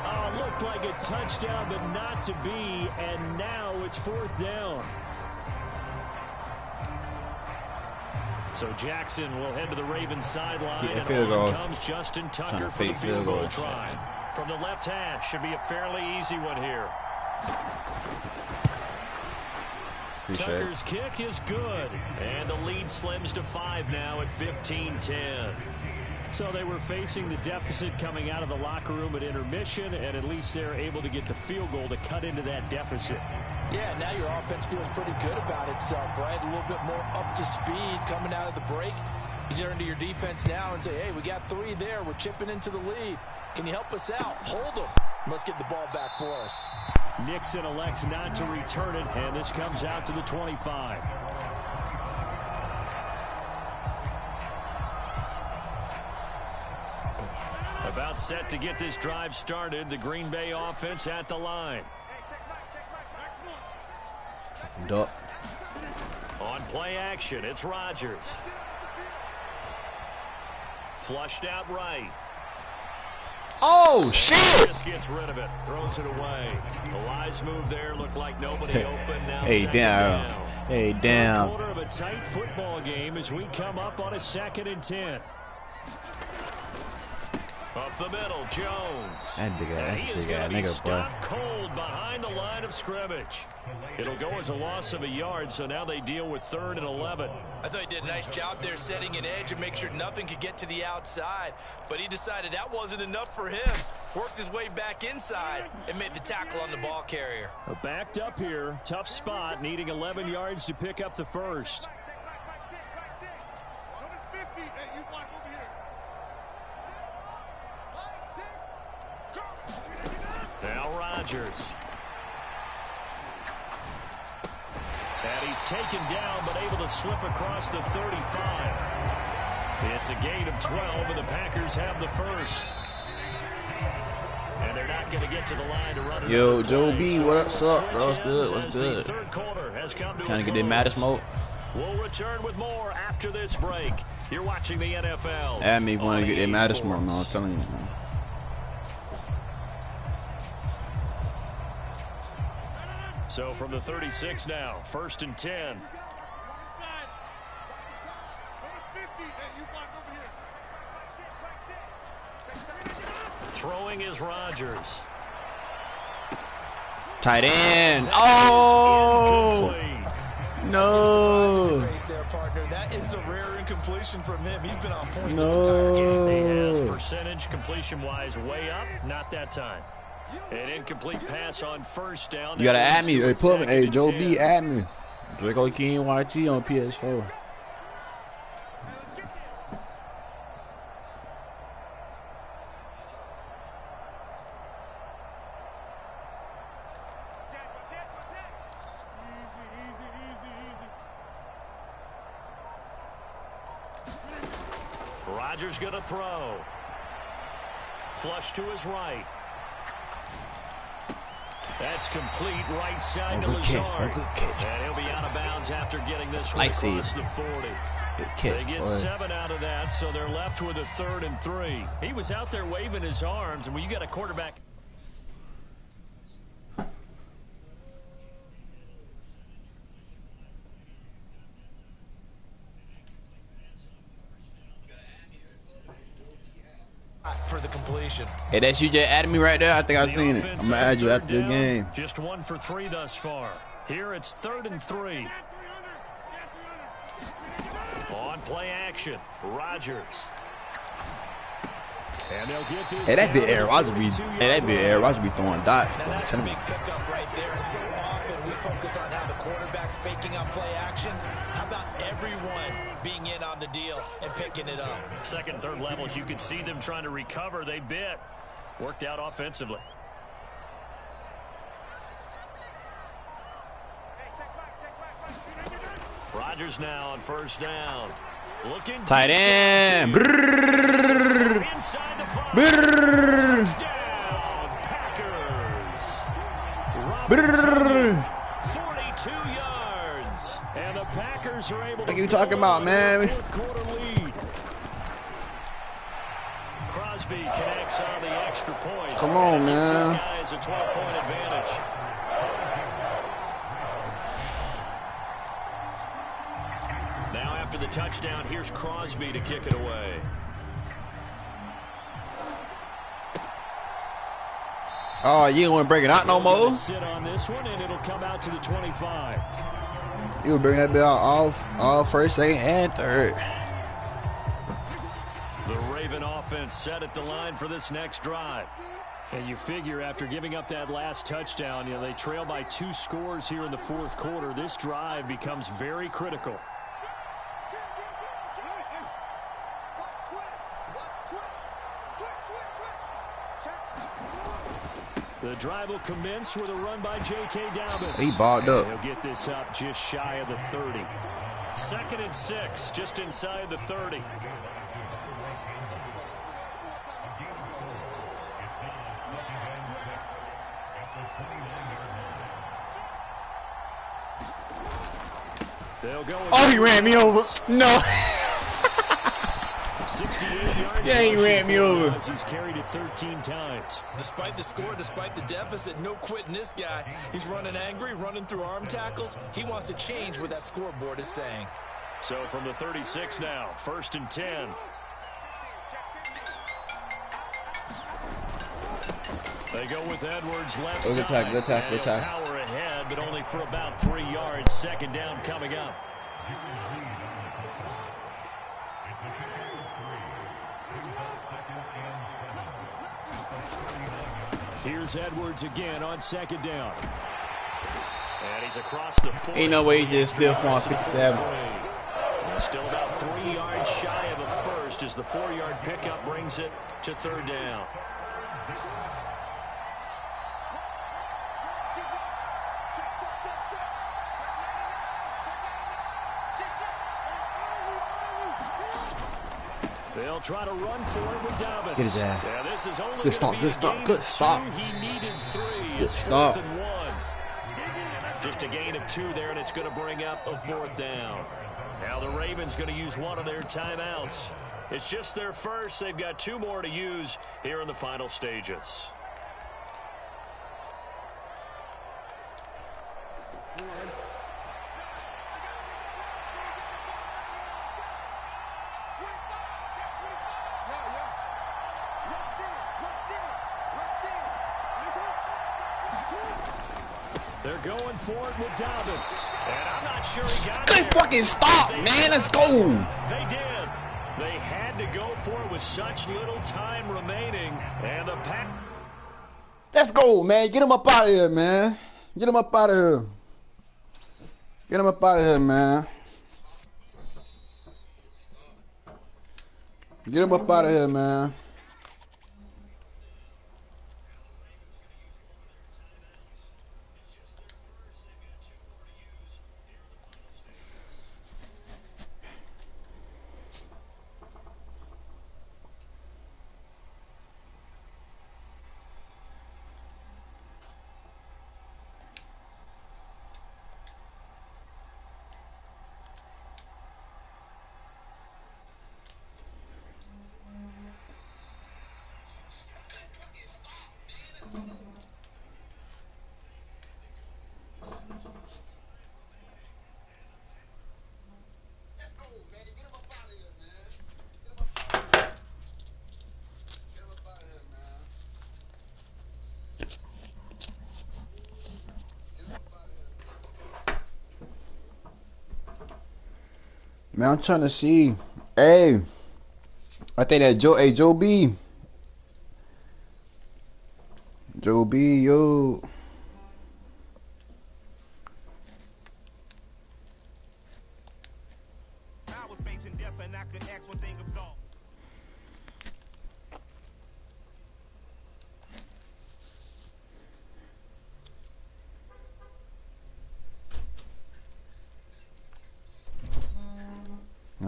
Oh, looked like a touchdown, but not to be. And now it's fourth down. So Jackson will head to the Ravens sideline. And on comes Justin Tucker for the field goal try. From the left hash, should be a fairly easy one here. Tucker's kick is good. And the lead slims to 5 now at 15-10. So they were facing the deficit coming out of the locker room at intermission, and at least they're able to get the field goal to cut into that deficit. Yeah, now your offense feels pretty good about itself, right? A little bit more up to speed coming out of the break. You turn to your defense now and say, hey, we got 3 there. We're chipping into the lead. Can you help us out? Hold them. Let's get the ball back for us. Nixon elects not to return it, and this comes out to the 25. About set to get this drive started. The Green Bay offense at the line. Duck. On play action, it's Rodgers. Flushed out right. Oh, shit! Just gets rid of it, throws it away. The wise move there looked like nobody open. Now hey, damn. Hey, damn. Quarter of a tight football game as we come up on a 2nd and 10. Up the middle, Jones. That big ass, he is big going ass to be nigga, stopped cold behind the line of scrimmage. It'll go as a loss of a yard, so now they deal with 3rd and 11. I thought he did a nice job there setting an edge and make sure nothing could get to the outside, but he decided that wasn't enough for him. Worked his way back inside and made the tackle on the ball carrier. Backed up here, tough spot, needing 11 yards to pick up the first. Now Rodgers. And he's taken down, but able to slip across the 35. It's a gain of 12, and the Packers have the first. And they're not going to get to the line to run it. Yo, Joe B, what's up? What's good? What's good? Trying to get that Mattis smoke. We'll return with more after this break. You're watching the NFL. Add me want to get that Mattis smoke, man. I'm telling you, man. So from the 36 now, 1st and 10. Throwing is Rodgers. Tight end. Oh! No. That is a rare incompletion from him. He's been on point this entire game. He has percentage completion-wise way up. Not that time. An incomplete pass on 1st down. You gotta add me. Hey, put me. Hey, Joe B, add me. dracokingYT's on PS4. Rodgers gonna throw. Flush to his right. That's complete right side to Lazard. And he'll be out of bounds after getting this one across the 40. They get 7 out of that, so they're left with a 3rd and 3. He was out there waving his arms, and when you got a quarterback. For the completion. Hey, that's you just added me right there. I think I've seen it. I'm gonna add you after the game. Just 1 for 3 thus far. Here it's 3rd and 3. On play action, Rodgers. And they'll get this. Hey, that big Aaron Rodgers be. Hey, that big Aaron Rodgers be throwing dots. Now that's a big pickup right there. And so often we focus on how the quarterback's faking on play action. How about everyone being in on the deal and picking it up? 2nd, 3rd levels, you can see them trying to recover. They bit. Worked out offensively. Rodgers now on 1st down. Looking tight end. Brrr. Inside the 5. Brrr. Touchdown, Packers. Brrr. 42 yards. And the Packers are able to. What are you talking about, man? 4th quarter lead. Crosby connects on the extra point. Come on, man. This guy has a 12-point advantage. Now after the touchdown, here's Crosby to kick it away. Oh, you don't want to break it out no more? Sit on this one, and it'll come out to the 25. You will bring that bit out all 1st, 2nd, and 3rd. The Raven offense set at the line for this next drive. And you figure after giving up that last touchdown, you know, they trail by 2 scores here in the 4th quarter. This drive becomes very critical. The drive will commence with a run by J.K. Dobbins. He balled up. He'll get this up just shy of the 30. 2nd and 6, just inside the 30. They'll go. Oh, he ran me over. No. 60 Yeah, he ran me over. He's carried it 13 times. Despite the score, despite the deficit, no quitting this guy. He's running angry, running through arm tackles. He wants to change what that scoreboard is saying. So from the 36 now, 1st and 10. They go with Edwards left side. Good tackle, good tackle, good tackle. Power ahead, but only for about 3 yards. 2nd down coming up. Here's Edwards again on 2nd down. And he's across the 40. Ain't no way he just still on 57. Still about 3 yards shy of a first as the 4-yard pickup brings it to 3rd down. They'll try to run for it with Dobbins. Get his ass. Yeah, this is only Good stop, good stop, good stop. He needed 3. Good It's stop. 4th and 1. Just a gain of 2 there, and it's going to bring up a 4th down. Now the Ravens going to use one of their timeouts. It's just their first. They've got 2 more to use here in the final stages. They're going for it with Dobbins. And I'm not sure he got Good there. fucking stop, man. Let's go. They did. They had to go for it with such little time remaining. And the pack. Let's go, man. Get him up out of here, man. Get him up out of here. Get him up out of here, man. Get him up out of here, man. Man, I'm trying to see. Hey, I think that Joe B. Joe B, yo. I was facing death and I could ask one thing of God.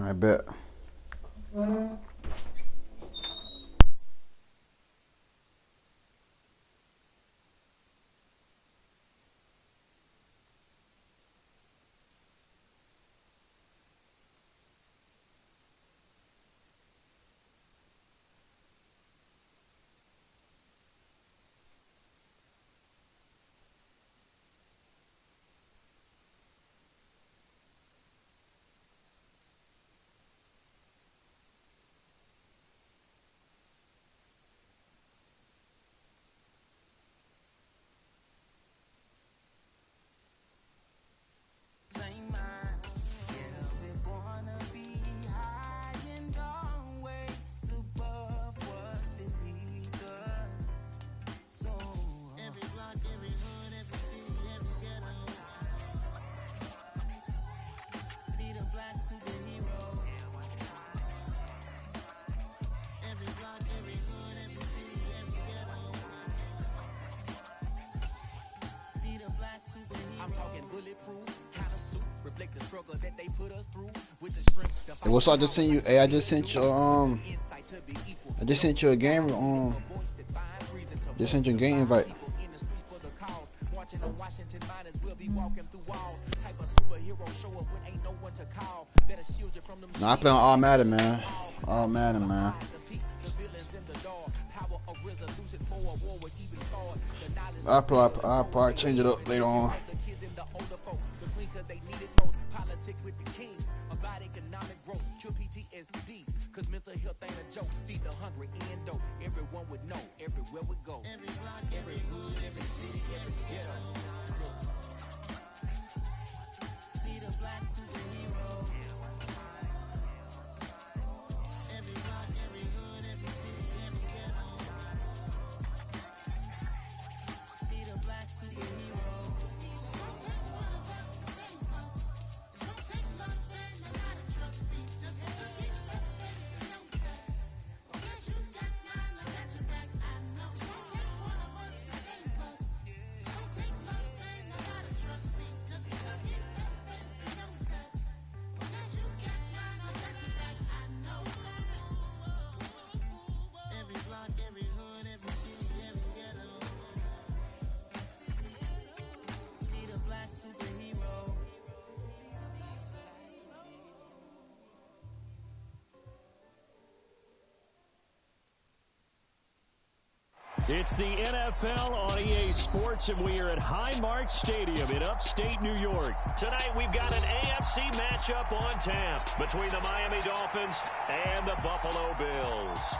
I bet. Hey, what's up? I just sent you. Hey, I just sent you. I just sent you a game. Just sent you a game invite. No, I play on All Madden, man. All Madden, man. I'll probably change it up later on. Cause mental health ain't a joke. Feed the hungry and dope. Everyone would know everywhere we go. Every block, every hood, every city, every ghetto. Need a black superhero. Every block, every hood, every city, every ghetto. Need a black superhero. It's gonna take one of us to save us. It's gonna take love and a lot of trust me. Just gotta get love. It's the NFL on EA Sports, and we are at Highmark Stadium in upstate New York. Tonight, we've got an AFC matchup on tap between the Miami Dolphins and the Buffalo Bills.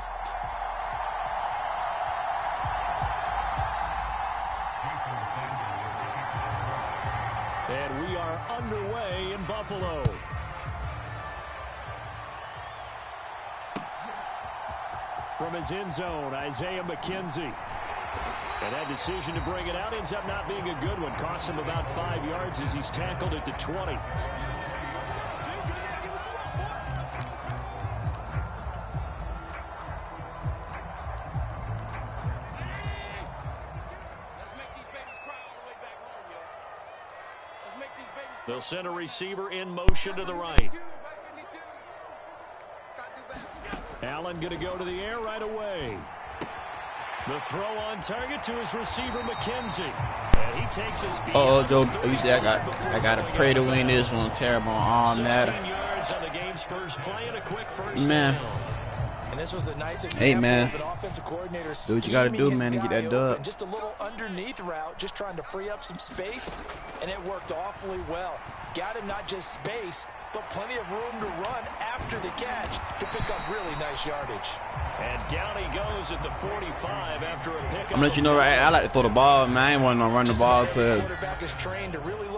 And we are underway in Buffalo. From his end zone, Isaiah McKenzie. And that decision to bring it out ends up not being a good one. Costs him about 5 yards as he's tackled at the 20. They'll send a receiver in motion to the right. Allen going to go to the air right away. The throw on target to his receiver, McKenzie. And he takes his beat. Oh, Joe, you see, I got to pray to win this one. Terrible on that. 16 yards on the game's first play and a quick first man. down. And this was a nice example hey, man. of an offensive coordinator do what you got to do, man, to get that dub. Just a little underneath route, just trying to free up some space, and it worked awfully well. Got him not just space, but plenty of room to run after the catch to pick up really nice yardage. And down he goes at the 45 after a pickup. I'm gonna let you know, right? I like to throw the ball, man. I ain't want to run the ball.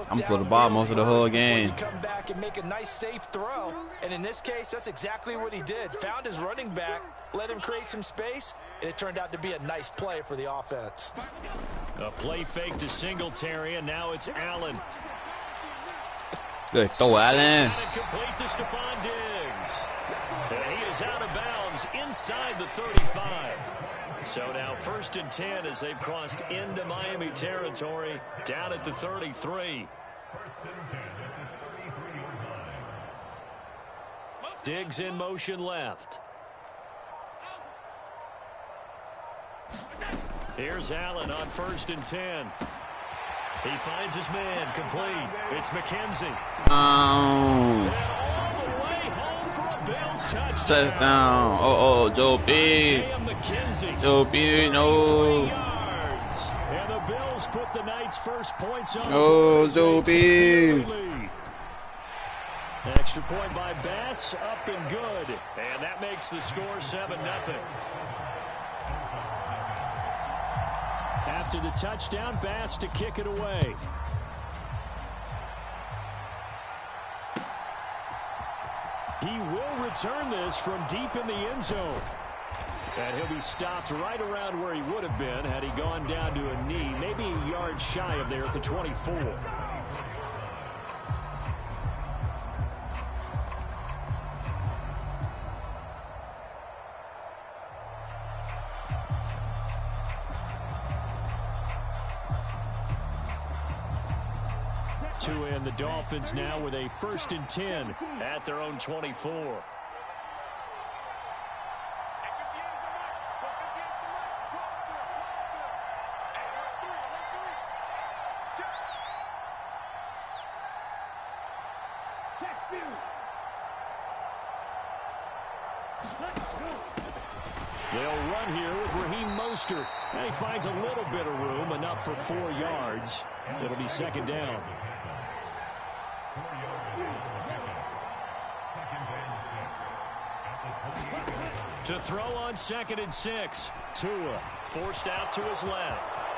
I'm throw the ball most of the whole game. Come back and make a nice safe throw. And in this case, that's exactly what he did. Found his running back, let him create some space, and it turned out to be a nice play for the offense. A play fake to Singletary, and now it's Allen. Good throw, Allen. Complete to Stephon Diggs. And he is out of bounds inside the 35. So now 1st and 10 as they've crossed into Miami territory, down at the 33. Diggs in motion left. Here's Allen on 1st and 10. He finds his man, complete. It's McKenzie. And all the way home for a Bills touchdown. Oh, Joe B. Joe B, no. And the Bills put the Knights' first points on. Oh, Joe B. An extra point by Bass, up and good. And that makes the score 7-0. After the touchdown, Bass to kick it away. He will return this from deep in the end zone. And he'll be stopped right around where he would have been had he gone down to a knee, maybe a yard shy of there at the 24. And the Dolphins now with a 1st and 10 at their own 24. They'll run here with Raheem Mostert. And he finds a little bit of room, enough for 4 yards. It'll be second down. To throw on 2nd and 6. Tua forced out to his left.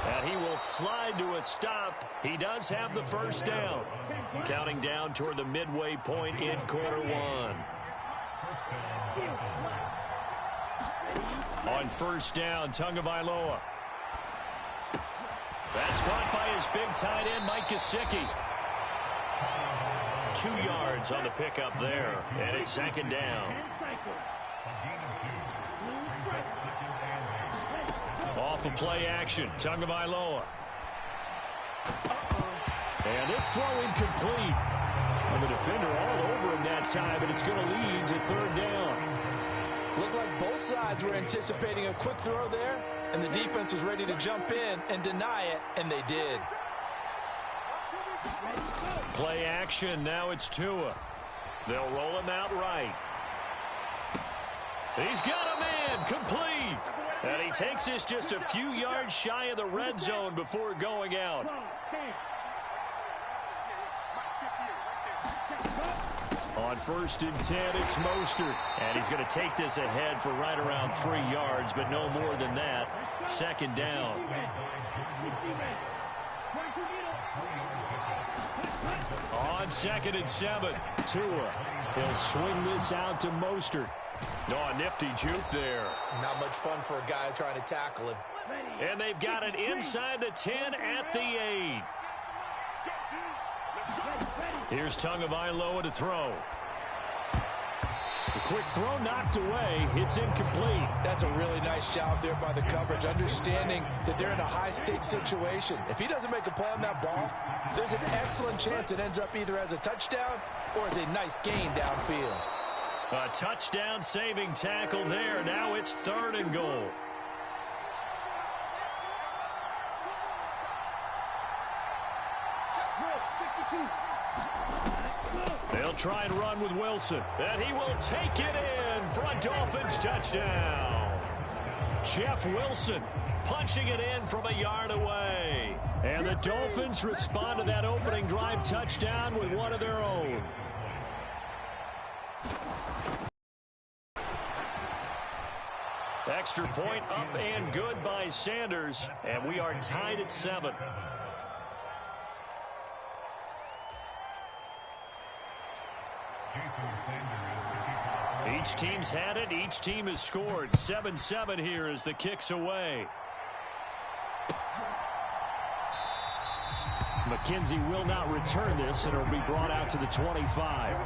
And he will slide to a stop. He does have the first down. Counting down toward the midway point in quarter 1. On first down, Tagovailoa. That's caught by his big tight end, Mike Gesicki. 2 yards on the pickup there, and it's second down. Off of play action, Tagovailoa. And this throw incomplete. And the defender all over him that time, but it's going to lead to 3rd down. Looked like both sides were anticipating a quick throw there, and the defense was ready to jump in and deny it, and they did. Play action, now it's Tua. They'll roll him out right. He's got a man, complete. And he takes this just a few yards shy of the red zone before going out. On 1st and 10, it's Mostert. And he's going to take this ahead for right around 3 yards, but no more than that. Second down. On 2nd and 7, Tua. He'll swing this out to Mostert. Oh, a nifty juke there. Not much fun for a guy trying to tackle him. And they've got it inside the 10 at the 8. Here's Tagovailoa to throw. The quick throw knocked away. It's incomplete. That's a really nice job there by the coverage, understanding that they're in a high-stakes situation. If he doesn't make a play on that ball, there's an excellent chance it ends up either as a touchdown or as a nice gain downfield. A touchdown saving tackle there. Now it's 3rd and goal. They'll try and run with Wilson. And he will take it in for a Dolphins touchdown. Jeff Wilson punching it in from a yard away. And the Dolphins respond to that opening drive touchdown with one of their own. Extra point up and good by Sanders. And we are tied at 7. Each team's had it. Each team has scored. 7-7 here as the kick's away. McKenzie will not return this, and it'll be brought out to the 25.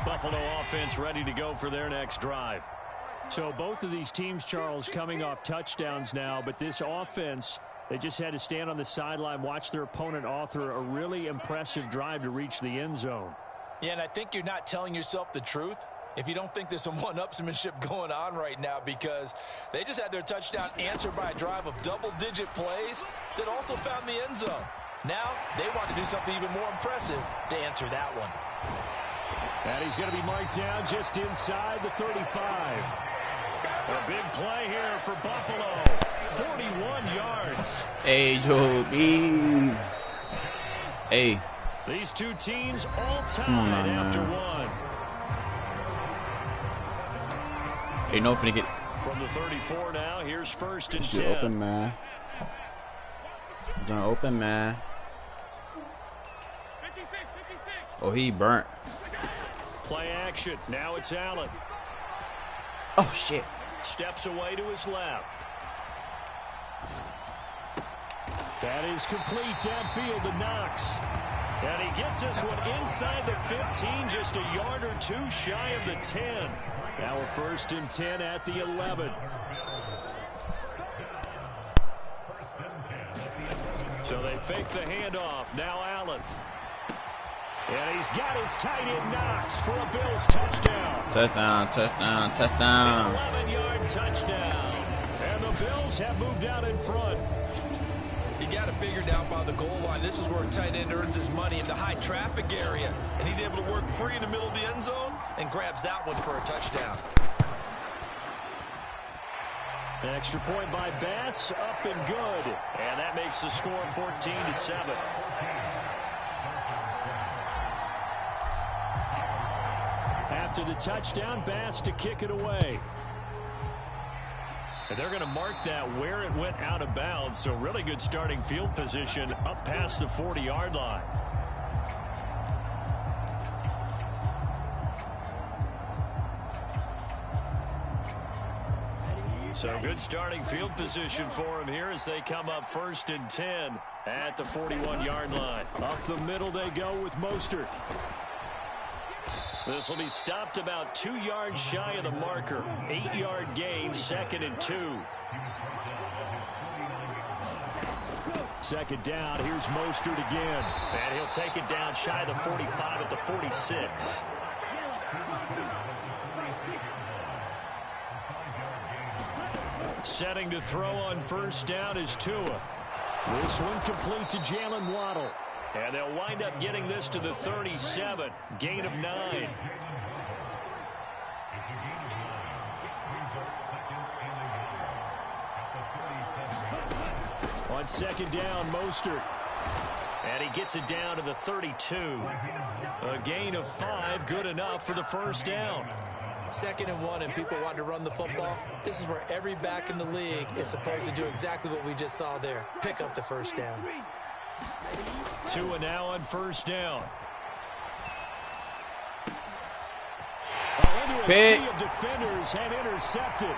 Buffalo offense ready to go for their next drive. So both of these teams, Charles, coming off touchdowns now, but this offense, they just had to stand on the sideline, watch their opponent author a really impressive drive to reach the end zone. Yeah, and I think you're not telling yourself the truth if you don't think there's some one-upsmanship going on right now, because they just had their touchdown answered by a drive of double-digit plays that also found the end zone. Now they want to do something even more impressive to answer that one. And he's going to be marked down just inside the 35. A big play here for Buffalo. 41 yards. Hey, Joe B. Hey. These two teams all tied after one. Hey, no finna get. From the 34 now, here's 1st and 10. Shit open, man. Don't open, man. Oh, he burnt. Play action. Now it's Allen. Oh, shit. Steps away to his left. That is complete downfield to Knox. And he gets this one inside the 15, just a yard or two shy of the 10. Now a 1st and 10 at the 11. So they fake the handoff. Now Allen. And he's got his tight end Knox for a Bills touchdown. Touchdown, touchdown, touchdown. 11-yard touchdown. And the Bills have moved out in front. You got to figure down by the goal line. This is where a tight end earns his money in the high traffic area. And he's able to work free in the middle of the end zone and grabs that one for a touchdown. An extra point by Bass, up and good. And that makes the score 14-7. After the touchdown, Bass to kick it away. And they're going to mark that where it went out of bounds. So really good starting field position up past the 40-yard line. So good starting field position for him here as they come up 1st and 10 at the 41-yard line. Up the middle they go with Mostert. This will be stopped about 2 yards shy of the marker. 8-yard gain, 2nd and 2. Second down, here's Mostert again. And he'll take it down shy of the 45 at the 46. Setting to throw on 1st down is Tua. This one complete to Jalen Waddle. And they'll wind up getting this to the 37. Gain of 9. On 2nd down, Mostert. And he gets it down to the 32. A gain of 5, good enough for the 1st down. 2nd and 1 and people want to run the football. This is where every back in the league is supposed to do exactly what we just saw there. Pick up the 1st down. Tua now on 1st down. Into a sea of defenders and intercepted.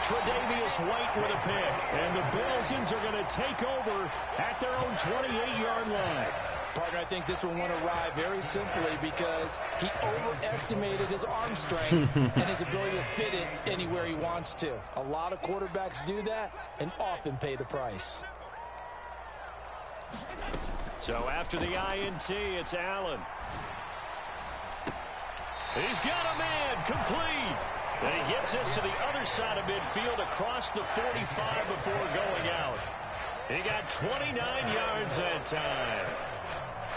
Tre'Davious White with a pick. And the Bills are going to take over at their own 28-yard line. Partner, I think this one went awry very simply because he overestimated his arm strength and his ability to fit it anywhere he wants to. A lot of quarterbacks do that and often pay the price. So after the INT, it's Allen. He's got a man complete. And he gets this to the other side of midfield across the 45 before going out. He got 29 yards that time.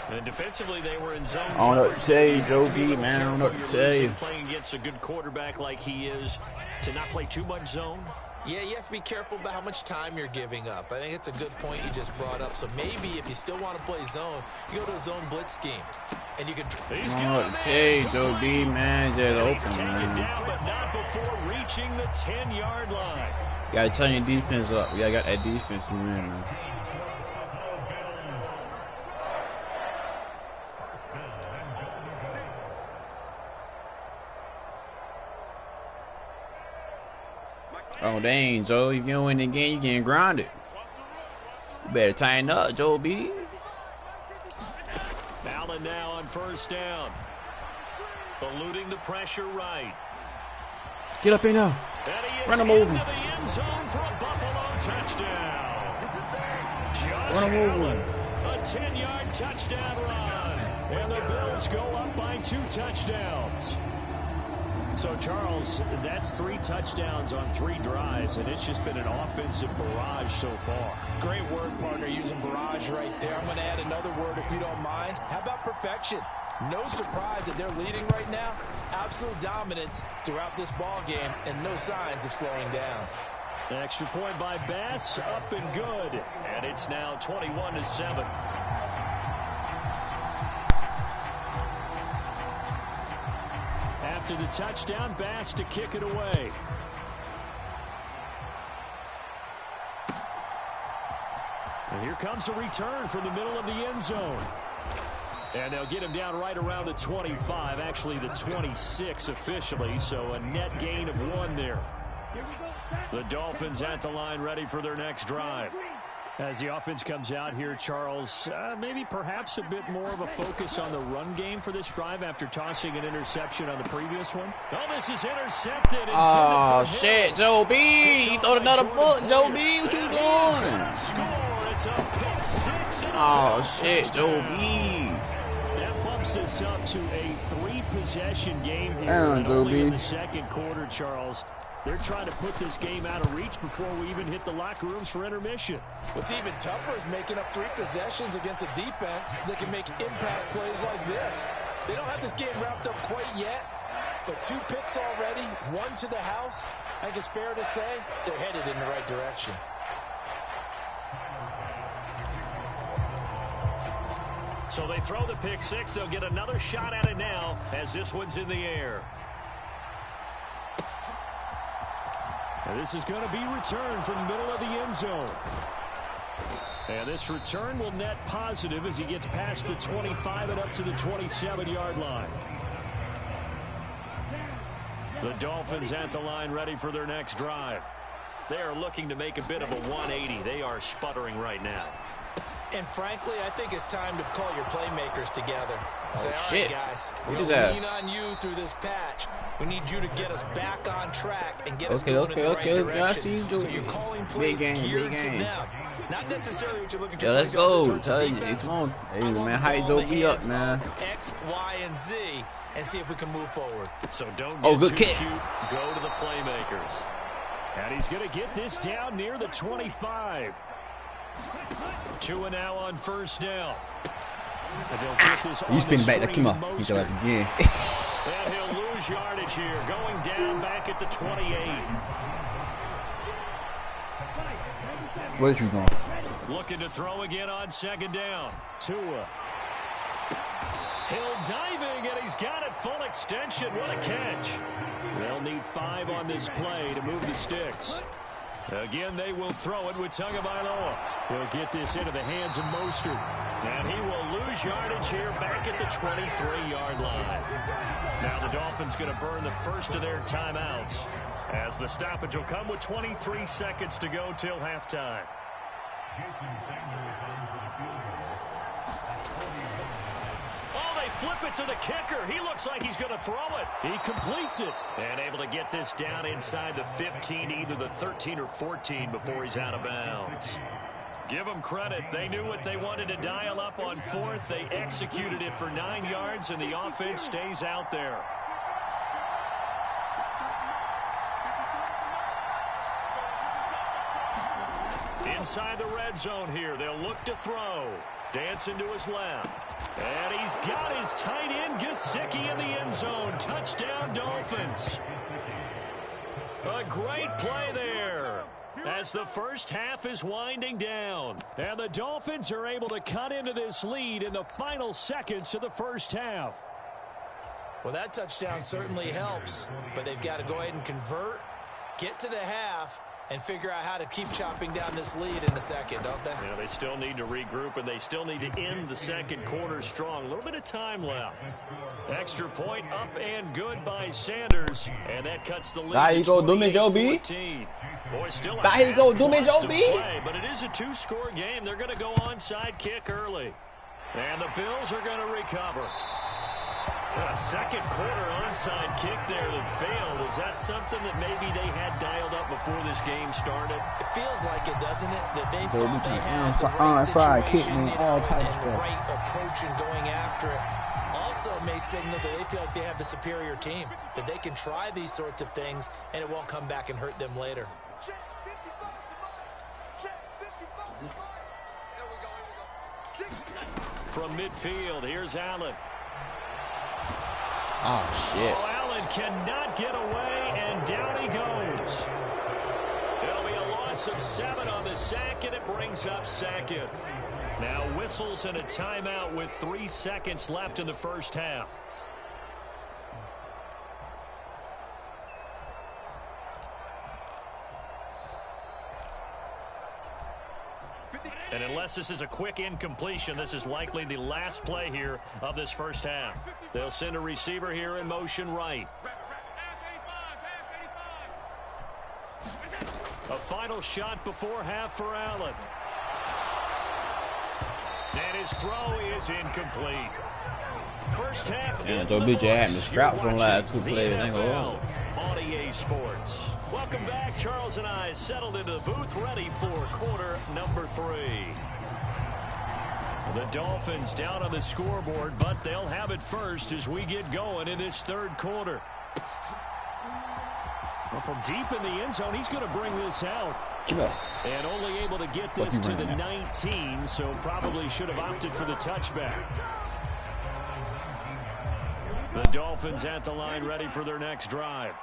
And defensively, they were in zone. I don't know what to tell you, Joe B, man. I don't know what to tell you. Playing against a good quarterback like he is, to not play too much zone. Yeah, you have to be careful about how much time you're giving up. I think it's a good point you just brought up. So maybe if you still want to play zone, you go to a zone blitz scheme. And you can... I don't know what to tell you, Joe B, man. Just open, man. Down, but not before reaching the 10-yard line. You got to turn your defense up. Yeah, I got that defense to win, man. Oh, dang, Joe. If you don't win the game, you getting grounded. You better tighten up, Joe B. Allen now on 1st down. Eluding the pressure right. Get up in now. Run him over. The end zone for a Buffalo touchdown. Josh Run him over. Allen, a 10-yard touchdown run. And the Bills go up by 2 touchdowns. So, Charles, that's 3 touchdowns on 3 drives, and it's just been an offensive barrage so far. Great word, partner, using barrage right there. I'm going to add another word if you don't mind. How about perfection? No surprise that they're leading right now. Absolute dominance throughout this ball game, and no signs of slowing down. An extra point by Bass, up and good. And it's now 21-7. After the touchdown, Bass to kick it away. And here comes a return from the middle of the end zone. And they'll get him down right around the 25, actually the 26 officially, so a net gain of 1 there. The Dolphins at the line ready for their next drive. As the offense comes out here, Charles, maybe perhaps a bit more of a focus on the run game for this drive after tossing an interception on the previous one. Oh, this is intercepted. Oh, shit, Joe B. You throw another book, Joe B. What you doing? It's a pick 6. Oh, shit, Joe B. That bumps us up to a 3-possession game here. Joe B. In the second quarter, Charles. They're trying to put this game out of reach before we even hit the locker rooms for intermission. What's even tougher is making up 3 possessions against a defense that can make impact plays like this. They don't have this game wrapped up quite yet, but 2 picks already, 1 to the house. I think it's fair to say they're headed in the right direction. So they throw the pick 6. They'll get another shot at it now as this one's in the air. And this is going to be returned from the middle of the end zone. And this return will net positive as he gets past the 25 and up to the 27-yard line. The Dolphins at the line ready for their next drive. They are looking to make a bit of a 180. They are sputtering right now. And frankly, I think it's time to call your playmakers together. Oh, say, all shit. right, guys, What we're is going that? to lean on you through this patch. We need you to get us back on track and get us going in the right direction. I see you doing So you're calling plays geared to them. Not necessarily what you're looking to Yo, let's go. Tell you, defense. it's on. Hey, man, how you dope me up, man? X, Y, and Z, and see if we can move forward. So don't Oh, get good too kick. cute. Go to the playmakers. And he's going to get this down near the 25. 2 now on first down. And they'll get this You on spin the back. Come screen on. to You do it Mostert. again. And he'll lose yardage here, going down back at the 28. Where's you going? Looking to throw again on second down. Tua. Hill diving, and he's got it full extension. What a catch. They'll need 5 on this play to move the sticks. Again, they will throw it with Tagovailoa. He'll get this into the hands of Mostert. And he will lose yardage here back at the 23-yard line. Now the Dolphins going to burn the first of their timeouts as the stoppage will come with 23 seconds to go till halftime. Oh, they flip it to the kicker. He looks like he's going to throw it. He completes it. And able to get this down inside the 15, either the 13 or 14 before he's out of bounds. Give them credit. They knew what they wanted to dial up on 4th. They executed it for 9 yards, and the offense stays out there. Inside the red zone here. They'll look to throw. Dancing to his left. And he's got his tight end Gesicki in the end zone. Touchdown, Dolphins. A great play there as the first half is winding down. And the Dolphins are able to cut into this lead in the final seconds of the first half. Well, that touchdown certainly helps, but they've got to go ahead and convert, get to the half, and figure out how to keep chopping down this lead in the second, don't they? Yeah, they still need to regroup, and they still need to end the second quarter strong. A little bit of time left. Extra point up and good by Sanders, and that cuts the lead. There you go, do me, Joe B. Boy, still a There you go, do me, half Joe plus B. to play, but it is a 2-score game. They're going to go onside kick early. And the Bills are going to recover. A second quarter onside kick there that failed. Is that something that maybe they had dialed up before this game started? It feels like it, doesn't it? That they So thought we they can had the right fried situation, kick, man, all types of and stuff. right approach in going after it. Also may signal that they feel like they have the superior team, that they can try these sorts of things, and it won't come back and hurt them later. From midfield, here's Allen. Oh, shit. Oh, Allen cannot get away, and down he goes. It'll be a loss of 7 on the sack, and it brings up second. Now whistles and a timeout with 3 seconds left in the first half. And unless this is a quick incompletion, this is likely the last play here of this first half. They'll send a receiver here in motion right. A final shot before half for Allen. And his throw is incomplete. First half. Yeah, Joe B. J had me scrapped from last 2 plays. Ain't gonna lie. On EA Sports. Welcome back. Charles and I settled into the booth, ready for quarter number 3. The Dolphins down on the scoreboard, but they'll have it first as we get going in this third quarter. Well, from deep in the end zone, he's going to bring this out. Give up. And only able to get this to the 19, so probably should have opted for the touchback. The Dolphins at the line, ready for their next drive.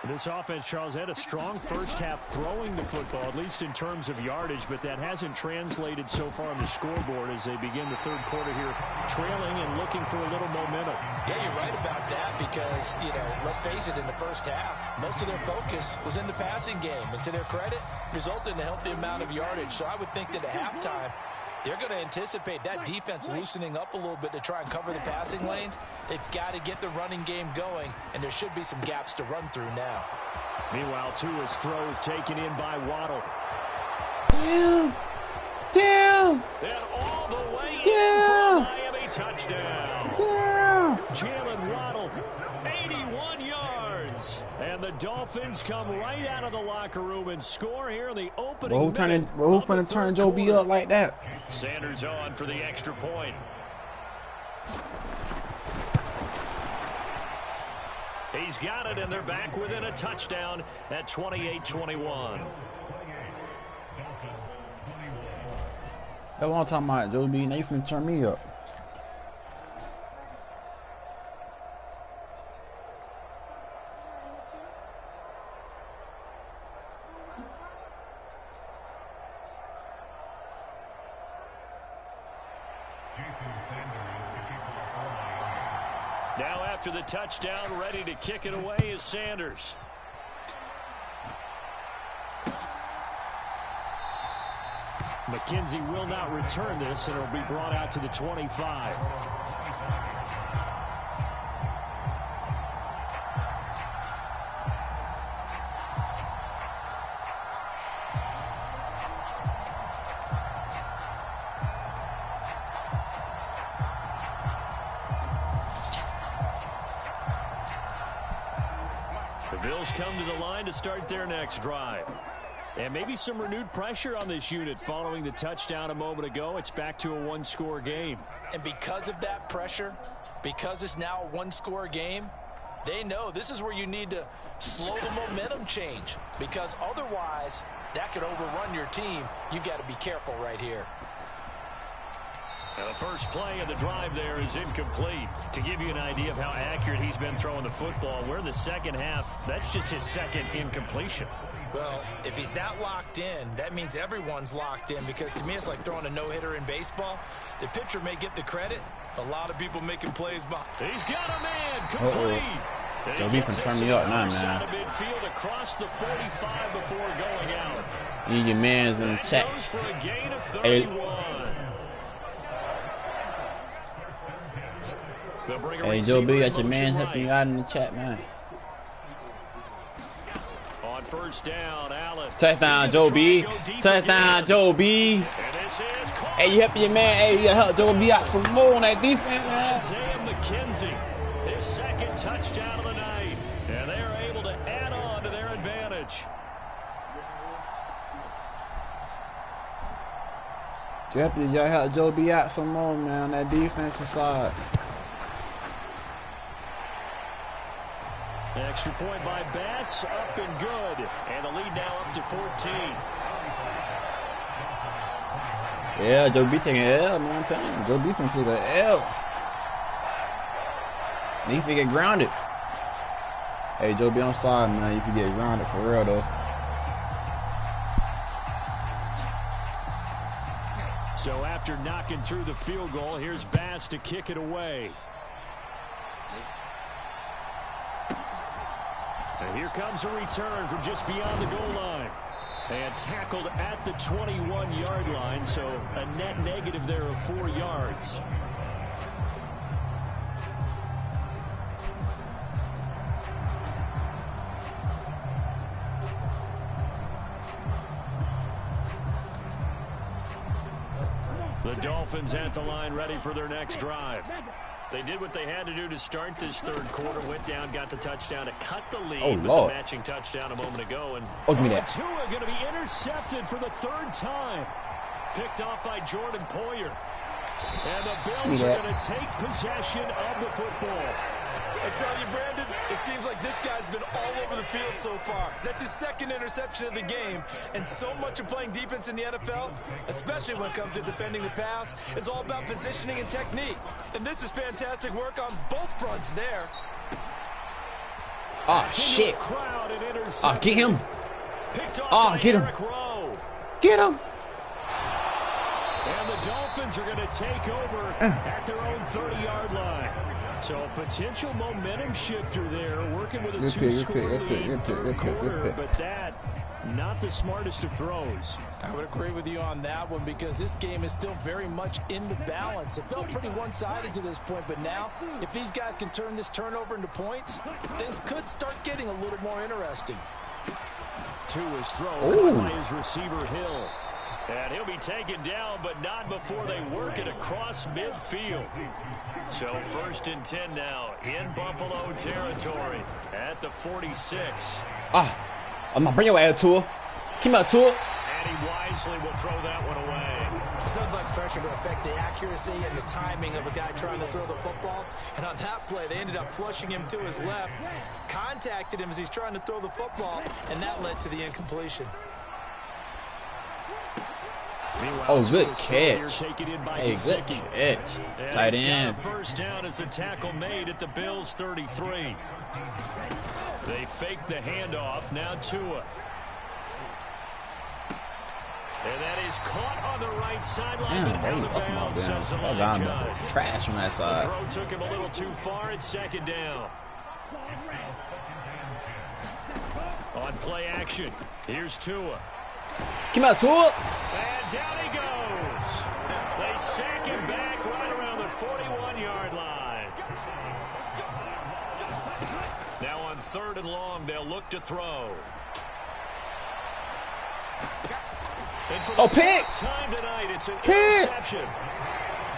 This offense, Charles, had a strong first half throwing the football, at least in terms of yardage, but that hasn't translated so far on the scoreboard as they begin the third quarter here, trailing and looking for a little momentum. Yeah, you're right about that because, let's face it, in the first half, most of their focus was in the passing game. And to their credit, resulted in a healthy amount of yardage. So I would think that at halftime, they're going to anticipate that defense loosening up a little bit to try and cover the passing lanes. They've got to get the running game going, and there should be some gaps to run through now. Meanwhile, Tua's throw is taken in by Waddle. Down. And all the way in for a Miami touchdown. Jalen Waddle, 81 yards. And the Dolphins come right out of the locker room and score here in the opening minute. Who's going to turn Joe B up like that? Sanders on for the extra point. He's got it, and they're back within a touchdown at 28-21. That's what I'm talking about, Joe B. Now you finna turn me up. Now after the touchdown, ready to kick it away is Sanders. McKenzie will not return this, and it'll be brought out to the 25. The Bills come to the line to start their next drive. And maybe some renewed pressure on this unit following the touchdown a moment ago. It's back to a one-score game. And because of that pressure, because it's now a one-score game, they know this is where you need to slow the momentum change. Because otherwise, that could overrun your team. You've got to be careful right here. Now the first play of the drive there is incomplete. To give you an idea of how accurate he's been throwing the football, we're in the second half. That's just his second incompletion. Well, if he's not locked in, that means everyone's locked in, because to me it's like throwing a no-hitter in baseball. The pitcher may get the credit. A lot of people making plays behind. He's got a man complete. Joe B can turn me up now, man. Midfield across the 45 before going out. You need your mans in the chat. For a gain of 31. Hey, Joe B, got your man helping you out in the chat, man. On first down, Allen. Touchdown, Joe B. Touchdown, Joe B. Hey, you helping your man. Hey, you gotta help Joe B out some more on that defense, man. Isaiah McKenzie, his second touchdown of the night. And they're able to add on to their advantage. You gotta help Joe B out some more, man, on that defensive side. Extra point by Bass, up and good. And the lead now up to 14. Yeah, Joe B taking an L, man. I'm telling you. Joe B finna take an L. And he finna get grounded. Hey, Joe B on side, man. You finna get grounded for real, though. So after knocking through the field goal, here's Bass to kick it away. And here comes a return from just beyond the goal line. And tackled at the 21-yard line, so a net negative there of 4 yards. The Dolphins at the line, ready for their next drive. They did what they had to do to start this third quarter. Went down, got the touchdown to cut the lead with the matching touchdown a moment ago. And give me that. Tua going to be intercepted for the third time. Picked off by Jordan Poyer. And the Bills are going to take possession of the football. I tell you, Brandon, it seems like this guy's been all over the field so far. That's his second interception of the game. And so much of playing defense in the NFL, especially when it comes to defending the pass, is all about positioning and technique. And this is fantastic work on both fronts there. Oh, shit. Oh, get him. Oh, get him. Get him. And the Dolphins are going to take over at their own 30-yard line. So a potential momentum shifter there, working with a two-score lead third quarter, but that, not the smartest of throws. I would agree with you on that one because this game is still very much in the balance. It felt pretty one-sided to this point, but now, if these guys can turn this turnover into points, things could start getting a little more interesting. To his throw by his receiver, Hill. And he'll be taken down, but not before they work it across midfield. So 1st and 10 now in Buffalo territory at the 46. I'm gonna bring your ass to her. Come out to her. And he wisely will throw that one away. It's not like pressure to affect the accuracy and the timing of a guy trying to throw the football. And on that play, they ended up flushing him to his left, contacted him as he's trying to throw the football, and that led to the incompletion. Oh, good catch. Hey, good catch. Tight end. First down as a tackle made at the Bills' 33. They fake the handoff. Now Tua. And that is caught on the right sideline. But out of bounds, says the line judge. Trash on that side. The throw took him a little too far. It's 2nd down. On play action, here's Tua. Come out, Tua. And down he goes. They sack him back right around the 41-yard line. Now on 3rd and long, they'll look to throw. Pick! Time tonight, it's an interception.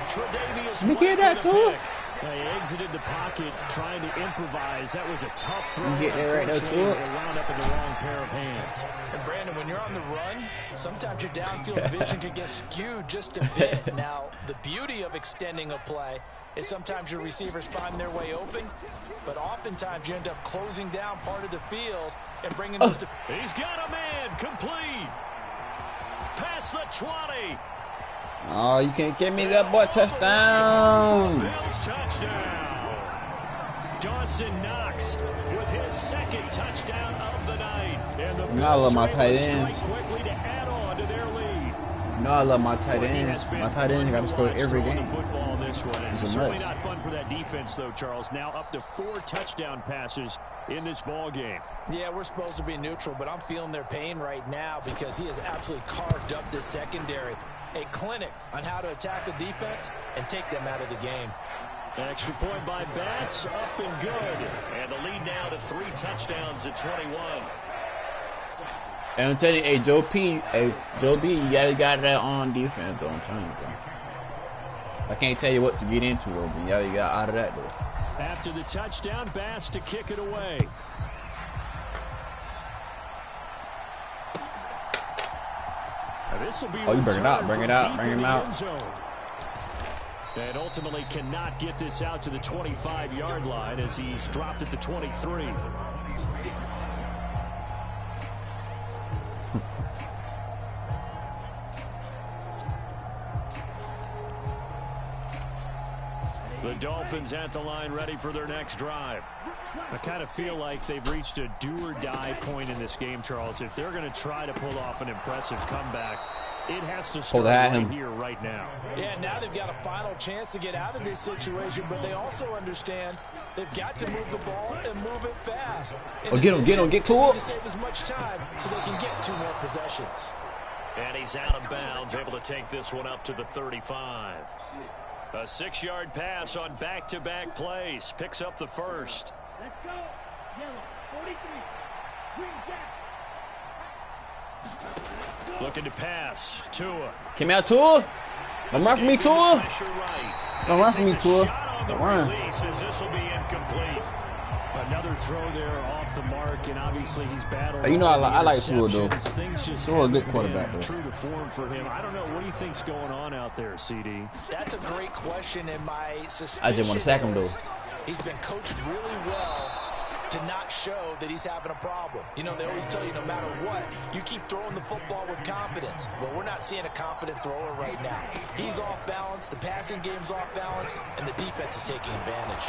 Tre'Davious White get that, Tua. He exited the pocket trying to improvise. That was a tough throw. Get there right there, Tua. It wound up in the wrong pair of hands. And Brandon, when you're on the run, sometimes your downfield vision can get skewed just a bit. Now, the beauty of extending a play is sometimes your receivers find their way open, but oftentimes you end up closing down part of the field and bringing those to... He's got a man, complete. Past the 20. Oh, you can't give me that boy. Touchdown. Bills touchdown. Dawson Knox with his 2nd touchdown of the night. And the I love my tight ends. Quickly to add on to their lead. I love my tight ends. My tight ends got to score every game. Football this one. It's certainly not fun for that defense, though, Charles. Now up to 4 touchdown passes in this ball game. Yeah, we're supposed to be neutral, but I'm feeling their pain right now because he has absolutely carved up this secondary. A clinic on how to attack the defense and take them out of the game. Extra point by Bass, up and good. And the lead now to 3 touchdowns at 21. And I'm telling you, hey, Joe B, you gotta got that on defense, though. I'm telling you, bro. I can't tell you what to get into, though, but you got out of that, though. After the touchdown, Bass to kick it away. Oh, you bring it out, bring it out, bring him out. And ultimately cannot get this out to the 25-yard line as he's dropped at the 23. The Dolphins at the line ready for their next drive. I kind of feel like they've reached a do-or-die point in this game, Charles. If they're going to try to pull off an impressive comeback, it has to start right here, right now. Yeah, now they've got a final chance to get out of this situation, but they also understand they've got to move the ball and move it fast. Get him, get to it. To save as much time so they can get 2 more possessions. And he's out of bounds, able to take this one up to the 35. A 6-yard pass on back-to-back plays. Picks up the first. Let's go. Yellow, 43. Green jack. Looking to pass. Tua. Came out, Tua. Don't run for me, Tua. Don't run for me, Tua. Don't run. This will be incomplete. Another throw there off the mark, and obviously he's battling. You know, I like Tua, though. Tua a good quarterback, though. True to form for him. I don't know. What do you think's going on out there, CD? That's a great question, and my suspicion I just want to sack him, though. He's been coached really well to not show that he's having a problem. You know, they always tell you no matter what, you keep throwing the football with confidence. Well, we're not seeing a confident thrower right now. He's off balance, the passing game's off balance, and the defense is taking advantage.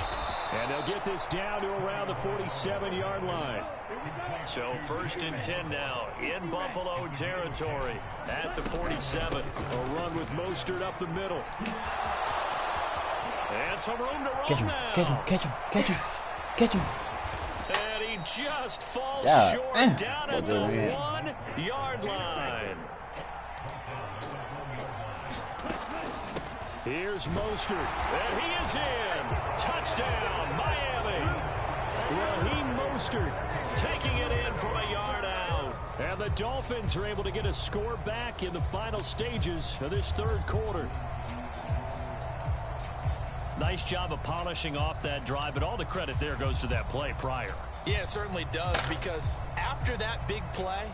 And they'll get this down to around the 47-yard line. So 1st and 10 now in Buffalo territory at the 47. A run with Mostert up the middle. And some room to roll Catch him, now. catch him. And he just falls Yeah. short down at the 1-yard line. Here's Mostert. And he is in. Touchdown, Miami. Raheem Mostert Taking it in from a yard out. And the Dolphins are able to get a score back in the final stages of this third quarter. Nice job of polishing off that drive, but all the credit there goes to that play prior. Yeah, it certainly does, because after that big play,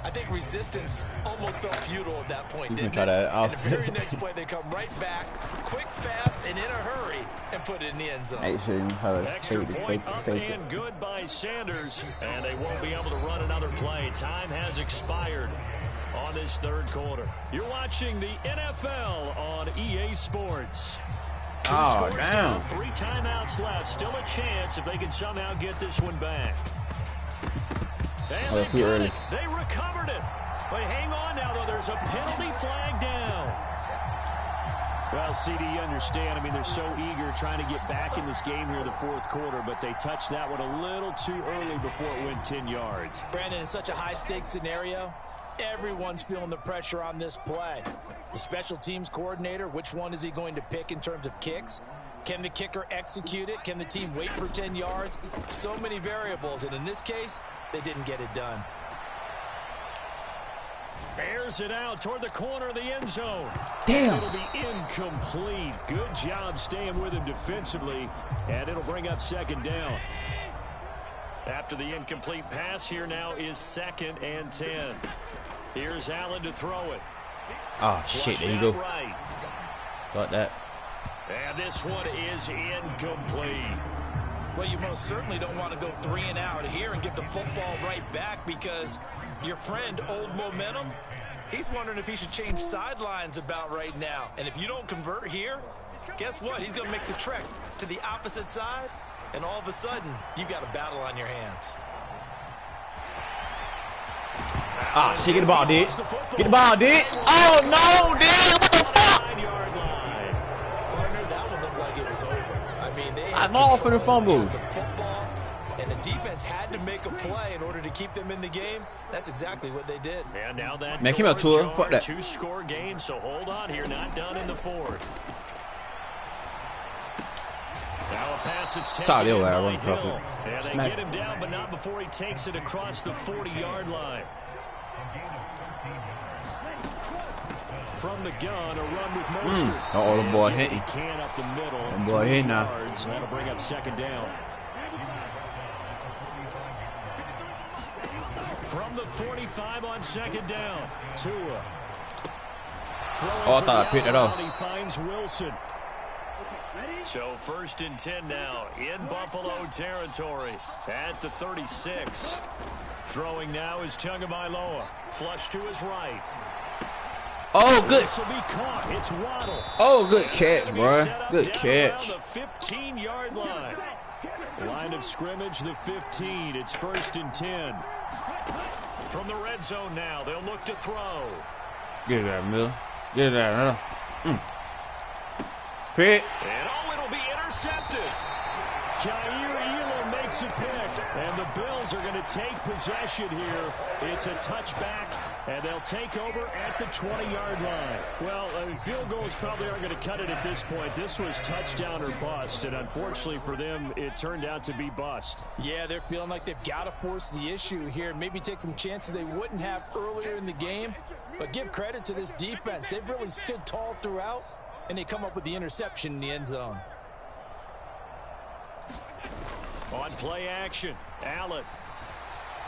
I think resistance almost felt futile at that point, didn't it? And the very next play, they come right back, quick, fast, and in a hurry, and put it in the end zone. Extra point up and good by Sanders, and they won't be able to run another play. Time has expired on this third quarter. You're watching the NFL on EA Sports. Two scores down, 3 timeouts left. Still a chance if they can somehow get this one back. And too early. They recovered it. But hang on now, though. There's a penalty flag down. Well, CD, you understand. I mean, they're so eager trying to get back in this game here in the fourth quarter, but they touched that one a little too early before it went 10 yards. Brandon, in such a high-stakes scenario, everyone's feeling the pressure on this play. The special teams coordinator, which one is he going to pick in terms of kicks? Can the kicker execute it? Can the team wait for 10 yards? So many variables, and in this case, they didn't get it done. Airs it out toward the corner of the end zone. Damn. It'll be incomplete. Good job staying with him defensively, and it'll bring up 2nd down. After the incomplete pass, here now is 2nd and 10. Here's Allen to throw it. Oh, shit, there you go. Right. Got that. And this one is incomplete. Well, you most certainly don't want to go 3 and out here and get the football right back, because your friend, Old Momentum, he's wondering if he should change sidelines about right now. And if you don't convert here, guess what? He's going to make the trek to the opposite side, and all of a sudden, you've got a battle on your hands. Ah, shit, get the ball, dude. Get the ball, dude. Oh, no, dude. What the fuck? 9-yard line. Partner, that one looked like it was over. I mean, they had I'm off in the fumble. the football, and the defense had to make a play in order to keep them in the game. That's exactly what they did. And now that Man, came out to her. Fuck that. 2-score game, so hold on here. Not done in the fourth. Now a pass that's taken Tight, in I by by Hill. Hill. And they Smack. get him down, but not before he takes it across the 40-yard line. From the gun, a run with Mostert. Oh, the boy hit He him. can up the middle. The boy hit 3 now. yards, and that'll bring up 2nd down. From the 45 on 2nd down. Tua. Oh, I thought I picked it off. He finds Wilson. So 1st and 10 now in Buffalo territory at the 36. Throwing now is Tagovailoa. Flush to his right. Oh, good. This will be caught. It's Waddle. Oh, good catch, bro. Set up Good down catch. around the 15-yard line. Line of scrimmage, the 15. It's 1st and 10. From the red zone now, they'll look to throw. Get it out, Miller. Get it out. Pick. And it'll be intercepted. Jair Elam makes a pick, and the Bills are going to take possession here. It's a touchback, and they'll take over at the 20-yard line. Well, field goals probably aren't going to cut it at this point. This was touchdown or bust, and unfortunately for them, it turned out to be bust. Yeah, they're feeling like they've got to force the issue here, maybe take some chances they wouldn't have earlier in the game. But give credit to this defense. They've really stood tall throughout, and they come up with the interception in the end zone. On play action, Allen.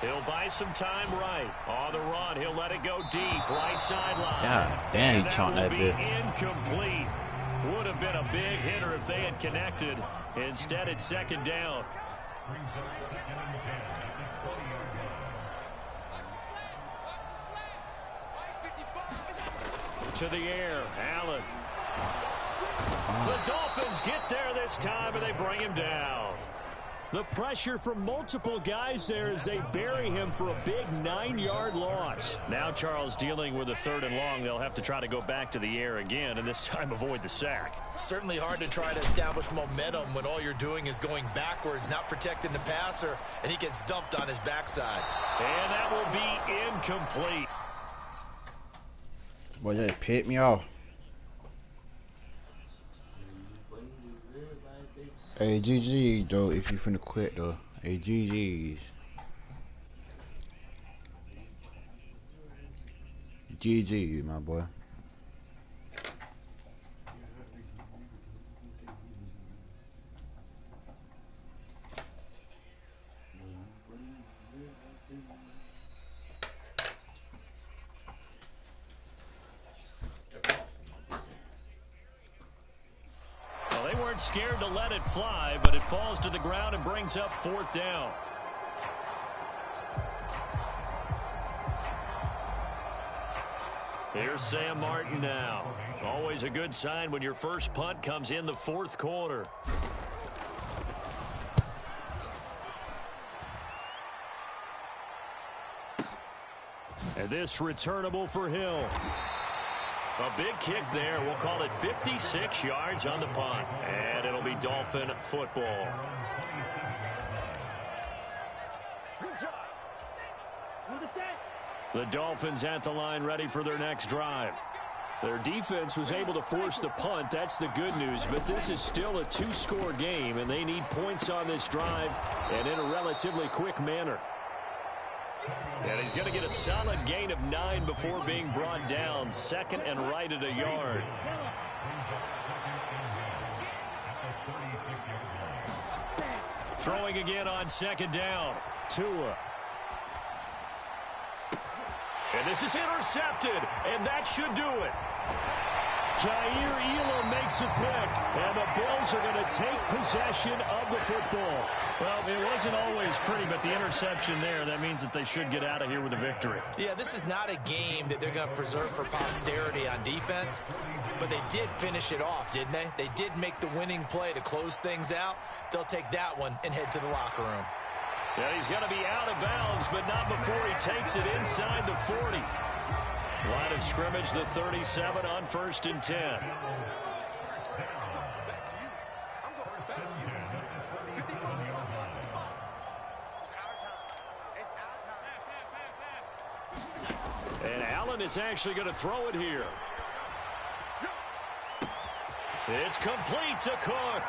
He'll buy some time right. On the run, he'll let it go deep, right sideline. God damn, he chomped that bit. Incomplete. Would have been a big hitter if they had connected. Instead, it's 2nd down. To the air, Allen. The Dolphins get there this time, and they bring him down. The pressure from multiple guys there as they bury him for a big 9-yard loss. Now Charles dealing with a 3rd and long. They'll have to try to go back to the air again, and this time avoid the sack. Certainly hard to try to establish momentum when all you're doing is going backwards, not protecting the passer, and he gets dumped on his backside. And that will be incomplete. Boy, that pissed me off. Hey, GG though, if you finna quit though. Hey, GG's. GG, my boy. Scared to let it fly, but it falls to the ground and brings up 4th down. Here's Sam Martin now. Always a good sign when your first punt comes in the 4th quarter. And this returnable for Hill. A big kick there. We'll call it 56 yards on the punt. And it'll be Dolphin football. The Dolphins at the line ready for their next drive. Their defense was able to force the punt. That's the good news. But this is still a 2-score game, and they need points on this drive and in a relatively quick manner. And he's going to get a solid gain of 9 before being brought down. 2nd and right at a yard. Throwing again on 2nd down. Tua. And this is intercepted, and that should do it. Jair Elam makes a pick, and the Bills are going to take possession of the football. Well, it wasn't always pretty, but the interception there, that means that they should get out of here with a victory. Yeah, this is not a game that they're going to preserve for posterity on defense, but they did finish it off, didn't they? They did make the winning play to close things out. They'll take that one and head to the locker room. Yeah, he's going to be out of bounds, but not before he takes it inside the 40. Line of scrimmage, the 37 on 1st and 10. And Allen is actually going to throw it here. It's complete to Cook.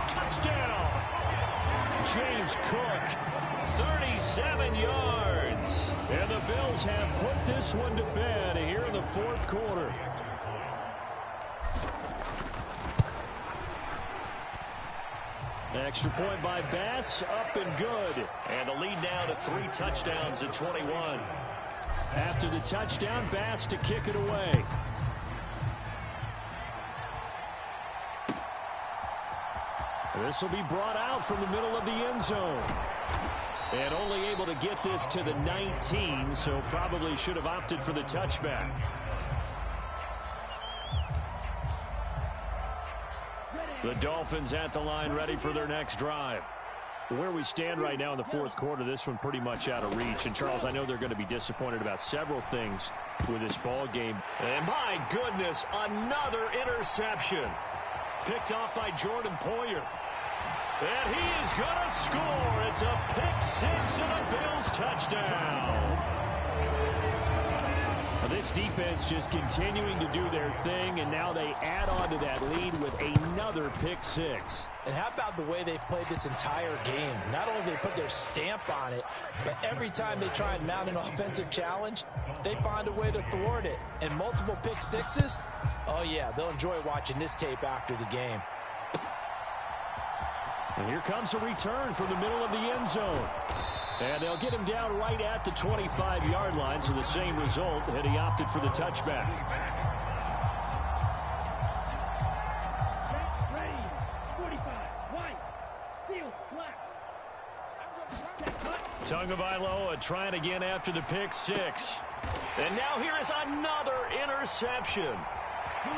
Touchdown. James Cook, 37 yards. And the Bills have put this one to bed here in the 4th quarter. Extra point by Bass, up and good. And the lead now to 3 touchdowns at 21. After the touchdown, Bass to kick it away. This will be brought out from the middle of the end zone. And only able to get this to the 19, so probably should have opted for the touchback. The Dolphins at the line ready for their next drive. Where we stand right now in the 4th quarter, this one pretty much out of reach. And, Charles, I know they're going to be disappointed about several things with this ball game. And, my goodness, another interception. Picked off by Jordan Poyer. And he is going to score. It's a pick 6 and a Bills touchdown. This defense just continuing to do their thing, and now they add on to that lead with another pick 6. And how about the way they've played this entire game? Not only do they put their stamp on it, but every time they try and mount an offensive challenge, they find a way to thwart it. And multiple pick 6s, oh yeah, they'll enjoy watching this tape after the game. And here comes a return from the middle of the end zone. And they'll get him down right at the 25-yard line, so the same result, and he opted for the touchback. Ready, 45, white, field, black. Tagovailoa trying again after the pick six. And now here is another interception.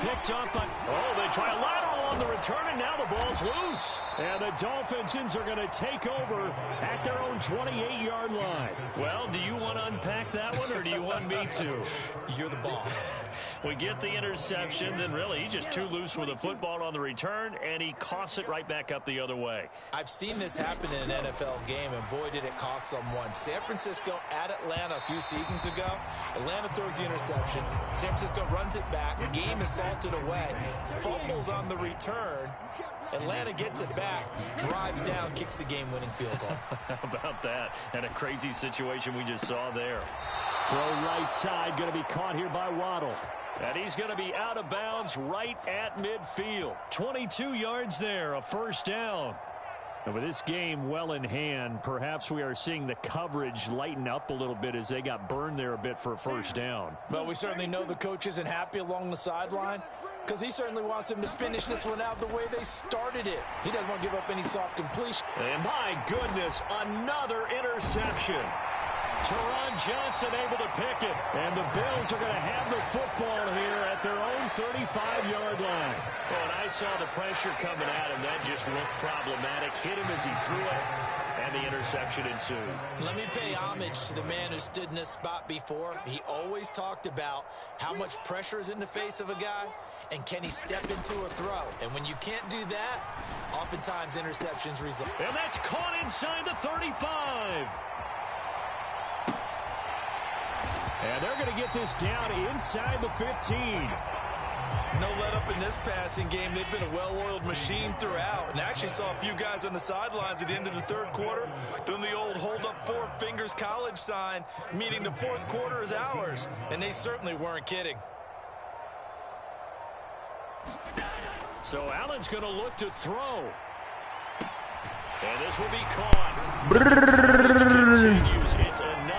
Picked up by... Oh, they try a lateral on the return, and now the ball's loose. And the Dolphins are going to take over at their own 28-yard line. Well, do you want to unpack that one, or do you want me to? You're the boss. We get the interception, then really he's just too loose with the football on the return, and he coughs it right back up the other way. I've seen this happen in an NFL game, and boy, did it cost someone. San Francisco at Atlanta a few seasons ago. Atlanta throws the interception. San Francisco runs it back. Game is salted away. Fumbles on the return. Atlanta gets it back, drives down, kicks the game-winning field goal. How about that? And a crazy situation we just saw there. Throw right side, going to be caught here by Waddle. And he's going to be out of bounds right at midfield. 22 yards there, a first down. And with this game well in hand, perhaps we are seeing the coverage lighten up a little bit as they got burned there a bit for a first down. Well, we certainly know the coach isn't happy along the sideline because he certainly wants them to finish this one out the way they started it. He doesn't want to give up any soft completion. And my goodness, another interception. Teron Johnson able to pick it. And the Bills are going to have the football here at their own 35-yard line. Oh, and I saw the pressure coming at him. That just looked problematic. Hit him as he threw it, and the interception ensued. Let me pay homage to the man who stood in this spot before. He always talked about how much pressure is in the face of a guy, and can he step into a throw? And when you can't do that, oftentimes interceptions result. And that's caught inside the 35. And they're going to get this down inside the 15. No let up in this passing game. They've been a well-oiled machine throughout. And actually saw a few guys on the sidelines at the end of the third quarter doing the old hold up four fingers college sign, meaning the fourth quarter is ours. And they certainly weren't kidding. So Allen's going to look to throw. And this will be caught.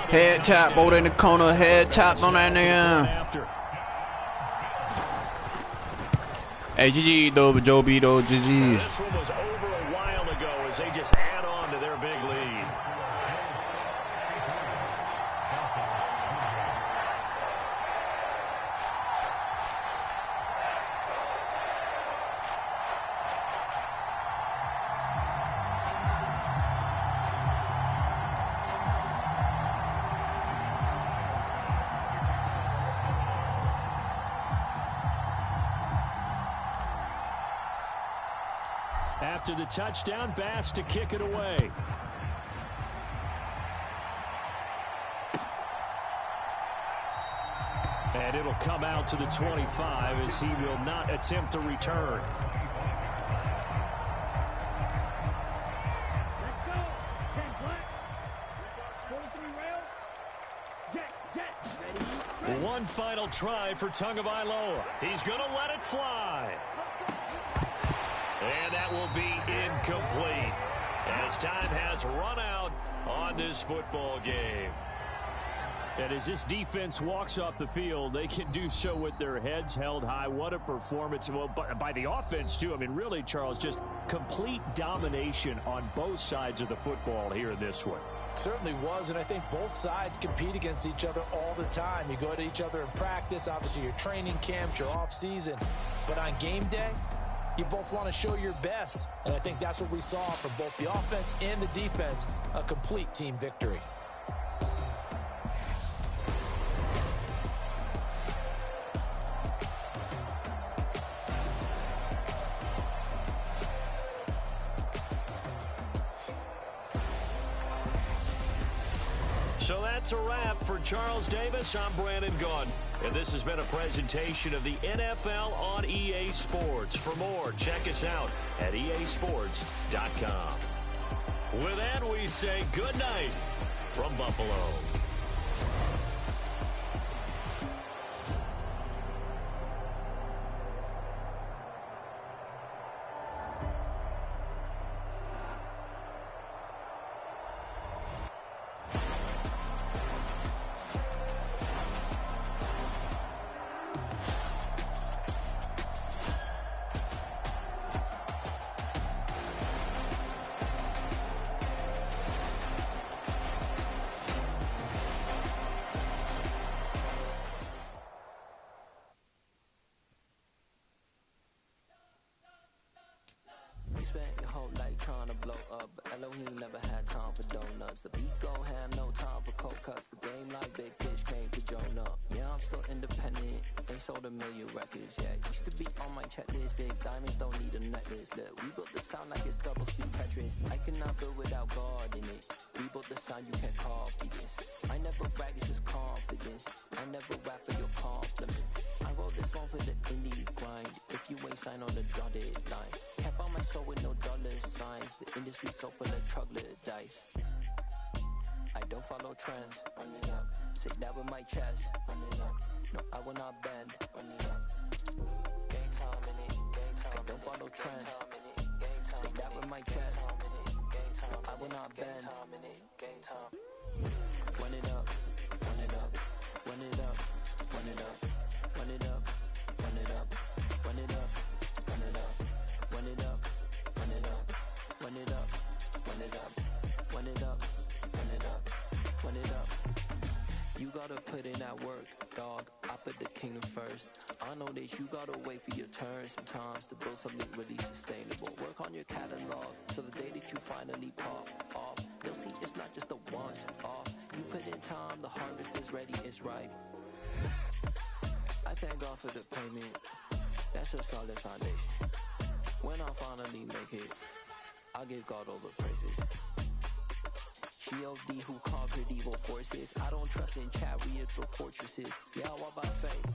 Head tap, bolt in the corner, head tap on that nigga. Hey, GG though, Joe B though, GG. This one was over a while ago as they just add on to their big lead. After the touchdown, Bass to kick it away. And it'll come out to the 25 as he will not attempt to return. Let's go. 10 black. 43 rail. Jet. Ready. One final try for Tagovailoa. He's going to let it fly. And that will be incomplete as time has run out on this football game. And as this defense walks off the field, they can do so with their heads held high. What a performance. Well, by the offense, too. I mean, really, Charles, just complete domination on both sides of the football here in this one. Certainly was, and I think both sides compete against each other all the time. You go to each other in practice, obviously your training camps, your off season. But on game day, you both want to show your best, and I think that's what we saw from both the offense and the defense, a complete team victory. So that's a wrap for Charles Davis. I'm Brandon Gaudin, and this has been a presentation of the NFL on EA Sports. For more, check us out at easports.com. With that, we say good night from Buffalo. spent your whole life trying to blow up, but Elohim never had time for donuts. The beat go ham, no time for cold cuts. The game like Big Pitch came to Jonah. Yeah, I'm still independent, ain't sold a million records yet. Used to be on my checklist, big diamonds don't need a necklace. Look, we built the sound like it's double speed Tetris. I cannot build without God in it. We built the sound, you can't copy this. I never brag, it's just confidence. I never rap for your compliments. I wrote this one for the indie grind. If you ain't signed on the dotted line, can't buy my soul with no dollar signs. The industry so full of troglodytes. I don't follow trends. Run it up. Say that with my chest. Run it up. No, I will not bend. Run it up. Game time in it. Game time. I don't follow trends. Say that with my chest. No, I will not bend. Game time. Run it up. Run it up. Run it up. Run it up. Run it up. Run it up. Run it up. Run it up. Run it up. Run it up. Run it up. Run it up. Run it up. Run it up. Run it up. You gotta put in that work, dog. I put the kingdom first. I know that you gotta wait for your turn sometimes to build something really sustainable. Work on your catalog so the day that you finally pop off, they'll see it's not just a once off. You put in time, the harvest is ready, it's ripe. I thank God for the payment. That's a solid foundation. When I finally make it, I'll give God all the praises. G.O.D. who conquered evil forces. I don't trust in chariots or fortresses. Yeah, I walk by faith.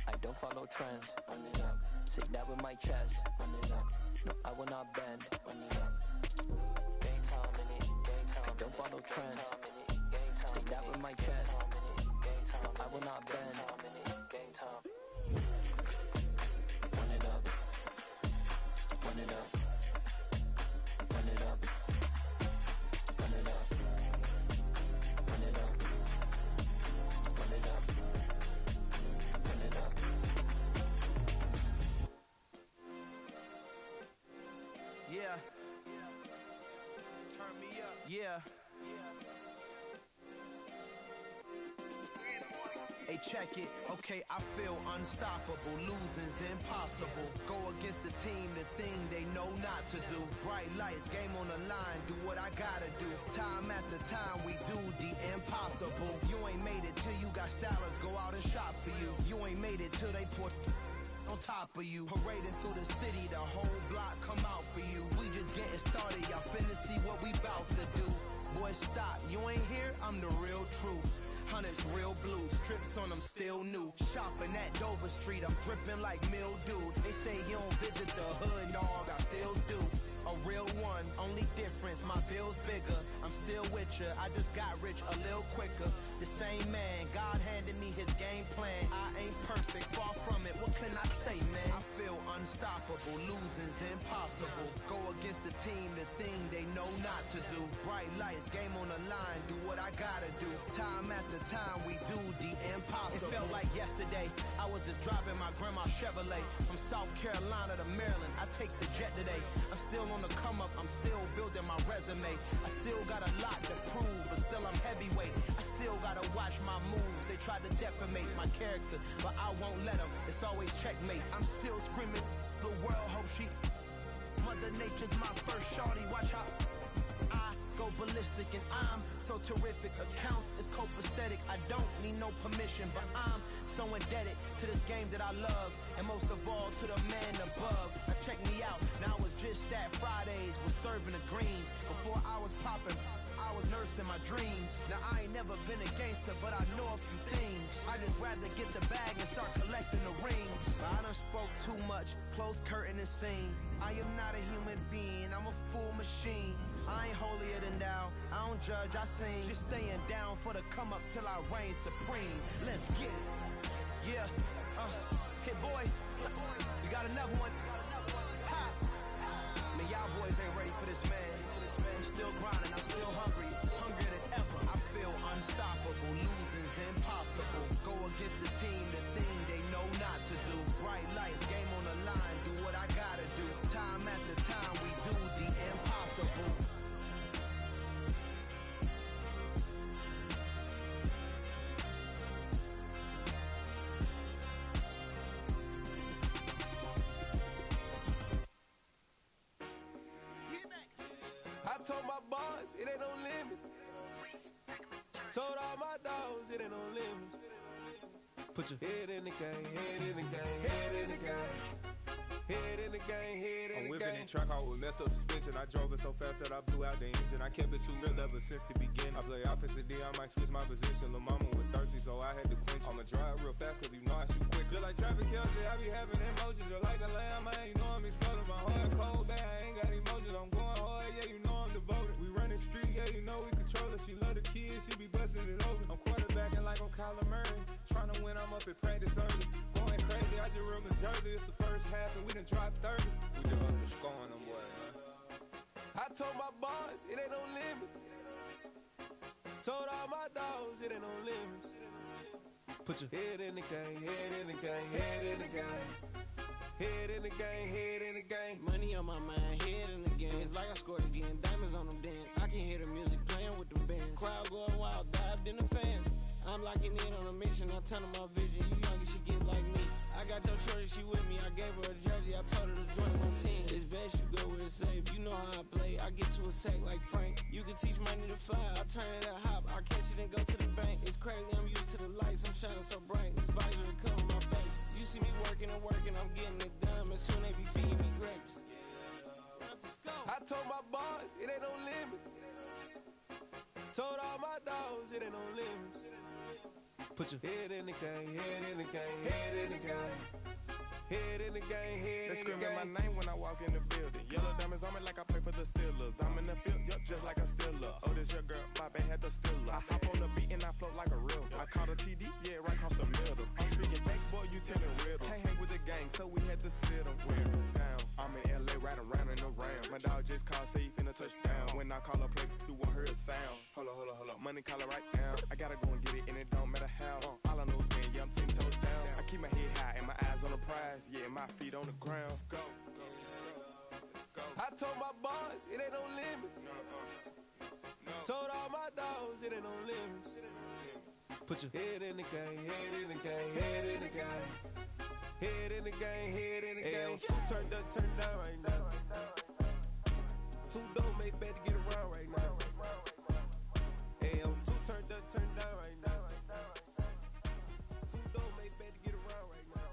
I don't follow trends. Run it up. Say that with my chest. Run it up. No, I will not bend. Run it up. Game time in it. Game time. I don't follow trends. Say that with my chest. No, I will not bend. Game time. Run it up. Run it up. Run it up. Run it up. Run it up. Run it up. Run it up. Yeah. Turn me up. Yeah. Hey, check it. Okay, I feel unstoppable. Losing's impossible. Go against the team, the thing they know not to do. Bright lights, game on the line. Do what I gotta do. Time after time, we do the impossible. You ain't made it till you got stylists go out and shop for you. You ain't made it till they put on top of you. Parading through the city, the whole block come out for you. We just getting started, y'all finna see what we bout to do. Boy, stop, you ain't here, I'm the real truth. Hunters, real blues, strips on them still new. Shopping at Dover Street, I'm dripping like mildew. They say you don't visit the hood, dog, I still do. A real one, only difference, my bill's bigger. I'm still with ya, I just got rich a little quicker. The same man, God handed me his game plan. I ain't perfect, far from it, what can I say, man? I feel unstoppable, losing's impossible. Go against the team, the thing they know not to do. Bright lights, game on the line, do what I gotta do. Time after time, we do the impossible. It felt like yesterday, I was just driving my grandma's Chevrolet. From South Carolina to Maryland, I take the jet today. I'm still on the come up, I'm still building my resume. I still got a lot to prove, but still I'm heavyweight. I still gotta watch my moves. They try to defamate my character, but I won't let them. It's always checkmate. I'm still screaming, the world hope she. Mother Nature's my first shorty. Watch how I go ballistic, and I'm so terrific. Accounts is copacetic. I don't need no permission, but I'm so indebted to this game that I love, and most of all to the man above. Now check me out, now I was just at Fridays, was serving the greens. Before I was popping, I was nursing my dreams. Now I ain't never been a gangster, but I know a few things. I just rather get the bag and start collecting the rings. I done spoke too much, close curtain and scene. I am not a human being, I'm a full machine. I ain't holier than thou, I don't judge, I sing. Just staying down for the come up till I reign supreme. Let's get it. Yeah, hit boy, we got another one. Ha! Man, y'all boys ain't ready for this, man. I'm still grinding, I'm still hungry, hungrier than ever. I feel unstoppable, losing's impossible. Go against the team, the thing they know not to do. Bright lights, game on the line, do what I gotta do. Time after time, we do the impossible. boys, it ain't no limit. Told all my dogs, it ain't no limit. Put your head in the game, head in the game, head in the game. Head in the game, head in the game. I'm whipping in track, I was left up suspension. I drove it so fast that I blew out the engine. I kept it too real ever since the beginning. I play offensive D, I might switch my position. Lil' mama was thirsty, so I had to quench. I'ma drive real fast, cause you know I shoot quick. Just like traffic Kelsey, I be having emotions. Just like a lamb, man, you know I'm exploding. My heart cold, bad, I ain't got emotions. I'm going hard, yeah, you know I'm devoted. We running streets, yeah, you know we control it. She love the kids, she be busting it over. I'm quarterbacking like I'm Kyler Murray. Trying to win, I'm up at practice early. Going crazy, I just real Jersey. It's the first half and we done dropped 30. We just up to scoring them, boy, man. I told my boys, it ain't no limits. Told all my dogs, it ain't no limits. Put your head in the game, head in the game, head in the game. Head in the game, head in the game. Money on my mind, head in the game. It's like I scored again, diamonds on them dance. I can hear the music playing with them bands. Crowd going wild, dived in the fans. I'm locking in on a mission, I tell her my vision. You young and she get like me. I got your shorty, she with me. I gave her a jersey, I told her to join my team. It's best you go where it's safe. You know how I play. I get to a sack like Frank. You can teach money to fly. I turn it a hop. I catch it and go to the bank. It's crazy, I'm used to the lights. I'm shining so bright. This visor to cover my face. You see me working and working, I'm getting it done. And soon they be feeding me grapes. I told my boys, it ain't no limits. Told all my dogs, it ain't no limits. Put your head in the game, head in the game, head in the game. Head in the game, head in the game. They screaming my name when I walk in the building. Yellow diamonds on me like I play for the Steelers. I'm in the field, yup, just like a Steeler. Oh, this your girl, Bobby had the Steeler. I hop on the beat and I float like a river. I caught a TD, yeah, right across the middle. I'm speaking thanks, boy, you telling riddles. Can't hang with the gang, so we had to sit them down. I'm in LA, riding around and around. My dog just called, say he finna touchdown. When I call a play, do want her a sound. Hold up, money call it right now. I gotta go and get it, and it don't matter how. All I know is man, yeah, I'm 10 toes down. I keep my head high and my eyes on the prize. Yeah, my feet on the ground. Let's go. Let's go. I told my boys, it ain't no limits. No. Told all my dogs, it ain't no limits. Put your head in the game, head in the game, head in the game. Head in the game, head in the game. Two turned up, turned down right now. Two don't make bad to get around right now. Hey, I'm two turned up, turned down right now. Two don't make bad to get around right now.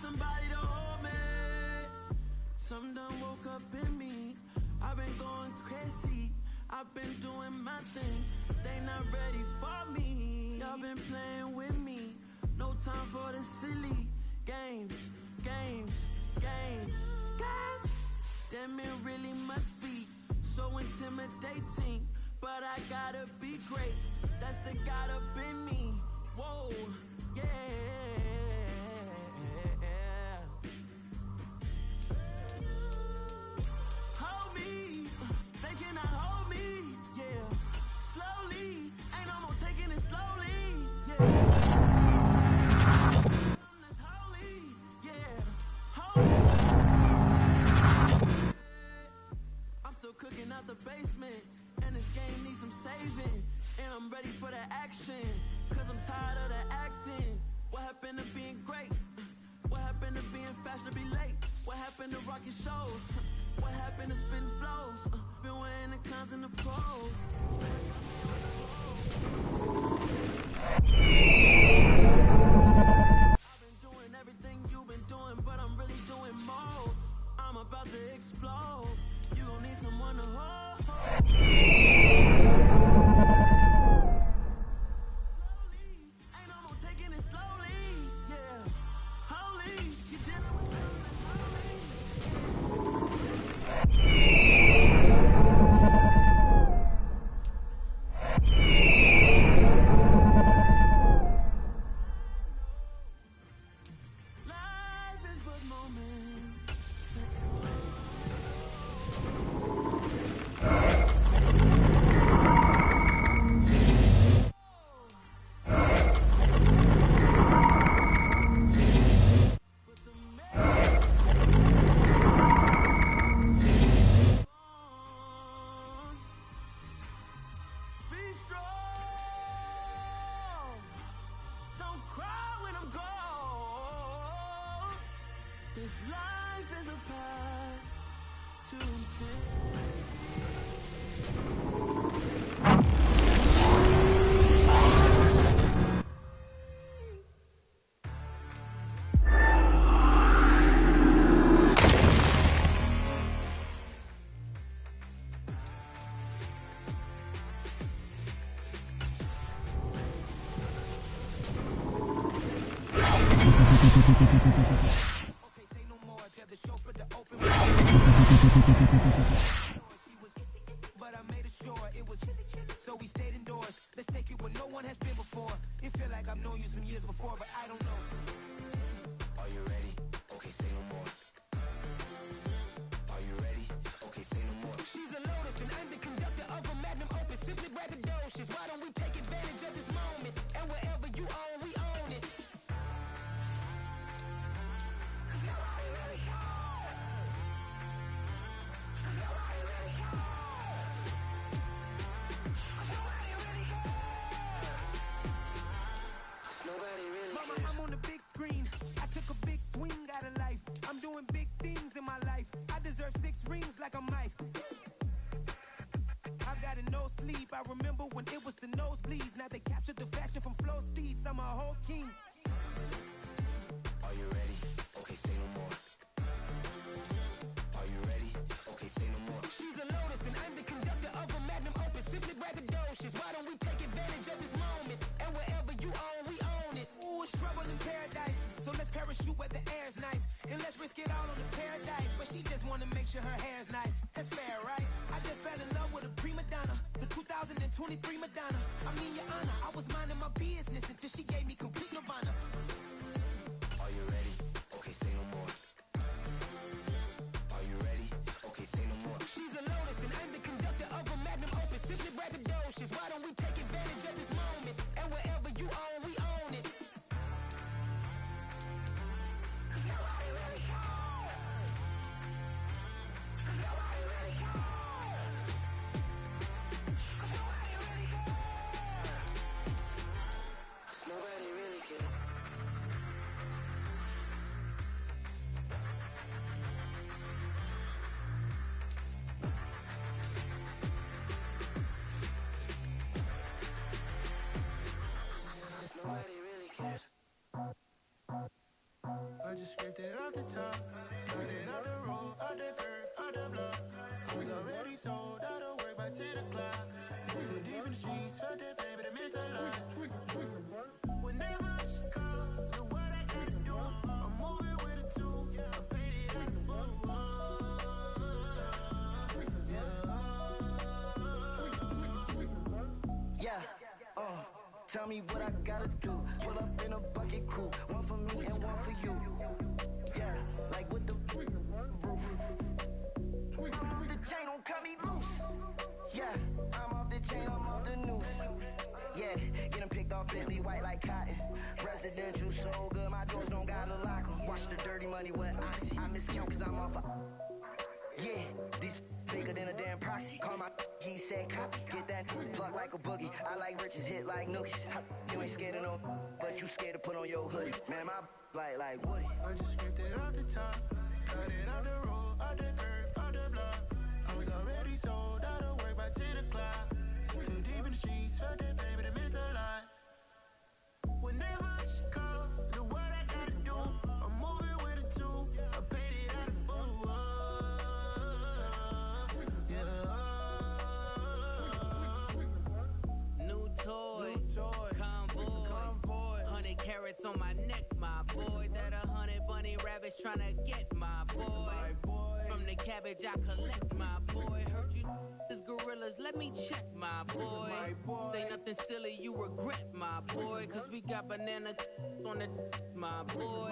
Somebody to hold me. Some done woke up in me. I've been going crazy. I've been doing my thing. They not ready for me. Y'all been playing with me. No time for the silly games. Damn, it really must be so intimidating. But I gotta be great. That's the God up in me. Whoa, yeah. Hold me, they cannot hold me, yeah. Slowly, ain't no more taking it slowly, yeah. That's holy, yeah. Hold me. I'm still cooking out the basement, and this game needs some saving. And I'm ready for the action, cause I'm tired of the acting. What happened to being great? What happened to being fashionably late? What happened to rocking shows? What happened to spitting flows? Been wearing the cons and the pros. I've been doing everything you've been doing, but I'm really doing more. I'm about to explode. You gon' need someone to hold. But I made it sure it was, so we stayed indoors. Let's take it where no one has been before. It feel like I've known you some years before, but I don't know. Are you ready? Okay, say no more. Are you ready? Okay, say no more. She's a lotus and I'm the conductor of a magnum opus. Simply braggadocious. Why don't we take advantage of this moment? And wherever you own, we own it. Mama, I'm on the big screen. I took a big swing out of life. I'm doing big things in my life. I deserve 6 rings like a Mike. I've got no sleep. I remember when it was the nosebleeds. Now they captured the fashion from flow seats. I'm a whole king. Are you ready? Okay, say no more. Are you ready? Okay, say no more. She's a lotus and I'm the conductor of a magnum opus. Simply braggadocious. Why don't we take advantage of this moment? And wherever you own, we own it. Ooh, it's trouble in paradise. So let's parachute where the air's nice. And let's risk it all on the paradise. But she just wanna make sure her hair's nice. That's fair, right? I just fell in love with a prima donna. The 2023 Madonna. I mean, your honor, I was minding my business until she gave me complete nirvana. Are you ready? Okay, say no more. Are you ready? Okay, say no more. She's a lotus and I'm the conductor of a magnum opus. Simply braggadocious. Why don't we take advantage of this moment? And wherever you own, we own it. Nobody really cares. Nobody really cares. I just scraped it off the top, cut it out the road, out the curve, out the block. I was already sold out of work by 10 o'clock. Too deep in the streets, felt that baby, that meant a lot. Whenever she calls, do what I gotta do. I'm moving with a two, I paid it out the book. Yeah, tell me what I gotta do. Pull up in a bucket coupe, one for me and one for you. Yeah, like with the roof. I'm off the chain, don't cut me loose. Yeah, I'm off the chain, I'm off the noose. Yeah, getting picked off Bentley white like cotton. Residential so good, my doors don't gotta lock 'em. Watch the dirty money with oxy. I miscount cause I'm off a... Yeah, these bigger than a damn proxy. Call my he said copy. Get that plug like a boogie. I like riches, hit like nookies. You ain't scared of no, but you scared to put on your hoodie. Man, my like Woody. I just scraped it off the top, cut it out the road, out the curve, out the block. I was already sold out of work by 10 o'clock. Too deep in the streets, felt that baby, that meant a lot. Whenever she calls, do what I gotta do. I'm moving with a two, I paid it out of full. New toys, convoys, 100 carats on my neck, my boy. That 100 bunny rabbits tryna get my boy. From the cabbage I collect, my boy. Heard you is gorillas, let me check, my boy. Say nothing silly, you regret, my boy. Cause we got banana on the my boy.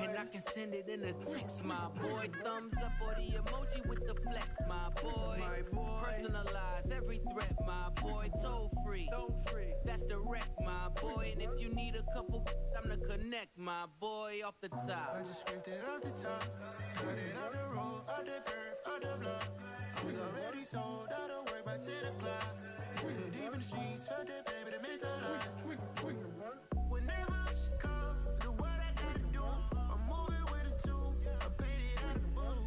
And I can send it in a text, my boy. Thumbs up or the emoji with the flex, my boy. Personalize every threat, my boy. Toll free, that's direct, my boy. And if you need a couple, I'm to connect, my boy, off the top. I just scraped it off the top, cut it out the road, out the curve, out the block. I was already sold out of work by 10 o'clock. Too deep in the streets, felt that baby, that meant a lot. Whenever she calls, do what I gotta do. I'm moving with a two, I paid it out of full.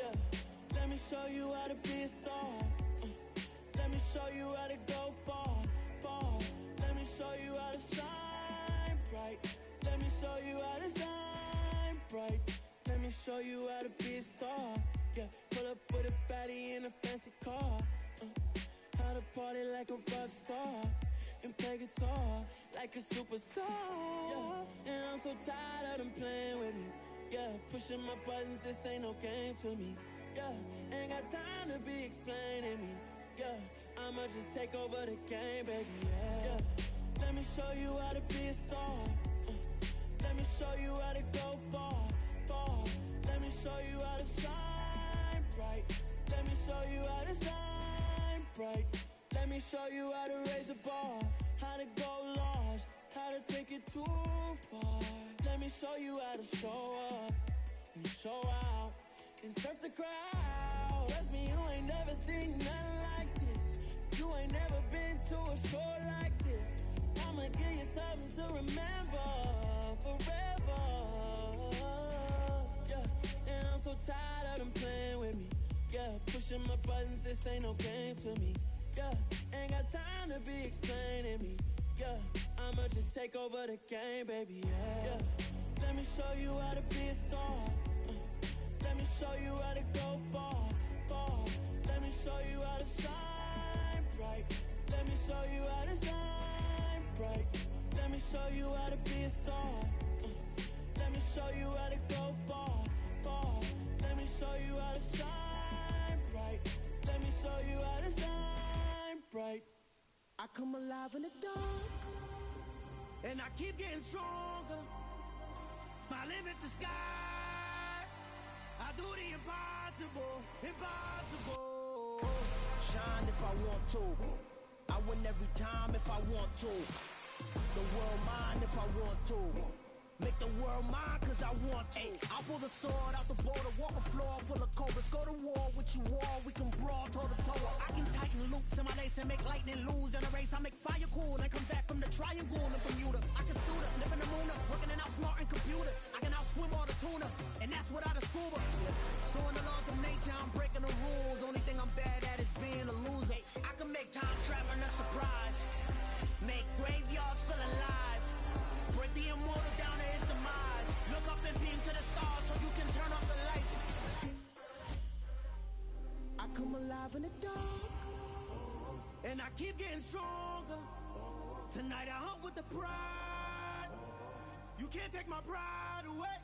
Yeah, let me show you how to be a star. Let me show you how to go far, far. Let me show you how to shine bright. Let me show you how to shine bright. Let me show you how to be a star. Yeah, pull up with a baddie in a fancy car. How to party like a rock star and play guitar like a superstar. Yeah, and I'm so tired of them playing with me. Yeah, pushing my buttons, this ain't no game to me. Yeah, ain't got time to be explaining me. Yeah, I'ma just take over the game, baby. Yeah, let me show you how to be a star. Let me show you how to go far, far. Let me show you how to shine bright. Let me show you how to shine bright. Let me show you how to raise the bar, how to go large, how to take it too far. Let me show you how to show up and show out and surf the crowd. Trust me, you ain't never seen nothing like this. You ain't never been to a show like this. I'ma give you something to remember forever. Yeah, and I'm so tired of them playing with me. Yeah, pushing my buttons, this ain't no game to me. Yeah, ain't got time to be explaining me. Yeah, I'ma just take over the game, baby. Yeah, let me show you how to be a star. Let me show you how to go far, far. Let me show you how to shine bright. Let me show you how to shine bright. Let me show you how to be a star. Let me show you how to go far, far. Let me show you how to shine bright. Let me show you how to shine bright. I come alive in the dark, and I keep getting stronger. My limit's the sky. I do the impossible, impossible. Shine if I want to. I win every time if I want to. The world mine if I want to. Make the world mine cause I want to. I pull the sword out the border, walk a floor full of cobras. Go to war with you all, we can brawl toe to toe. I can tighten loops in my lace and make lightning lose in a race. I make fire cool and come back from the triangle in Bermuda. I can suit up, live in the moon, working and outsmarting computers. I can outswim all the tuna, and that's without a scuba. So in the laws of nature, I'm breaking the rules. Only thing I'm bad at is being a loser. I can make time traveling a surprise, make graveyards feel alive, break the immortal down to his demise. Look up and beam to the stars so you can turn off the lights. I come alive in the dark, and I keep getting stronger. Tonight I hunt with the pride. You can't take my pride away.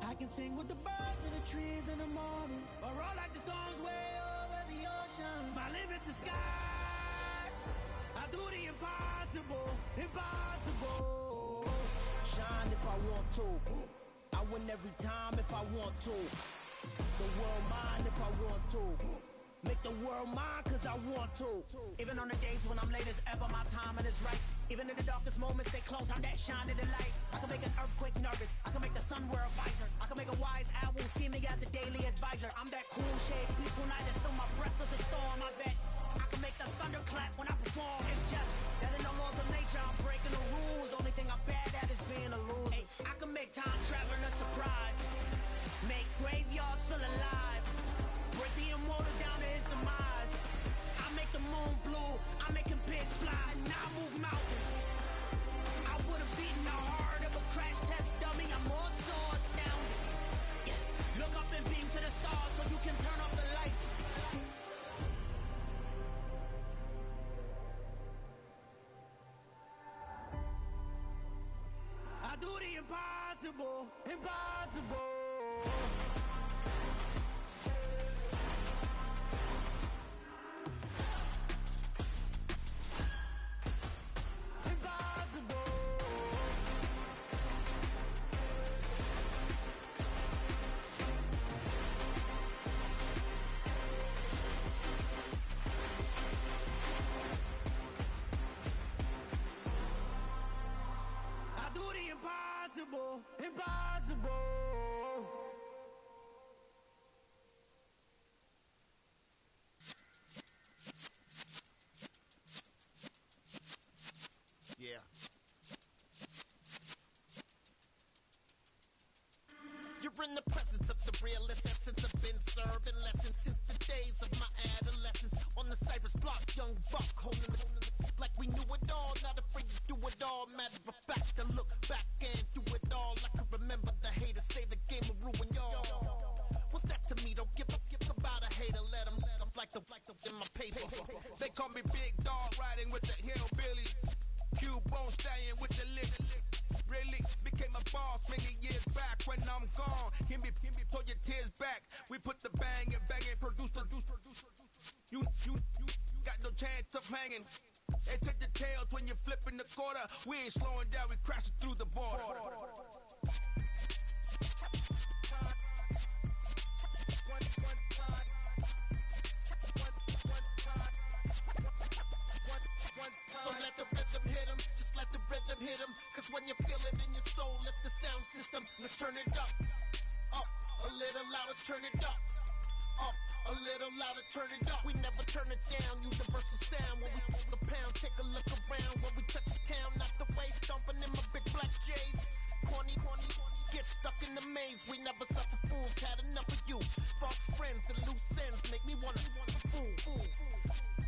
I can sing with the birds and the trees in the morning, or roll like the storms way over the ocean. My limit's the sky. I do the impossible, impossible. Shine if I want to. I win every time if I want to. The world mine if I want to. Make the world mine cause I want to. Even on the days when I'm late as ever, my timing is right. Even in the darkest moments, stay close, I'm that shining the light. I can make an earthquake nervous, I can make the sun wear a visor. I can make a wise owl see me as a daily advisor. I'm that cool shade, peaceful night, and still my breath is a storm, I bet. I can make the thunder clap when I perform. It's just that in the laws of nature, I'm breaking the rules. Only thing I'm bad at is being a loser. I can make time traveling a surprise, make graveyards feel alive, break the immortal down to his demise. I make the moon blue, I make him pigs fly, and I move mountains. I would've beaten the heart of a crash test dummy. I'm more so astounded. Yeah. Look up and beam to the stars so you can turn off the lights. I do the impossible, impossible. Impossible, impossible. Yeah. You're in the presence of the realest essence have been served in lessons since the days of my adolescence. On the Cypress block, young buck holding the like we knew it all, not afraid to do it all. Matter of fact, to look back and do it all. I can remember the haters say the game will ruin y'all. What's that to me? Don't give a about a hater. Let them like the in my paper. They call me Big Dog, riding with the hillbilly. Q-Bone stallion with the lip. Really became a boss many years back. When I'm gone, can be pull your tears back. We put the bang and produce. You got no chance of hanging. And take the tails when you're flipping the quarter. We ain't slowing down, we crashing through the border. So let the rhythm hit him, just let the rhythm hit him. Cause when you feel it in your soul, lift the sound system. Now turn it up, a little louder, turn it up, a little louder, turn it up. We never turn it down, universal sound. When we hold the pound, take a look around. When we touch the town, not the way, stomping in my big black J's. Corny, get stuck in the maze. We never suffer fools, had enough of you. False friends and loose ends make me wanna fool.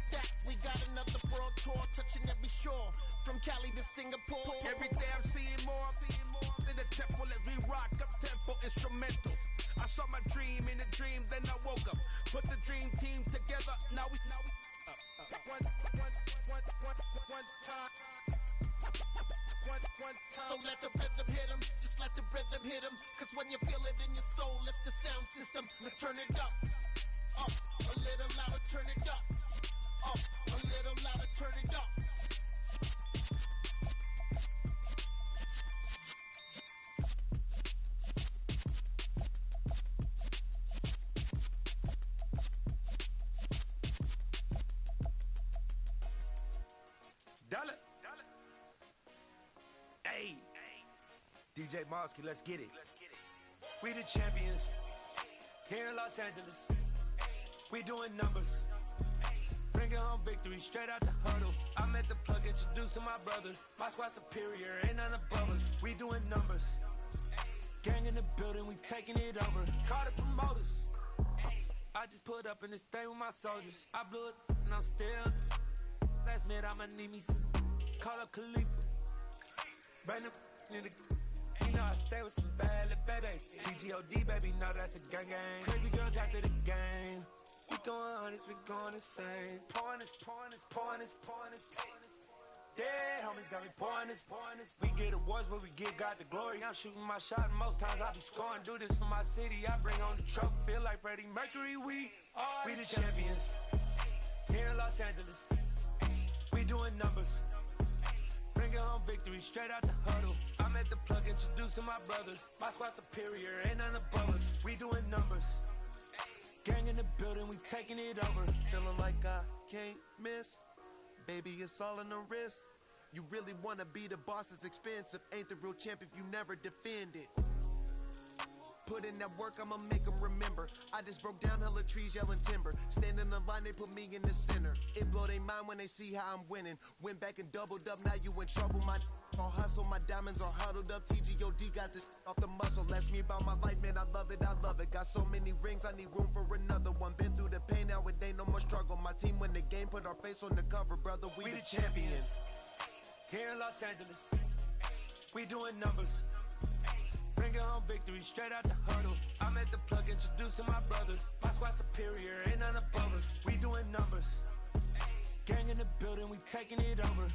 That we got another world tour, touching every shore, from Cali to Singapore. Every day I'm seeing more in the temple as we rock up tempo instrumentals. I saw my dream in a dream, then I woke up. Put the dream team together. Now we one time. So let the rhythm hit him, just let the rhythm hit him. Cause when you feel it in your soul, lift the sound system. Now turn it up, a little louder, turn it up, a little louder, turn it up. Dollar. Hey, DJ Mosky, let's get it. We the champions here in Los Angeles. We doing numbers, bringing home victory straight out the huddle. I'm at the plug, introduced to my brother. My squad superior, ain't none above us. We doing numbers, gang in the building, we taking it over. Call the promoters. I just put up in this thing with my soldiers. I blew it and I'm still. Last minute I'ma need me some. Call up Khalifa. Brand new nigga. You know I stay with some bad little baby. TGOD baby, know that's a gang. Crazy girls after the game. We throwing hundreds, we going insane. Pouring this. Dead homies got me pouring this. We get awards, but we give God the glory. I'm shooting my shot, and most times I be scoring. Do this for my city, I bring on the trophy. Feel like Freddie Mercury, we the champions here in Los Angeles. We doing numbers, bringing home victory straight out the huddle. I'm at the plug, introduced to my brother. My squad superior, ain't none above us. We doing numbers, gang in the building, we taking it over. Feeling like I can't miss, baby, it's all in the wrist. You really wanna be the boss, it's expensive. Ain't the real champ if you never defend it. Put in that work, I'ma make them remember. I just broke down hella trees, yelling timber. Stand in the line, they put me in the center. It blow they mind when they see how I'm winning. Went back and doubled up, now you in trouble. My all hustle, my diamonds are huddled up. TGOD got this off the muscle. Ask me about my life, man, I love it. Got so many rings, I need room for another one. Been through the pain, now it ain't no more struggle. My team win the game, put our face on the cover, brother. We the champions here in Los Angeles. We doing numbers, bringing home victory straight out the huddle. I'm at the plug, introduced to my brother. My squad superior, ain't none above us. We doing numbers, gang in the building, we taking it over.